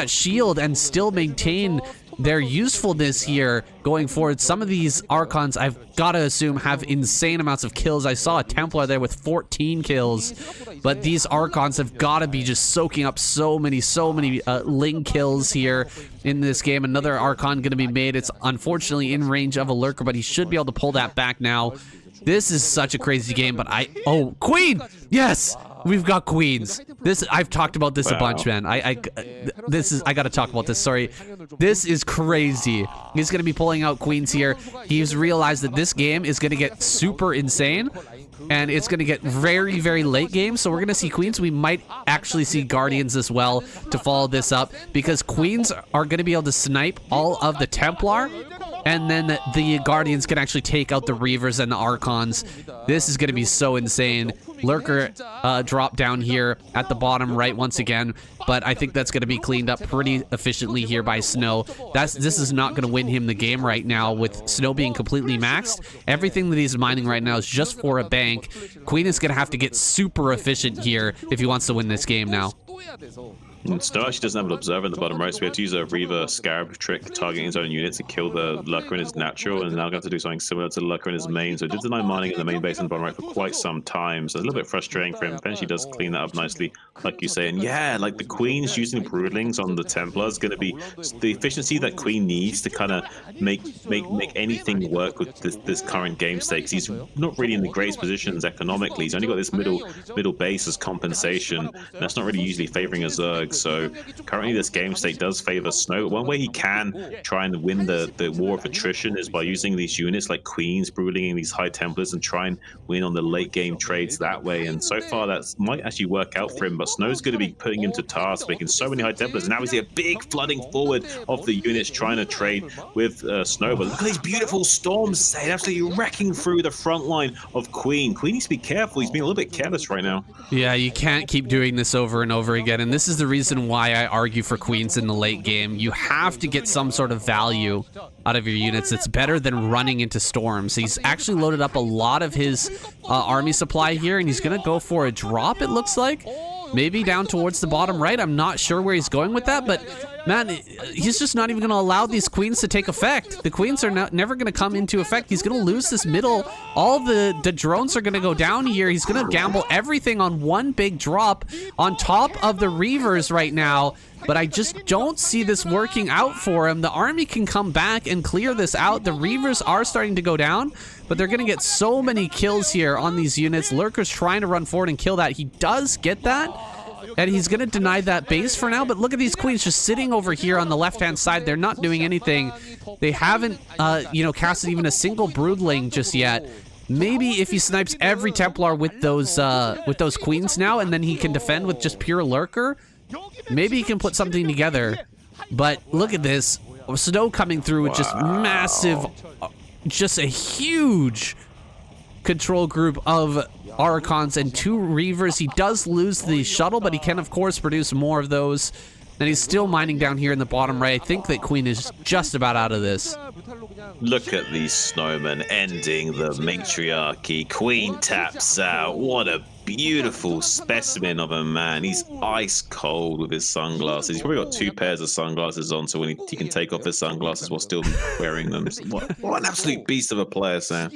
shield and still maintain their usefulness here going forward. Some of these Archons, I've got to assume, have insane amounts of kills. I saw a Templar there with 14 kills, but these Archons have got to be just soaking up so many Ling kills here in this game. Another Archon going to be made. It's unfortunately in range of a lurker, but he should be able to pull that back now. This is such a crazy game, but oh, Queen! Yes! We've got Queens. I've talked about this a bunch, man. I gotta talk about this, sorry. This is crazy. He's gonna be pulling out Queens here. He's realized that this game is gonna get super insane, and it's gonna get very, very late game, so we're gonna see Queens. We might actually see Guardians as well to follow this up, because Queens are gonna be able to snipe all of the Templar, and then the Guardians can actually take out the Reavers and the Archons. This is going to be so insane. Lurker drop down here at the bottom right once again, but I think that's going to be cleaned up pretty efficiently here by Snow. This is not going to win him the game right now with Snow being completely maxed. Everything that he's mining right now is just for a bank. Queen is going to have to get super efficient here if he wants to win this game now. Snow actually doesn't have an observer in the bottom right, so we have to use a Reaver Scarab trick targeting his own units to kill the Lurker in his natural, and now going to have to do something similar to the Lurker in his main. So he did deny mining in the main base in the bottom right for quite some time, so it's a little bit frustrating for him. Eventually does clean that up nicely, like you say. And yeah, like the Queen's using Broodlings on the Templar is going to be the efficiency that Queen needs to kind of make anything work with this current game state, because he's not really in the greatest positions economically. He's only got this middle base as compensation, and that's not really usually favoring a Zerg. So currently this game state does favor Snow. One way he can try and win the war of attrition is by using these units like Queens, Brooding, and these High Templars, and try and win on the late game trades that way. And so far that might actually work out for him, but Snow's going to be putting him to task, making so many High Templars. And now we see a big flooding forward of the units trying to trade with Snow. But look at these beautiful storms, Say, absolutely wrecking through the front line of Queen. Queen needs to be careful. He's being a little bit careless right now. Yeah, you can't keep doing this over and over again, and this is the reason why I argue for Queens in the late game. You have to get some sort of value out of your units. It's better than running into storms. He's actually loaded up a lot of his army supply here, and he's gonna go for a drop, it looks like. Maybe down towards the bottom right. I'm not sure where he's going with that, but man, he's just not even going to allow these queens to take effect. The queens are never going to come into effect. He's going to lose this middle. All the drones are going to go down here. He's going to gamble everything on one big drop on top of the Reavers right now. But I just don't see this working out for him. The army can come back and clear this out. The Reavers are starting to go down, but they're going to get so many kills here on these units. Lurker's trying to run forward and kill that. He does get that, and he's going to deny that base for now. But look at these queens just sitting over here on the left-hand side. They're not doing anything. They haven't, you know, casted even a single broodling just yet. Maybe if he snipes every Templar with those queens now, and then he can defend with just pure Lurker, maybe he can put something together. But look at this. Snow coming through with just massive, just a huge control group of Archons and 2 Reavers. He does lose the shuttle, but he can, of course, produce more of those. And he's still mining down here in the bottom right. I think that Queen is just about out of this. Look at these snowmen ending the matriarchy. Queen taps out. What a beautiful specimen of a man. He's ice cold with his sunglasses. He's probably got 2 pairs of sunglasses on, so when he can take off his sunglasses while still wearing them. What an absolute beast of a player, Sam.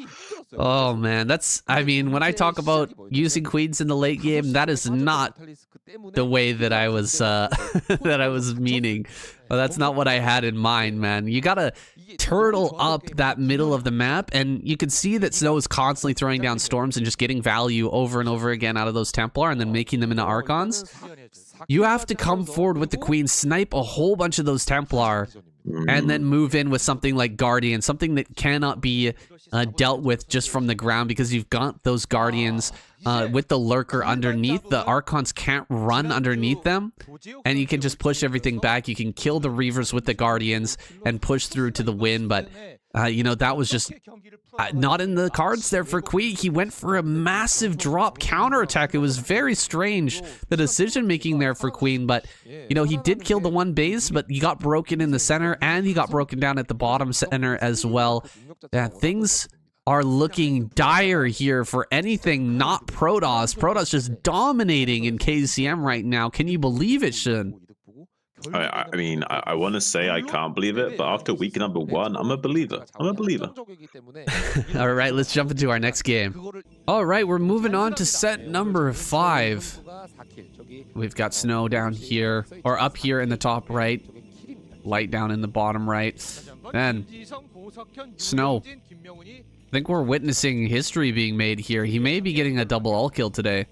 Oh man, that's, I mean, when I talk about using queens in the late game, that is not the way that I was that I was meaning. Well, that's not what I had in mind, man. You gotta turtle up that middle of the map, and you can see that Snow is constantly throwing down storms and just getting value over and over again out of those Templar and then making them into Archons. You have to come forward with the Queen, snipe a whole bunch of those Templar, and then move in with something like Guardian, something that cannot be dealt with just from the ground, because you've got those Guardians with the Lurker underneath. The Archons can't run underneath them, and you can just push everything back. You can kill the Reavers with the Guardians and push through to the win, but you know, that was just not in the cards there for Queen. He went for a massive drop counterattack. It was very strange, the decision making there for Queen, but you know, he did kill the one base, but he got broken in the center and he got broken down at the bottom center as well. Yeah, things are looking dire here for anything not Protoss. Protoss just dominating in KCM right now. Can you believe it, Shin? I mean, I want to say I can't believe it, but after week number 1, I'm a believer. I'm a believer. All right, let's jump into our next game. All right, we're moving on to set number 5. We've got Snow down here, or up here in the top right, Light down in the bottom right. Man, Snow, I think we're witnessing history being made here. He may be getting a double all kill today.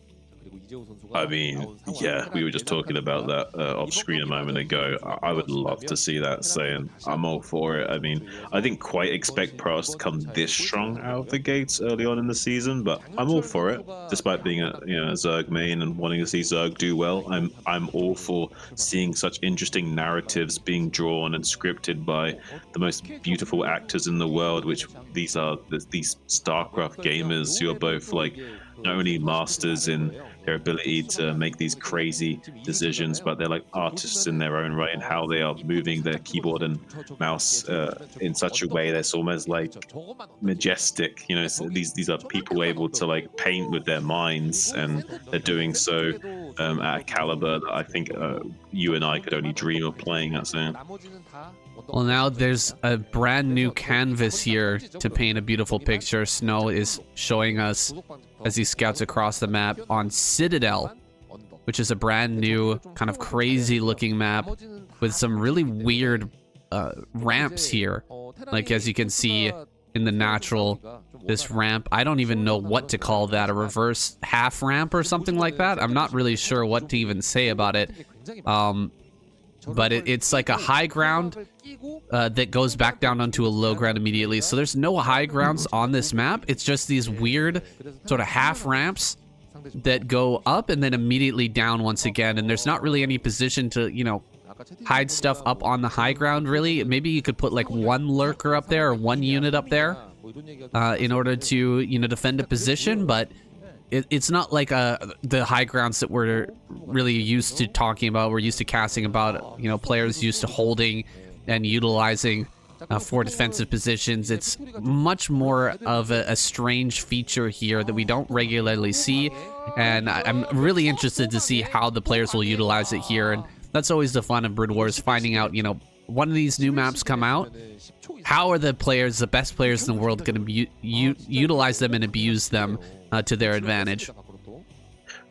I mean, yeah, we were just talking about that off screen a moment ago. I would love to see that, saying I'm all for it. I mean, I didn't quite expect Protoss to come this strong out of the gates early on in the season, but I'm all for it. Despite being a Zerg main and wanting to see Zerg do well, I'm all for seeing such interesting narratives being drawn and scripted by the most beautiful actors in the world, which these are these Starcraft gamers who are both like not only masters in their ability to make these crazy decisions, but they're like artists in their own right, and how they are moving their keyboard and mouse in such a way that's almost like majestic. You know, so these are people able to like paint with their minds, and they're doing so at a caliber that I think you and I could only dream of playing at. So. Well, now there's a brand new canvas here to paint a beautiful picture. Snow is showing us as he scouts across the map on Citadel, which is a brand new kind of crazy looking map with some really weird ramps here. Like, as you can see in the natural, this ramp, I don't even know what to call that, a reverse half ramp or something like that. I'm not really sure what to even say about it. But it's like a high ground that goes back down onto a low ground immediately. So there's no high grounds on this map. It's just these weird sort of half ramps that go up and then immediately down once again. And there's not really any position to, you know, hide stuff up on the high ground, really. Maybe you could put like one lurker up there or one unit up there in order to, you know, defend a position. But it's not like the high grounds that we're really used to talking about. We're used to casting about, you know, players used to holding and utilizing for defensive positions. It's much more of a strange feature here that we don't regularly see, and I'm really interested to see how the players will utilize it here. And that's always the fun of Brood Wars, finding out, you know, one of these new maps come out, how are the players, the best players in the world, going to utilize them and abuse them to their advantage.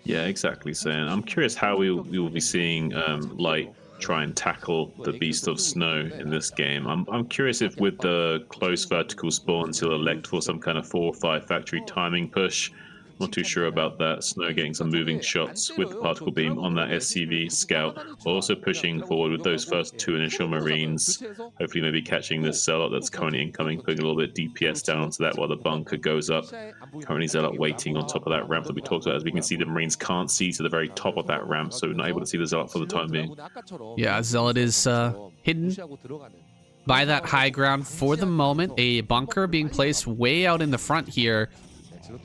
Yeah, exactly. So I'm curious how we will be seeing Light try and tackle the Beast of Snow in this game. I'm curious if with the close vertical spawns he'll elect for some kind of 4 or 5 factory timing push. Not too sure about that. Snow getting some moving shots with the particle beam on that SCV scout, also pushing forward with those first 2 initial Marines. Hopefully maybe catching this Zealot that's currently incoming, putting a little bit of DPS down onto that while the bunker goes up. Currently Zealot waiting on top of that ramp that we talked about. As we can see, the Marines can't see to the very top of that ramp, so we're not able to see the Zealot for the time being. Yeah, Zealot is hidden by that high ground for the moment. A bunker being placed way out in the front here.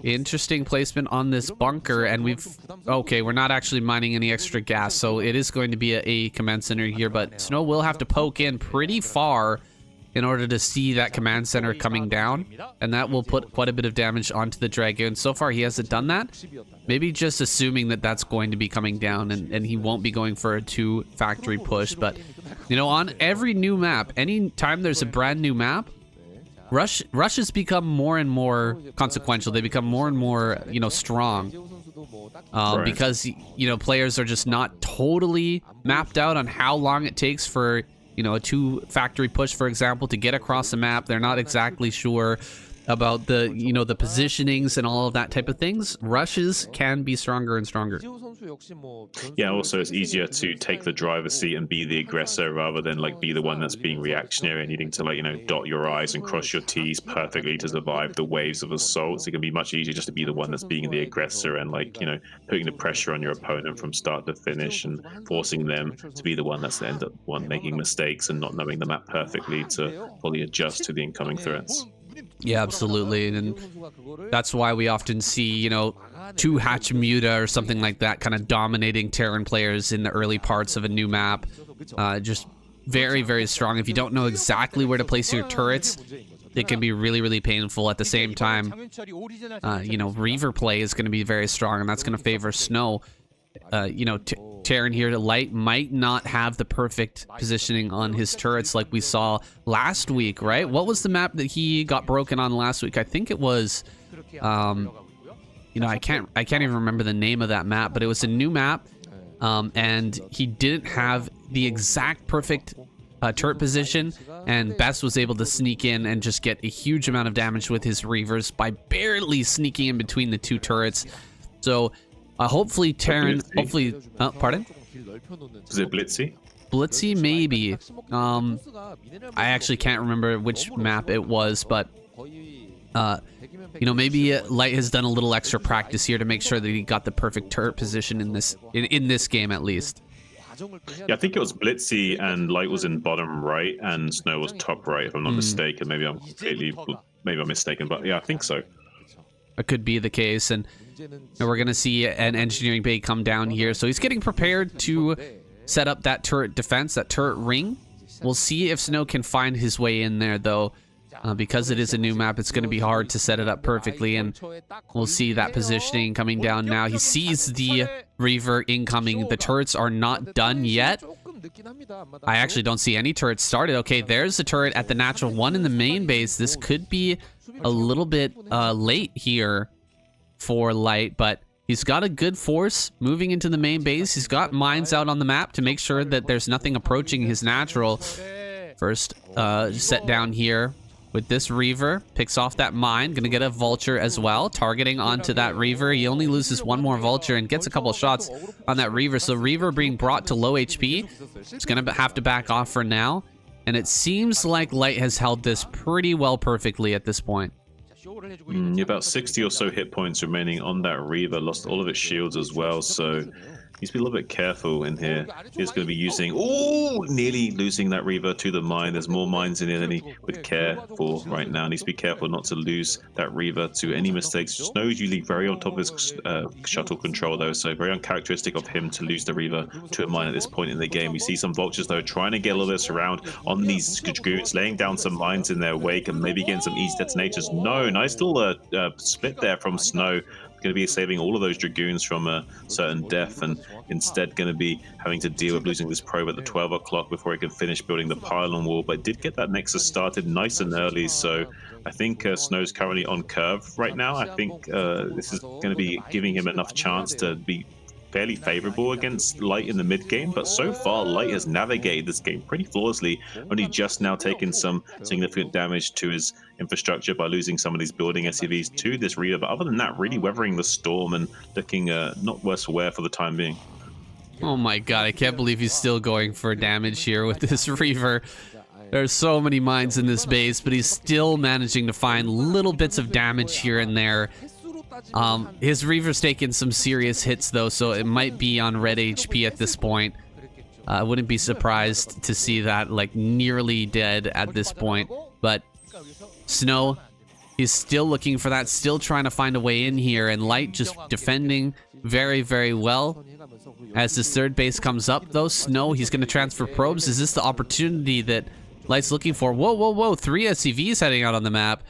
Interesting placement on this bunker, and we're not actually mining any extra gas, so it is going to be a command center here, but Snow will have to poke in pretty far in order to see that command center coming down, and that will put quite a bit of damage onto the Dragoon. So far he hasn't done that, maybe just assuming that that's going to be coming down, and he won't be going for a 2 factory push. But you know, on every new map, anytime there's a brand new map, Rushes become more and more consequential. They become more and more, you know, strong. Right. Because, you know, players are just not totally mapped out on how long it takes for, you know, a 2 factory push, for example, to get across the map. They're not exactly sure about the, you know, the positionings and all of that type of things. Rushes can be stronger and stronger. Yeah, also it's easier to take the driver's seat and be the aggressor rather than like be the one that's being reactionary and needing to, like, you know, dot your I's and cross your T's perfectly to survive the waves of assaults. It can be much easier just to be the one that's being the aggressor and, like, you know, putting the pressure on your opponent from start to finish and forcing them to be the one that's the end up one making mistakes and not knowing the map perfectly to fully adjust to the incoming threats. Yeah, absolutely, and that's why we often see, you know, 2 Hatchmuta or something like that kind of dominating Terran players in the early parts of a new map. Just very, very strong. If you don't know exactly where to place your turrets, it can be really, really painful. At the same time, you know, Reaver play is going to be very strong, and that's going to favor Snow. You know, Terran here to Light might not have the perfect positioning on his turrets like we saw last week, right? What was the map that he got broken on last week? I think it was, you know, I can't even remember the name of that map, but it was a new map, and he didn't have the exact perfect turret position, and Best was able to sneak in and just get a huge amount of damage with his Reavers by barely sneaking in between the 2 turrets. So hopefully Terran, pardon? Was it Blitzy? Blitzy, maybe. I actually can't remember which map it was, but you know, maybe Light has done a little extra practice here to make sure that he got the perfect turret position in this game at least. Yeah, I think it was Blitzy and Light was in bottom right and Snow was top right, if I'm not mistaken. Maybe I'm mistaken, but yeah, I think so. It could be the case, and we're going to see an engineering bay come down here. So he's getting prepared to set up that turret defense, that turret ring. We'll see if Snow can find his way in there, though. Because it is a new map, it's going to be hard to set it up perfectly, and we'll see that positioning coming down now. He sees the Reaver incoming. The turrets are not done yet. I actually don't see any turrets started. Okay, there's the turret at the natural one in the main base. This could be a little bit late here for Light, but he's got a good force moving into the main base. He's got mines out on the map to make sure that there's nothing approaching his natural. First set down here with this Reaver, picks off that mine, gonna get a Vulture as well, targeting onto that Reaver. He only loses 1 more Vulture and gets a couple of shots on that Reaver. So Reaver being brought to low HP, it's gonna have to back off for now. And it seems like Light has held this pretty well perfectly at this point. About 60 or so hit points remaining on that Reaver, lost all of its shields as well, so Needs to be a little bit careful in here. He's going to be using... Oh, nearly losing that Reaver to the mine. There's more mines in here than he would care for right now. Needs to be careful not to lose that Reaver to any mistakes. Snow's usually very on top of his shuttle control, though, so very uncharacteristic of him to lose the Reaver to a mine at this point in the game. We see some Vultures, though, trying to get a little bit of surround on these Dragoons, laying down some mines in their wake and maybe getting some easy detonators. No, nice little split there from Snow. Going to be saving all of those Dragoons from a certain death, and instead going to be having to deal with losing this probe at the 12 o'clock before he can finish building the pylon wall. But did get that Nexus started nice and early, so I think Snow's currently on curve right now. I think this is going to be giving him enough chance to be fairly favorable against Light in the mid game, but so far Light has navigated this game pretty flawlessly, only just now taking some significant damage to his infrastructure by losing some of these building SCVs to this Reaver, but other than that, really weathering the storm and looking not worse for wear for the time being. Oh my god, I can't believe he's still going for damage here with this Reaver. There's so many mines in this base, but he's still managing to find little bits of damage here and there. His Reaver's taking some serious hits though, so it might be on red HP at this point. I wouldn't be surprised to see that like nearly dead at this point. But Snow, he's still looking for that, still trying to find a way in here, and Light just defending very, very well. As this third base comes up though, Snow, he's going to transfer probes. Is this the opportunity that Light's looking for? Whoa, whoa, whoa, 3 SCVs heading out on the map.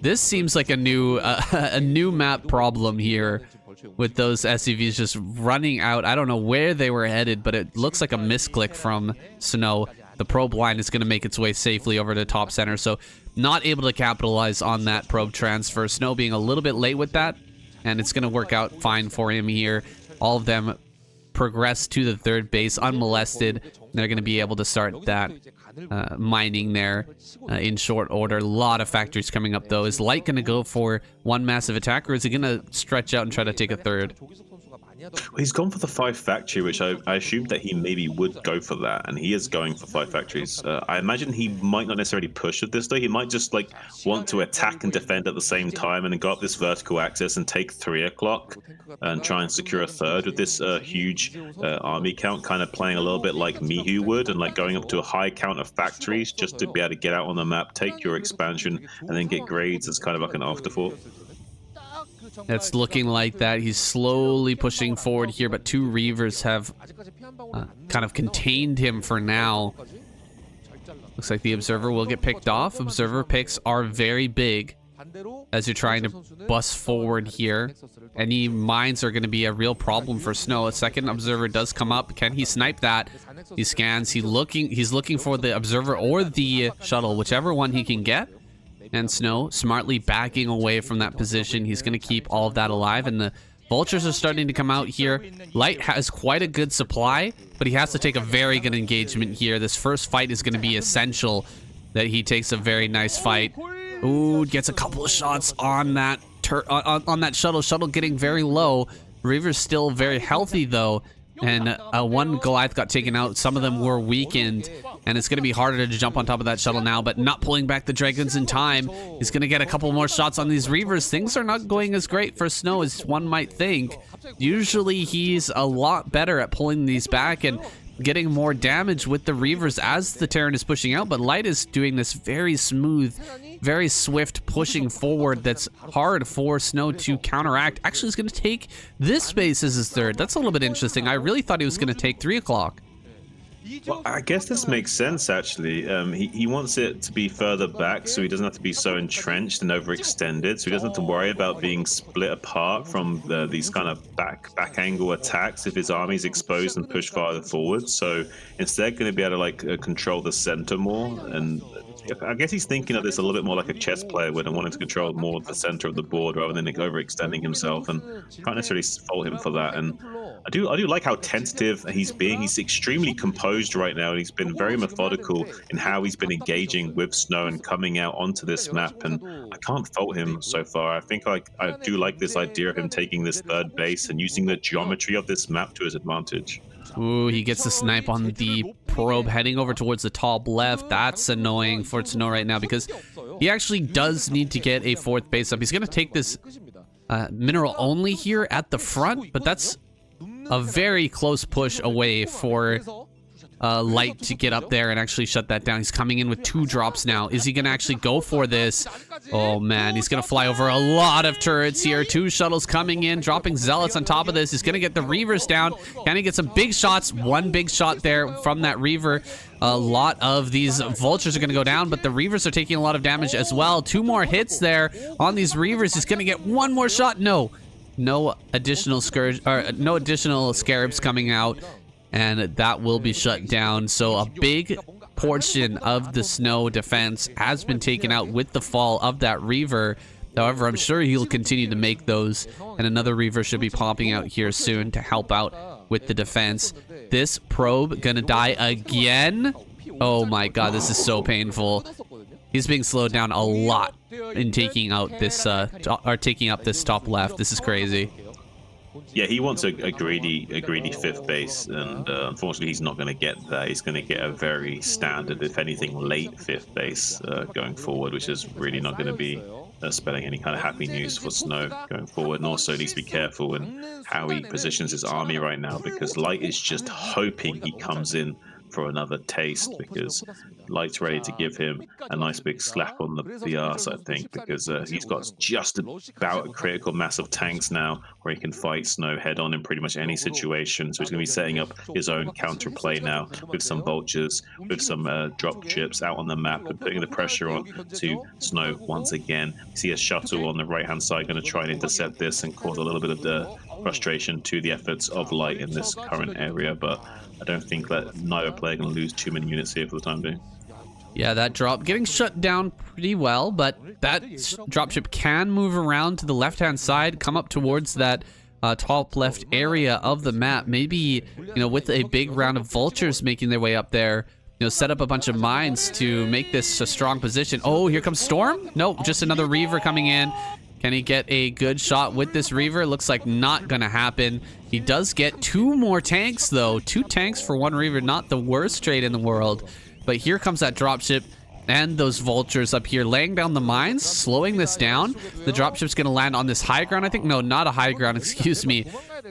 This seems like a new map problem here, with those SCVs just running out. I don't know where they were headed, but it looks like a misclick from Snow. The probe line is going to make its way safely over to top center, so not able to capitalize on that probe transfer. Snow being a little bit late with that, and it's going to work out fine for him here. All of them progress to the third base unmolested. They're going to be able to start that mining there in short order. A lot of factories coming up though. Is Light going to go for one massive attack, or is he going to stretch out and try to take a third? Well, he's gone for the 5 factory, which I assumed that he maybe would go for that, and he is going for 5 factories. I imagine he might not necessarily push with this though. He might just like want to attack and defend at the same time, and then go up this vertical axis and take 3 o'clock and try and secure a third with this huge army count, kind of playing a little bit like Mihu would, and like going up to a high count of factories just to be able to get out on the map, take your expansion, and then get grades as kind of like an afterthought. It's looking like that. He's slowly pushing forward here, but 2 Reavers have kind of contained him for now. Looks like the Observer will get picked off. Observer picks are very big as you're trying to bust forward here. Any mines are going to be a real problem for Snow. A second Observer does come up. Can he snipe that? He scans. He's looking for the Observer or the shuttle, whichever one he can get. And Snow smartly backing away from that position. He's going to keep all of that alive, and the Vultures are starting to come out here. Light has quite a good supply, but he has to take a very good engagement here. This first fight is going to be essential that he takes a very nice fight. Ooh, gets a couple of shots on that on that shuttle. Shuttle getting very low. Reaver's still very healthy though, and one Goliath got taken out. Some of them were weakened, and it's going to be harder to jump on top of that shuttle now, but not pulling back the Dragons in time. He's going to get a couple more shots on these Reavers. Things are not going as great for Snow as one might think. Usually he's a lot better at pulling these back and getting more damage with the Reavers as the Terran is pushing out, but Light is doing this very smooth, very swift pushing forward that's hard for Snow to counteract. Actually, he's going to take this base as his third. That's a little bit interesting. I really thought he was going to take 3 o'clock. Well, I guess this makes sense, actually. He wants it to be further back so he doesn't have to be so entrenched and overextended, so he doesn't have to worry about being split apart from these kind of back angle attacks if his army's exposed and pushed farther forward. So instead going to be able to like control the center more, and I guess he's thinking of this a little bit more like a chess player when wanting to control more of the center of the board rather than like overextending himself, and can't necessarily fault him for that. And I do like how tentative he's being. He's extremely composed right now, and he's been very methodical in how he's been engaging with Snow and coming out onto this map, and I can't fault him so far. I think I do like this idea of him taking this third base and using the geometry of this map to his advantage. Ooh, he gets the snipe on the probe heading over towards the top left. That's annoying for Snow right now because he actually does need to get a 4th base up. He's going to take this mineral only here at the front, but that's a very close push away for Light to get up there and actually shut that down. He's coming in with 2 drops now. Is he gonna actually go for this? Oh man, he's gonna fly over a lot of turrets here. 2 shuttles coming in, dropping zealots on top of this. He's gonna get the reavers down. Can he get some big shots? 1 big shot there from that reaver. A lot of these vultures are gonna go down, but the reavers are taking a lot of damage as well. 2 more hits there on these reavers. He's gonna get 1 more shot. No additional scourge, or no additional scarabs coming out. And that will be shut down. So a big portion of the snow defense has been taken out with the fall of that reaver. However, I'm sure he'll continue to make those, and another reaver should be popping out here soon to help out with the defense. This probe gonna die again. Oh my god, this is so painful. He's being slowed down a lot in taking out this taking up this top left. This is crazy. Yeah, he wants a greedy 5th base, and unfortunately he's not going to get that. He's going to get a very standard, if anything, late 5th base going forward, which is really not going to be spelling any kind of happy news for Snow going forward. And also needs to be careful in how he positions his army right now, because Light is just hoping he comes in for another taste, because Light's ready to give him a nice big slap on the arse, I think, because he's got just about a critical mass of tanks now where he can fight Snow head on in pretty much any situation. So he's going to be setting up his own counterplay now with some vultures, with some drop ships out on the map, and putting the pressure on to Snow once again. You see a shuttle on the right hand side going to try and intercept this and cause a little bit of the frustration to the efforts of Light in this current area, but I don't think that neither player can lose too many units here for the time being. Yeah, that drop getting shut down pretty well, but that dropship can move around to the left-hand side, come up towards that top left area of the map. Maybe, with a big round of vultures making their way up there, set up a bunch of mines to make this a strong position. Oh, here comes Storm? Nope, just another Reaver coming in. Can he get a good shot with this Reaver? Looks like not gonna happen. He does get 2 more tanks though. 2 tanks for 1 Reaver, not the worst trade in the world. But here comes that dropship and those vultures up here laying down the mines, slowing this down. The dropship's gonna land on this high ground, I think. No, not a high ground, excuse me.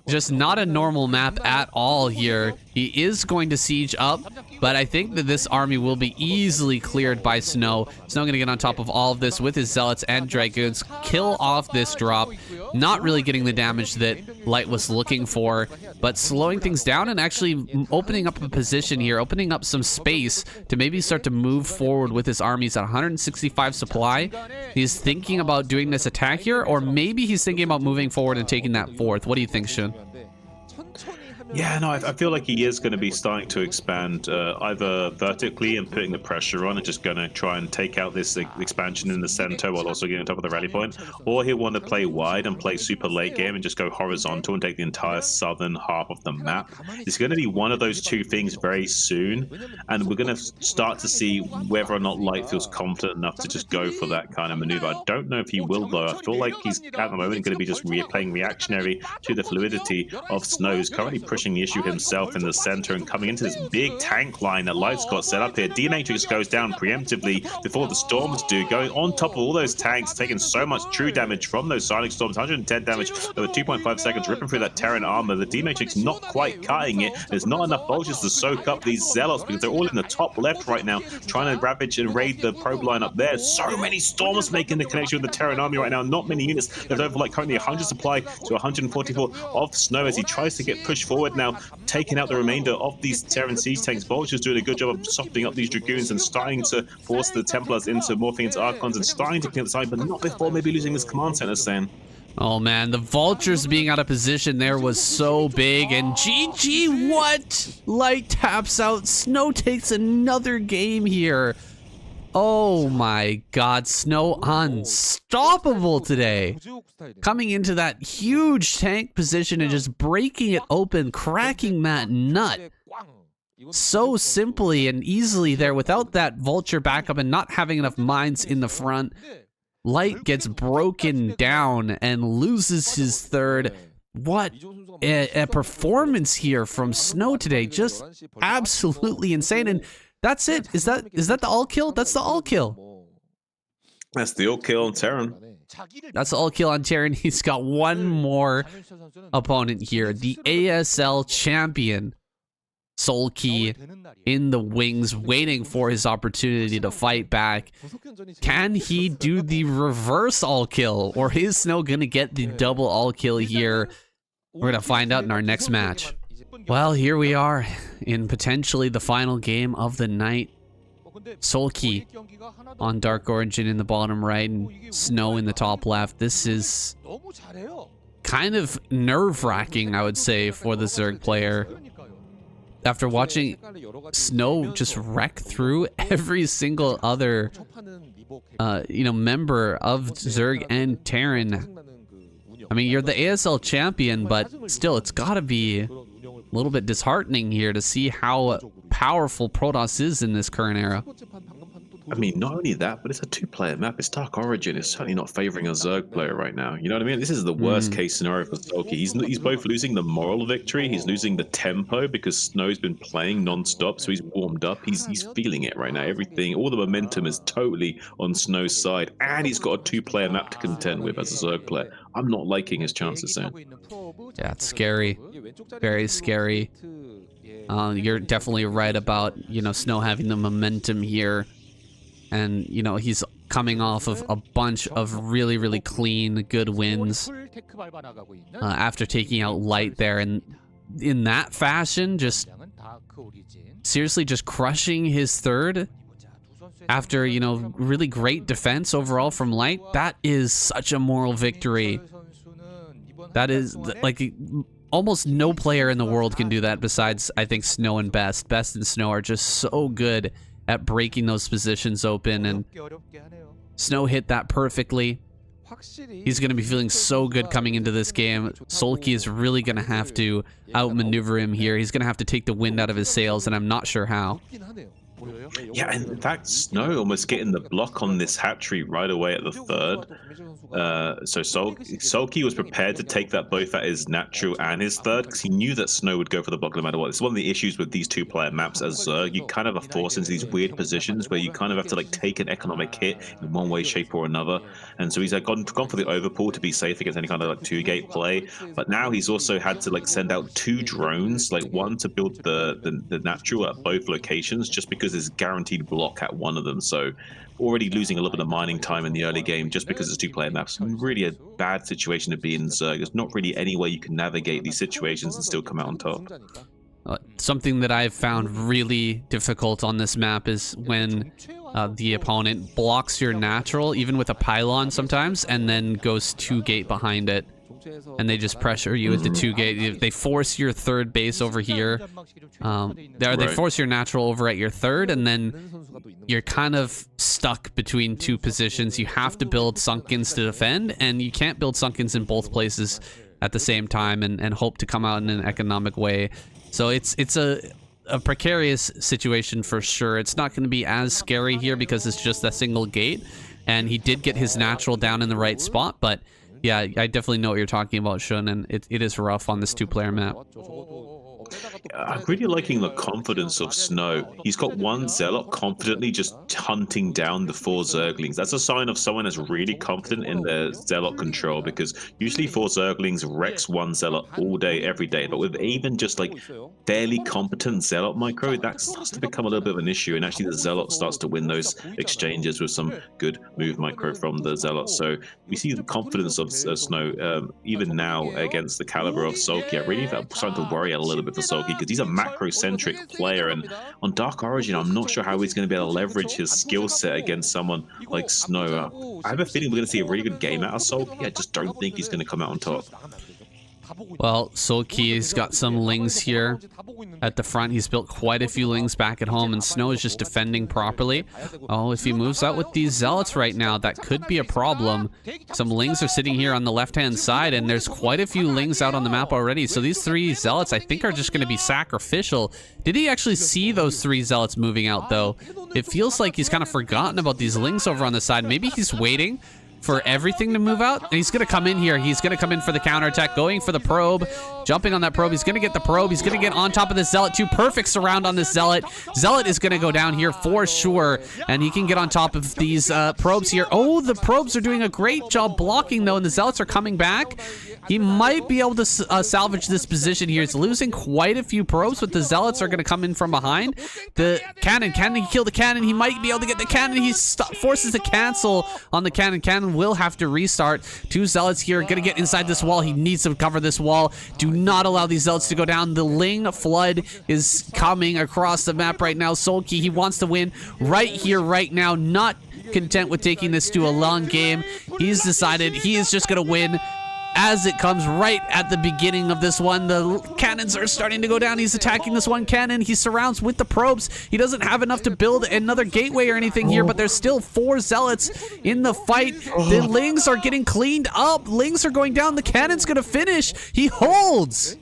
Just not a normal map at all here. He is going to siege up, but I think that this army will be easily cleared by Snow. Snow gonna get on top of all of this with his zealots and dragoons, kill off this drop. Not really getting the damage that Light was looking for, but slowing things down and actually opening up a position here, opening up some space to maybe start to move forward with his armies at 165 supply. He's thinking about doing this attack here, or maybe he's thinking about moving forward and taking that 4th. What do you think, Shun? Yeah, no, I feel like he is going to be starting to expand either vertically and putting the pressure on and just going to try and take out this expansion in the center while also getting on top of the rally point, or he'll want to play wide and play super late game and just go horizontal and take the entire southern half of the map. It's going to be one of those 2 things very soon, and we're going to start to see whether or not Light feels confident enough to just go for that kind of maneuver. I don't know if he will, though. I feel like he's at the moment going to be just playing reactionary to the fluidity of Snow, who's currently pushing the issue himself in the center and coming into this big tank line that Light's got set up here. D-Matrix goes down preemptively before the storms do, going on top of all those tanks, taking so much true damage from those Silent Storms. 110 damage over 2.5 seconds, ripping through that Terran armor. The D-Matrix not quite cutting it. There's not enough vultures to soak up these zealots because they're all in the top left right now, trying to ravage and raid the probe line up there. So many storms making the connection with the Terran army right now. Not many units left over, like currently 100 supply to 144 of Snow as he tries to get pushed forward now, taking out the remainder of these Terran siege tanks. Vulture's doing a good job of softening up these Dragoons and starting to force the Templars into morphing into Archons and starting to kill the side, but not before maybe losing this command center, Stan. Oh man, the Vultures being out of position there was so big, and GG, what? Light taps out, Snow takes another game here. Oh my god, Snow unstoppable today. Coming into that huge tank position and just breaking it open, cracking that nut. So simply and easily there without that vulture backup and not having enough mines in the front. Light gets broken down and loses his 3rd. What a performance here from Snow today. Just absolutely insane. And that's it. Is that the all kill? That's the all kill. That's the all kill on Terran. That's all kill on Terran. He's got one more opponent here. The ASL champion, Solkey, in the wings, waiting for his opportunity to fight back. Can he do the reverse all kill, or is Snow gonna get the double all kill here? We're gonna find out in our next match. Well, here we are in potentially the final game of the night. Solkey on Dark Origin in the bottom right and Snow in the top left. This is kind of nerve-wracking, I would say, for the Zerg player. After watching Snow just wreck through every single other, member of Zerg and Terran. I mean, you're the ASL champion, but still, it's gotta be a little bit disheartening here to see how powerful Protoss is in this current era. I mean, not only that, but it's a two-player map. It's Dark Origin. It's certainly not favoring a Zerg player right now. You know what I mean? This is the worst case scenario for Solkey. He's both losing the moral victory. He's losing the tempo because Snow's been playing non-stop, so he's warmed up. He's feeling it right now. Everything, all the momentum is totally on Snow's side, and he's got a two-player map to contend with as a Zerg player. I'm not liking his chances soon. Yeah, it's scary. Very scary. You're definitely right about, Snow having the momentum here. And, he's coming off of a bunch of really, really clean, good wins after taking out Light there. And in that fashion, seriously, just crushing his third after, really great defense overall from Light. That is such a moral victory. That is, like, almost no player in the world can do that besides, I think, Snow and Best. Best and Snow are just so good at breaking those positions open, and Snow hit that perfectly. He's going to be feeling so good coming into this game. Solkey is really going to have to outmaneuver him here. He's going to have to take the wind out of his sails, and I'm not sure how. Yeah, and in fact, Snow almost getting the block on this hatchery right away at the third. So Solkey was prepared to take that both at his natural and his third because he knew that Snow would go for the block no matter what. It's one of the issues with these two-player maps as Zerg. You kind of are forced into these weird positions where you kind of have to like take an economic hit in one way, shape, or another. And so he's gone for the overpull to be safe against any kind of like two-gate play. But now he's also had to like send out two drones, like one to build the natural at both locations, just because there's guaranteed block at one of them. So already losing a little bit of mining time in the early game just because it's two-player maps. Really a bad situation to be in Zerg. There's not really any way you can navigate these situations and still come out on top. Something that I've found really difficult on this map is when the opponent blocks your natural, even with a pylon sometimes, and then goes two-gate behind it. And they just pressure you at the two-gate. They force your third base over here. They force your natural over at your third, and then you're kind of stuck between two positions. You have to build Sunkins to defend, and you can't build Sunkins in both places at the same time and hope to come out in an economic way. So it's a precarious situation for sure. It's not going to be as scary here because it's just a single gate, and he did get his natural down in the right spot, but yeah, I definitely know what you're talking about, Shun, and it is rough on this two-player map. I'm really liking the confidence of Snow. He's got one Zealot confidently just hunting down the 4 Zerglings. That's a sign of someone that's really confident in their Zealot control, because usually 4 Zerglings wrecks one Zealot all day, every day. But with even just like fairly competent Zealot micro, that starts to become a little bit of an issue. And actually the Zealot starts to win those exchanges with some good move micro from the Zealot. So we see the confidence of Snow even now against the caliber of Solkey. I really am starting to worry a little bit for Solkey, because he's a macro-centric player, and on Dark Origin, I'm not sure how he's going to be able to leverage his skill set against someone like Snow. I have a feeling we're going to see a really good game out of Solkey. I just don't think he's going to come out on top. Well, Solkey's got some Lings here at the front. He's built quite a few Lings back at home, and Snow is just defending properly. Oh, if he moves out with these Zealots right now, that could be a problem. Some Lings are sitting here on the left-hand side, and there's quite a few Lings out on the map already. So these 3 Zealots, I think, are just going to be sacrificial. Did he actually see those 3 Zealots moving out, though? It feels like he's kind of forgotten about these Lings over on the side. Maybe he's waiting for everything to move out. And he's going to come in here. He's going to come in for the counterattack, going for the probe, jumping on that probe. He's going to get the probe. He's going to get on top of this Zealot too. Perfect surround on this Zealot. Zealot is going to go down here for sure. And he can get on top of these probes here. Oh, the probes are doing a great job blocking though. And the Zealots are coming back. He might be able to salvage this position here. He's losing quite a few probes, but the Zealots are going to come in from behind. The cannon, can he kill the cannon? He might be able to get the cannon. He forces a cancel on the cannon. Cannon will have to restart. 2 Zealots here, going to get inside this wall. He needs to cover this wall. Do not allow these Zealots to go down. The Ling flood is coming across the map right now. Sulky, he wants to win right here, right now. Not content with taking this to a long game. He's decided he is just going to win. As it comes right at the beginning of this one, the cannons are starting to go down. He's attacking this one cannon. He surrounds with the probes. He doesn't have enough to build another gateway or anything here, but there's still 4 Zealots in the fight. The Lings are getting cleaned up. Lings are going down. The cannon's going to finish. He holds.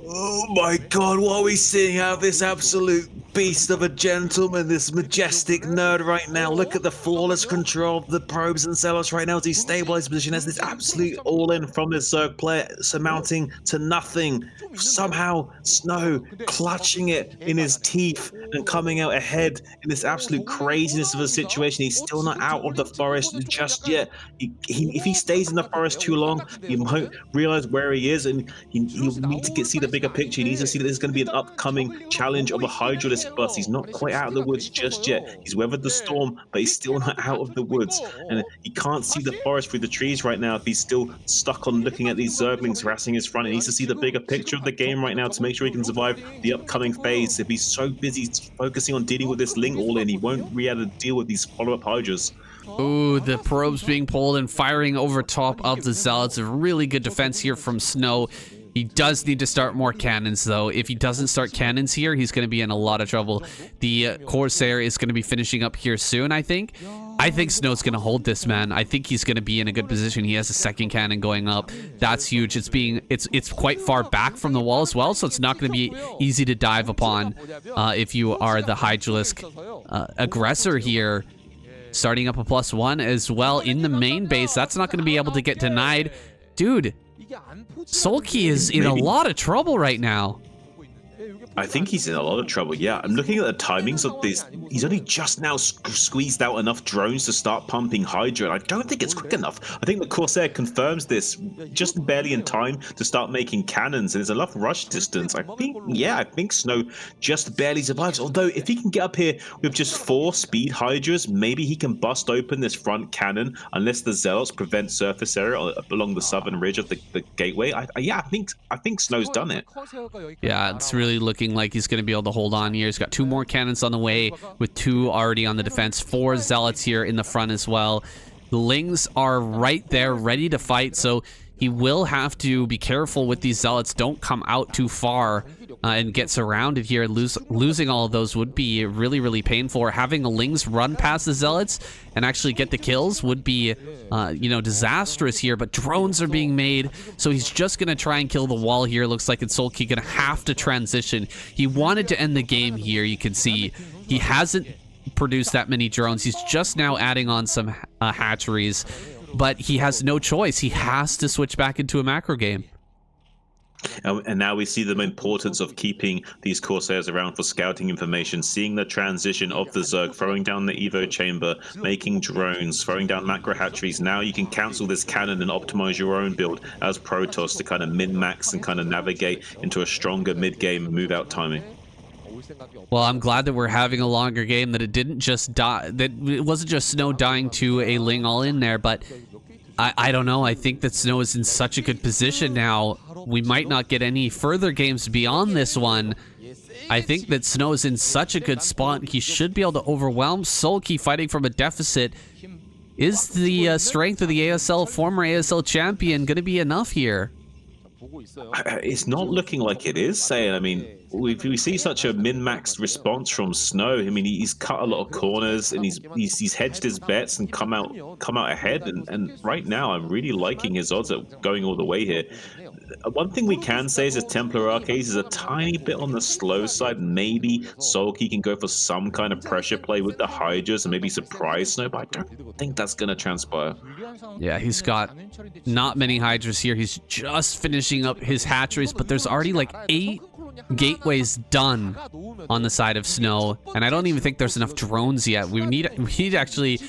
Oh my god, what are we seeing out of this absolute beast of a gentleman, this majestic nerd right now? Look at the flawless control of the probes and Zealots right now as he stabilizes position as this absolute all-in from this Zerg player, surmounting to nothing. Somehow, Snow clutching it in his teeth and coming out ahead in this absolute craziness of a situation. He's still not out of the forest just yet. If he stays in the forest too long, he might realize where he is, and he'll need to see the bigger picture. He needs to see that there's going to be an upcoming challenge of a Hydralisk bust. He's not quite out of the woods just yet. He's weathered the storm, but he's still not out of the woods. And he can't see the forest through the trees right now if he's still stuck on looking at these Zerglings harassing his front. He needs to see the bigger picture of the game right now to make sure he can survive the upcoming phase. If he's so busy focusing on dealing with this Ling all-in, he won't be able to deal with these follow-up Hydras. Ooh, the probes being pulled and firing over top of the Zealots. A really good defense here from Snow. He does need to start more cannons, though. If he doesn't start cannons here, he's going to be in a lot of trouble. The Corsair is going to be finishing up here soon, I think. I think Snow's going to hold this, man. I think he's going to be in a good position. He has a second cannon going up. That's huge. It's quite far back from the wall as well, so it's not going to be easy to dive upon if you are the Hydralisk aggressor here. Starting up a +1 as well in the main base. That's not going to be able to get denied. Dude, Sulky is in a lot of trouble right now. I think he's in a lot of trouble, yeah. I'm looking at the timings of this. He's only just now squeezed out enough drones to start pumping Hydra. I don't think it's quick enough. I think the Corsair confirms this just barely in time to start making cannons, and there's enough rush distance. I think Snow just barely survives. Although, if he can get up here with just 4 speed Hydras, maybe he can bust open this front cannon, unless the Zealots prevent surface area along the southern ridge of the gateway. I think Snow's done it. Yeah, it's really looking like he's going to be able to hold on here. He's got 2 more cannons on the way with 2 already on the defense. 4 Zealots here in the front as well. The Lings are right there ready to fight, so he will have to be careful with these Zealots. Don't come out too far and get surrounded here. Losing all of those would be really, really painful. Or having the Lings run past the Zealots and actually get the kills would be, disastrous here. But drones are being made, so he's just going to try and kill the wall here. Looks like it's Sulky going to have to transition. He wanted to end the game here. You can see he hasn't produced that many drones. He's just now adding on some hatcheries, but he has no choice. He has to switch back into a macro game. And now we see the importance of keeping these Corsairs around for scouting information, seeing the transition of the Zerg, throwing down the Evo chamber, making drones, throwing down macro hatcheries. Now you can cancel this cannon and optimize your own build as Protoss to kind of min-max and kind of navigate into a stronger mid-game move-out timing. Well, I'm glad that we're having a longer game, that it didn't just die, that it wasn't just Snow dying to a Ling all in there, but I don't know. I think that Snow is in such a good position now. We might not get any further games beyond this one. I think that Snow is in such a good spot. He should be able to overwhelm Sulky fighting from a deficit. Is the strength of the former ASL champion going to be enough here? It's not looking like it is, saying. I mean, we see such a min-maxed response from Snow. I mean, he's cut a lot of corners and he's hedged his bets and come out ahead. And right now, I'm really liking his odds at going all the way here. One thing we can say is his Templar Arcades is a tiny bit on the slow side. Maybe Sulky can go for some kind of pressure play with the Hydras and maybe surprise Snow, but I don't think that's going to transpire. Yeah, he's got not many Hydras here. He's just finishing up his hatcheries, but there's already like 8 gateways done on the side of Snow, and I don't even think there's enough drones yet. We need actually,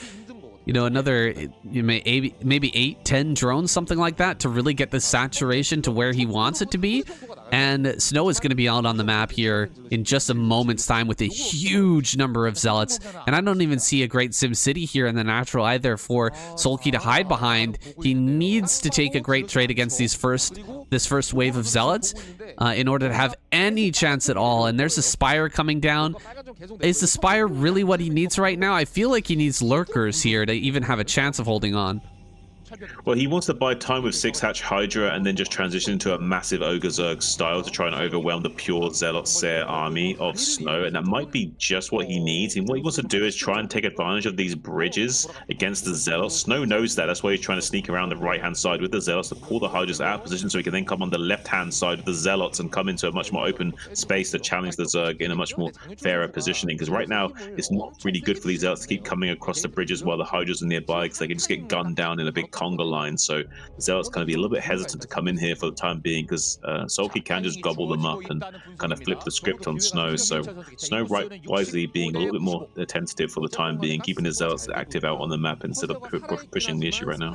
you know, another maybe 8-10 drones, something like that, to really get the saturation to where he wants it to be. And Snow is going to be out on the map here in just a moment's time with a huge number of zealots. And I don't even see a great Sim City here in the natural either for Sulky to hide behind. He needs to take a great trade against this first wave of zealots in order to have any chance at all. And there's a Spire coming down. Is the Spire really what he needs right now? I feel like he needs lurkers here to even have a chance of holding on. Well, he wants to buy time with 6-hatch Hydra and then just transition into a massive Ogre Zerg style to try and overwhelm the pure Zealot Ser army of Snow, and that might be just what he needs. And what he wants to do is try and take advantage of these bridges against the Zealots. Snow knows that. That's why he's trying to sneak around the right-hand side with the Zealots to pull the Hydras out of position so he can then come on the left-hand side with the Zealots and come into a much more open space to challenge the Zerg in a much more fairer positioning. Because right now, it's not really good for these Zealots to keep coming across the bridges while the Hydras are nearby, because they can just get gunned down in a big conga line. So the Zealots kind of be a little bit hesitant to come in here for the time being, because Sulky can just gobble them up and kind of flip the script on Snow. So Snow wisely being a little bit more attentive for the time being, keeping his Zealots active out on the map instead of pushing the issue right now.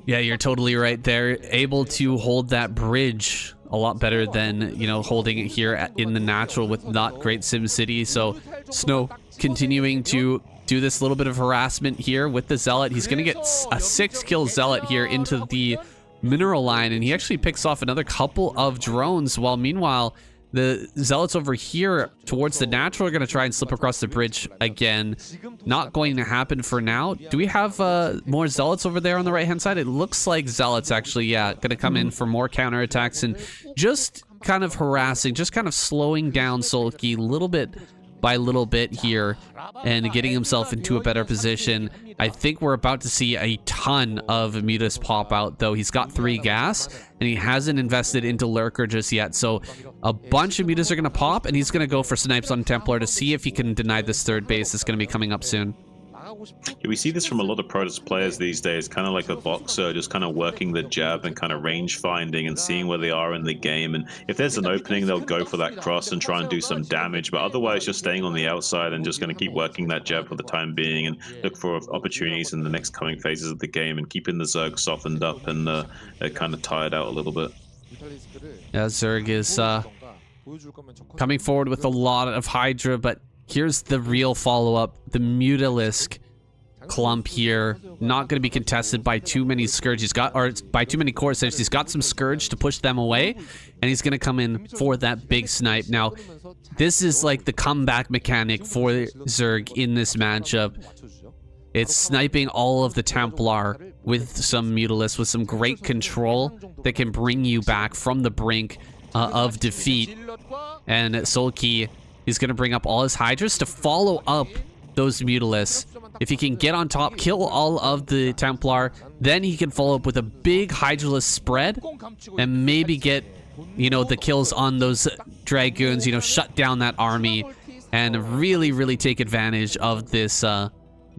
Yeah, you're totally right there. Able to hold that bridge a lot better than, you know, holding it here in the natural with not great Sim City. So Snow continuing to do this little bit of harassment here with the Zealot. He's going to get a 6-kill Zealot here into the mineral line, and he actually picks off another couple of drones, while meanwhile the Zealots over here towards the natural are going to try and slip across the bridge again. Not going to happen for now. Do we have more Zealots over there on the right hand side? It looks like Zealots actually, yeah, going to come in for more counterattacks and just kind of harassing, just kind of slowing down Sulky little bit by little bit here and getting himself into a better position. I think we're about to see a ton of Mutas pop out, though. He's got 3 gas and he hasn't invested into Lurker just yet. So a bunch of Mutas are going to pop, and he's going to go for snipes on Templar to see if he can deny this 3rd base that's going to be coming up soon. Yeah, we see this from a lot of Protoss players these days, kind of like a boxer, just kind of working the jab and kind of range finding and seeing where they are in the game. And if there's an opening, they'll go for that cross and try and do some damage. But otherwise, just staying on the outside and just going to keep working that jab for the time being and look for opportunities in the next coming phases of the game and keeping the Zerg softened up and kind of tired out a little bit. Yeah, Zerg is coming forward with a lot of Hydra, but here's the real follow-up. The Mutalisk clump here, not going to be contested by too many Scourge. He's got, or by too many Corsairs. He's got some Scourge to push them away, and he's going to come in for that big snipe. Now, this is like the comeback mechanic for Zerg in this matchup. It's sniping all of the Templar with some Mutalisk, with some great control that can bring you back from the brink of defeat. And Sulky, he's going to bring up all his Hydras to follow up those Mutalisks. If he can get on top, kill all of the Templar, then he can follow up with a big Hydralist spread and maybe get, you know, the kills on those Dragoons, you know, shut down that army and really, really take advantage of this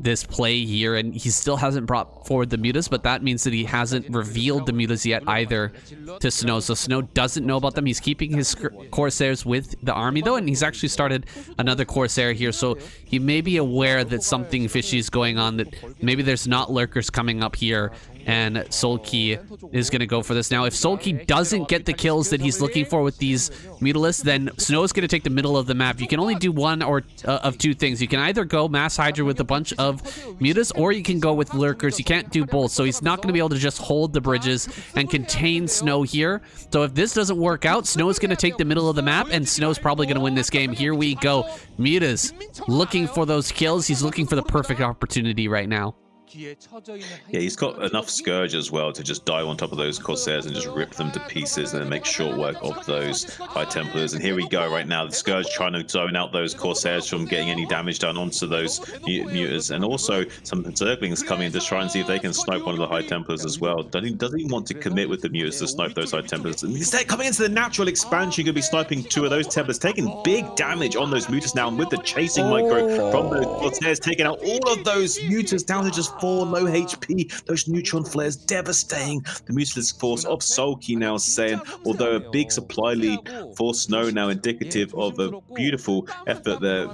this play here. And he still hasn't brought forward the Mutas, but that means that he hasn't revealed the Mutas yet either to Snow. So Snow doesn't know about them. He's keeping his Corsairs with the army though, and he's actually started another Corsair here. So he may be aware that something fishy is going on, that maybe there's not Lurkers coming up here, and Sulky is going to go for this. Now, if Sulky doesn't get the kills that he's looking for with these Mutalisks, then Snow is going to take the middle of the map. You can only do one or of two things. You can either go Mass Hydra with a bunch of Mutas, or you can go with Lurkers. You can't do both, so he's not going to be able to just hold the bridges and contain Snow here. So if this doesn't work out, Snow is going to take the middle of the map, and Snow's probably going to win this game. Here we go. Mutas looking for those kills. He's looking for the perfect opportunity right now. Yeah, he's got enough Scourge as well to just dive on top of those Corsairs and just rip them to pieces and then make short work of those High Templars. And here we go right now. The Scourge trying to zone out those Corsairs from getting any damage done onto those Mutas. And also some Zerglings coming to try and see if they can snipe one of the High Templars as well. Doesn't even want to commit with the Mutas to snipe those High Templars. And instead, coming into the natural expansion, you're going to be sniping 2 of those Templars, taking big damage on those Mutas now. And with the chasing micro from those Corsairs, taking out all of those Mutas down to just 4 low HP. Those neutron flares devastating the Mutalist force of Sulky now, saying, although a big supply lead for Snow now indicative of a beautiful effort there.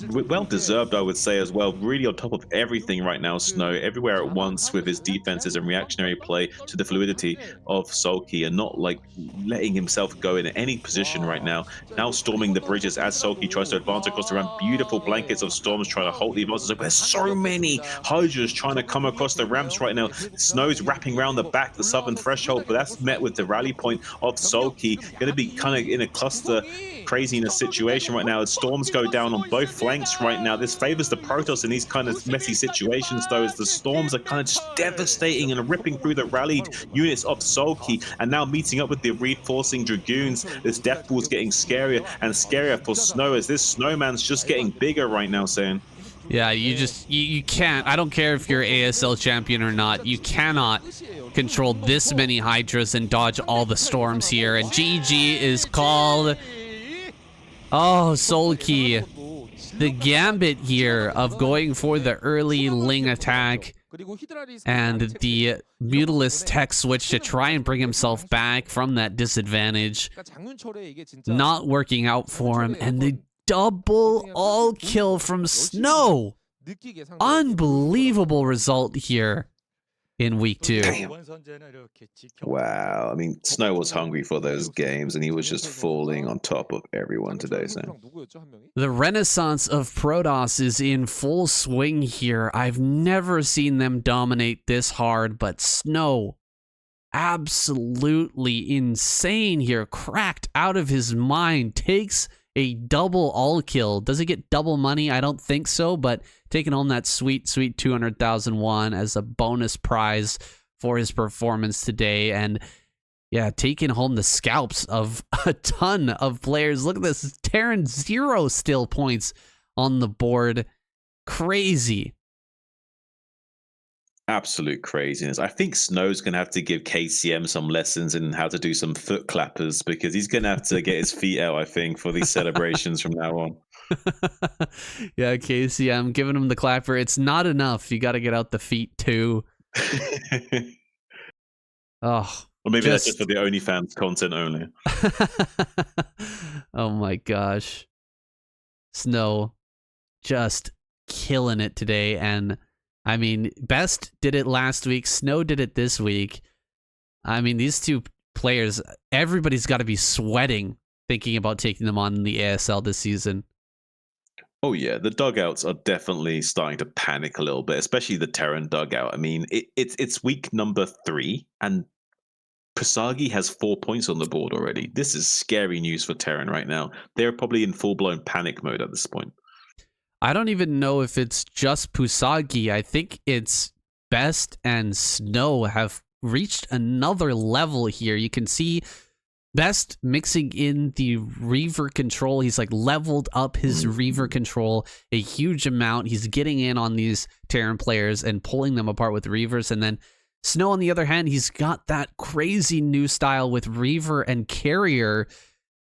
Well deserved, I would say, as well. Really on top of everything right now, Snow, everywhere at once with his defenses and reactionary play to the fluidity of Sulky and not like letting himself go in any position right now. Now storming the bridges as Sulky tries to advance across the ramp. Beautiful blankets of storms trying to hold the advances. There's so many Hydras trying to come across the ramps right now. Snow's wrapping around the back, the southern threshold, but that's met with the rally point of Sulky. Going to be kind of in a cluster craziness situation right now as storms go down on both flanks right now. This favors the Protoss in these kind of messy situations, though, as the storms are kind of just devastating and ripping through the rallied units of Sulky, and now meeting up with the reinforcing Dragoons. This death pool is getting scarier and scarier for Snow as this snowman's just getting bigger right now, saying. Yeah, you can't. I don't care if you're ASL champion or not. You cannot control this many Hydras and dodge all the storms here. And GG is called. Oh, Sulky. The gambit here of going for the early Ling attack and the Mutalist tech switch to try and bring himself back from that disadvantage. Not working out for him. And the double all kill from Snow. Unbelievable result here in week 2. Damn. Wow. I mean, Snow was hungry for those games and he was just falling on top of everyone today. So the renaissance of Protoss is in full swing here. I've never seen them dominate this hard, but Snow absolutely insane here. Cracked out of his mind. Takes a double all kill. Does he get double money? I don't think so, but taking home that sweet 200,000 won as a bonus prize for his performance today. And yeah, taking home the scalps of a ton of players. Look at this. Terran 0 still points on the board. Crazy. Absolute craziness. I think Snow's going to have to give KCM some lessons in how to do some foot clappers because he's going to have to get his feet out, I think, for these celebrations from now on. Yeah, KCM, giving him the clapper. It's not enough. You got to get out the feet too. Oh. Or maybe that's just for the OnlyFans content only. Oh my gosh. Snow just killing it today. And I mean, Best did it last week. Snow did it this week. I mean, these two players, everybody's got to be sweating thinking about taking them on in the ASL this season. Oh yeah, the dugouts are definitely starting to panic a little bit, especially the Terran dugout. I mean, it's week number 3, and Pusagi has 4 points on the board already. This is scary news for Terran right now. They're probably in full-blown panic mode at this point. I don't even know if it's just Pusagi. I think it's Best and Snow have reached another level here. You can see Best mixing in the Reaver control. He's like leveled up his Reaver control a huge amount. He's getting in on these Terran players and pulling them apart with Reavers. And then Snow, on the other hand, he's got that crazy new style with Reaver and Carrier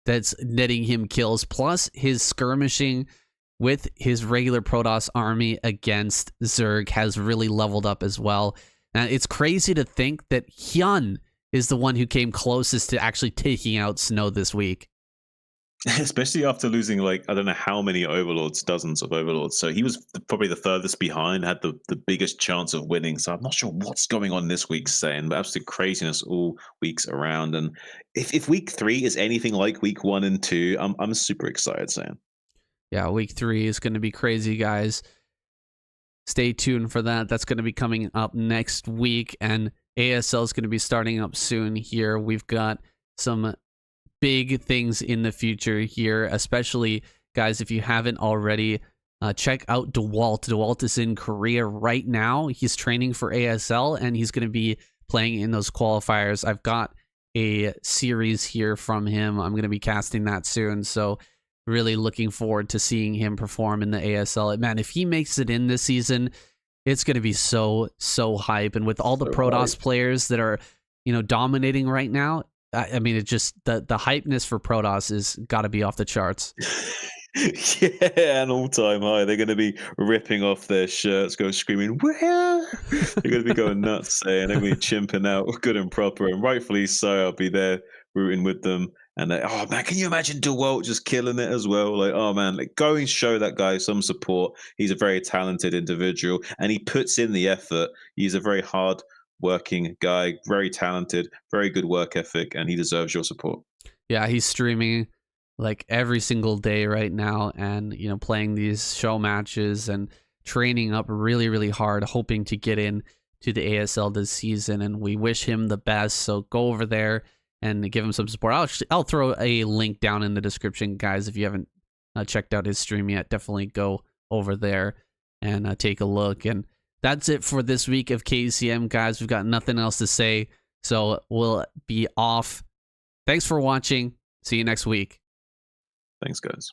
that's netting him kills, plus his skirmishing with his regular Protoss army against Zerg has really leveled up as well. And it's crazy to think that Hyun is the one who came closest to actually taking out Snow this week. Especially after losing, like, I don't know how many Overlords, dozens of Overlords. So he was probably the furthest behind, had the biggest chance of winning. So I'm not sure what's going on this week, saying, but absolute craziness all weeks around. And if week 3 is anything like week 1 and 2, I'm super excited, saying. Yeah, week 3 is going to be crazy, guys. Stay tuned for that. That's going to be coming up next week, and ASL is going to be starting up soon here. We've got some big things in the future here, especially, guys, if you haven't already, check out dewalt. Dewalt is in Korea right now. He's training for ASL, and he's going to be playing in those qualifiers. I've got a series here from him. I'm going to be casting that soon, so really looking forward to seeing him perform in the ASL. Man, if he makes it in this season, it's going to be so hype. And with all the Protoss players that are, you know, dominating right now, I mean, it just the hypeness for Protoss is got to be off the charts. Yeah, an all-time high. They're going to be ripping off their shirts, go screaming, "Where?" They're going to be going nuts, saying they're going to be chimping out good and proper, and rightfully so. I'll be there rooting with them. And oh man, can you imagine dewalt just killing it as well? Like, oh man, like go and show that guy some support. He's a very talented individual, and he puts in the effort. He's a very hard working guy, very talented, very good work ethic, and he deserves your support. Yeah, he's streaming like every single day right now, and you know, playing these show matches and training up really hard, hoping to get in to the ASL this season, and we wish him the best. So go over there and give him some support. I'll throw a link down in the description, guys. If you haven't checked out his stream yet, definitely go over there and take a look. And that's it for this week of KCM, guys. We've got nothing else to say, so we'll be off. Thanks for watching. See you next week. Thanks, guys.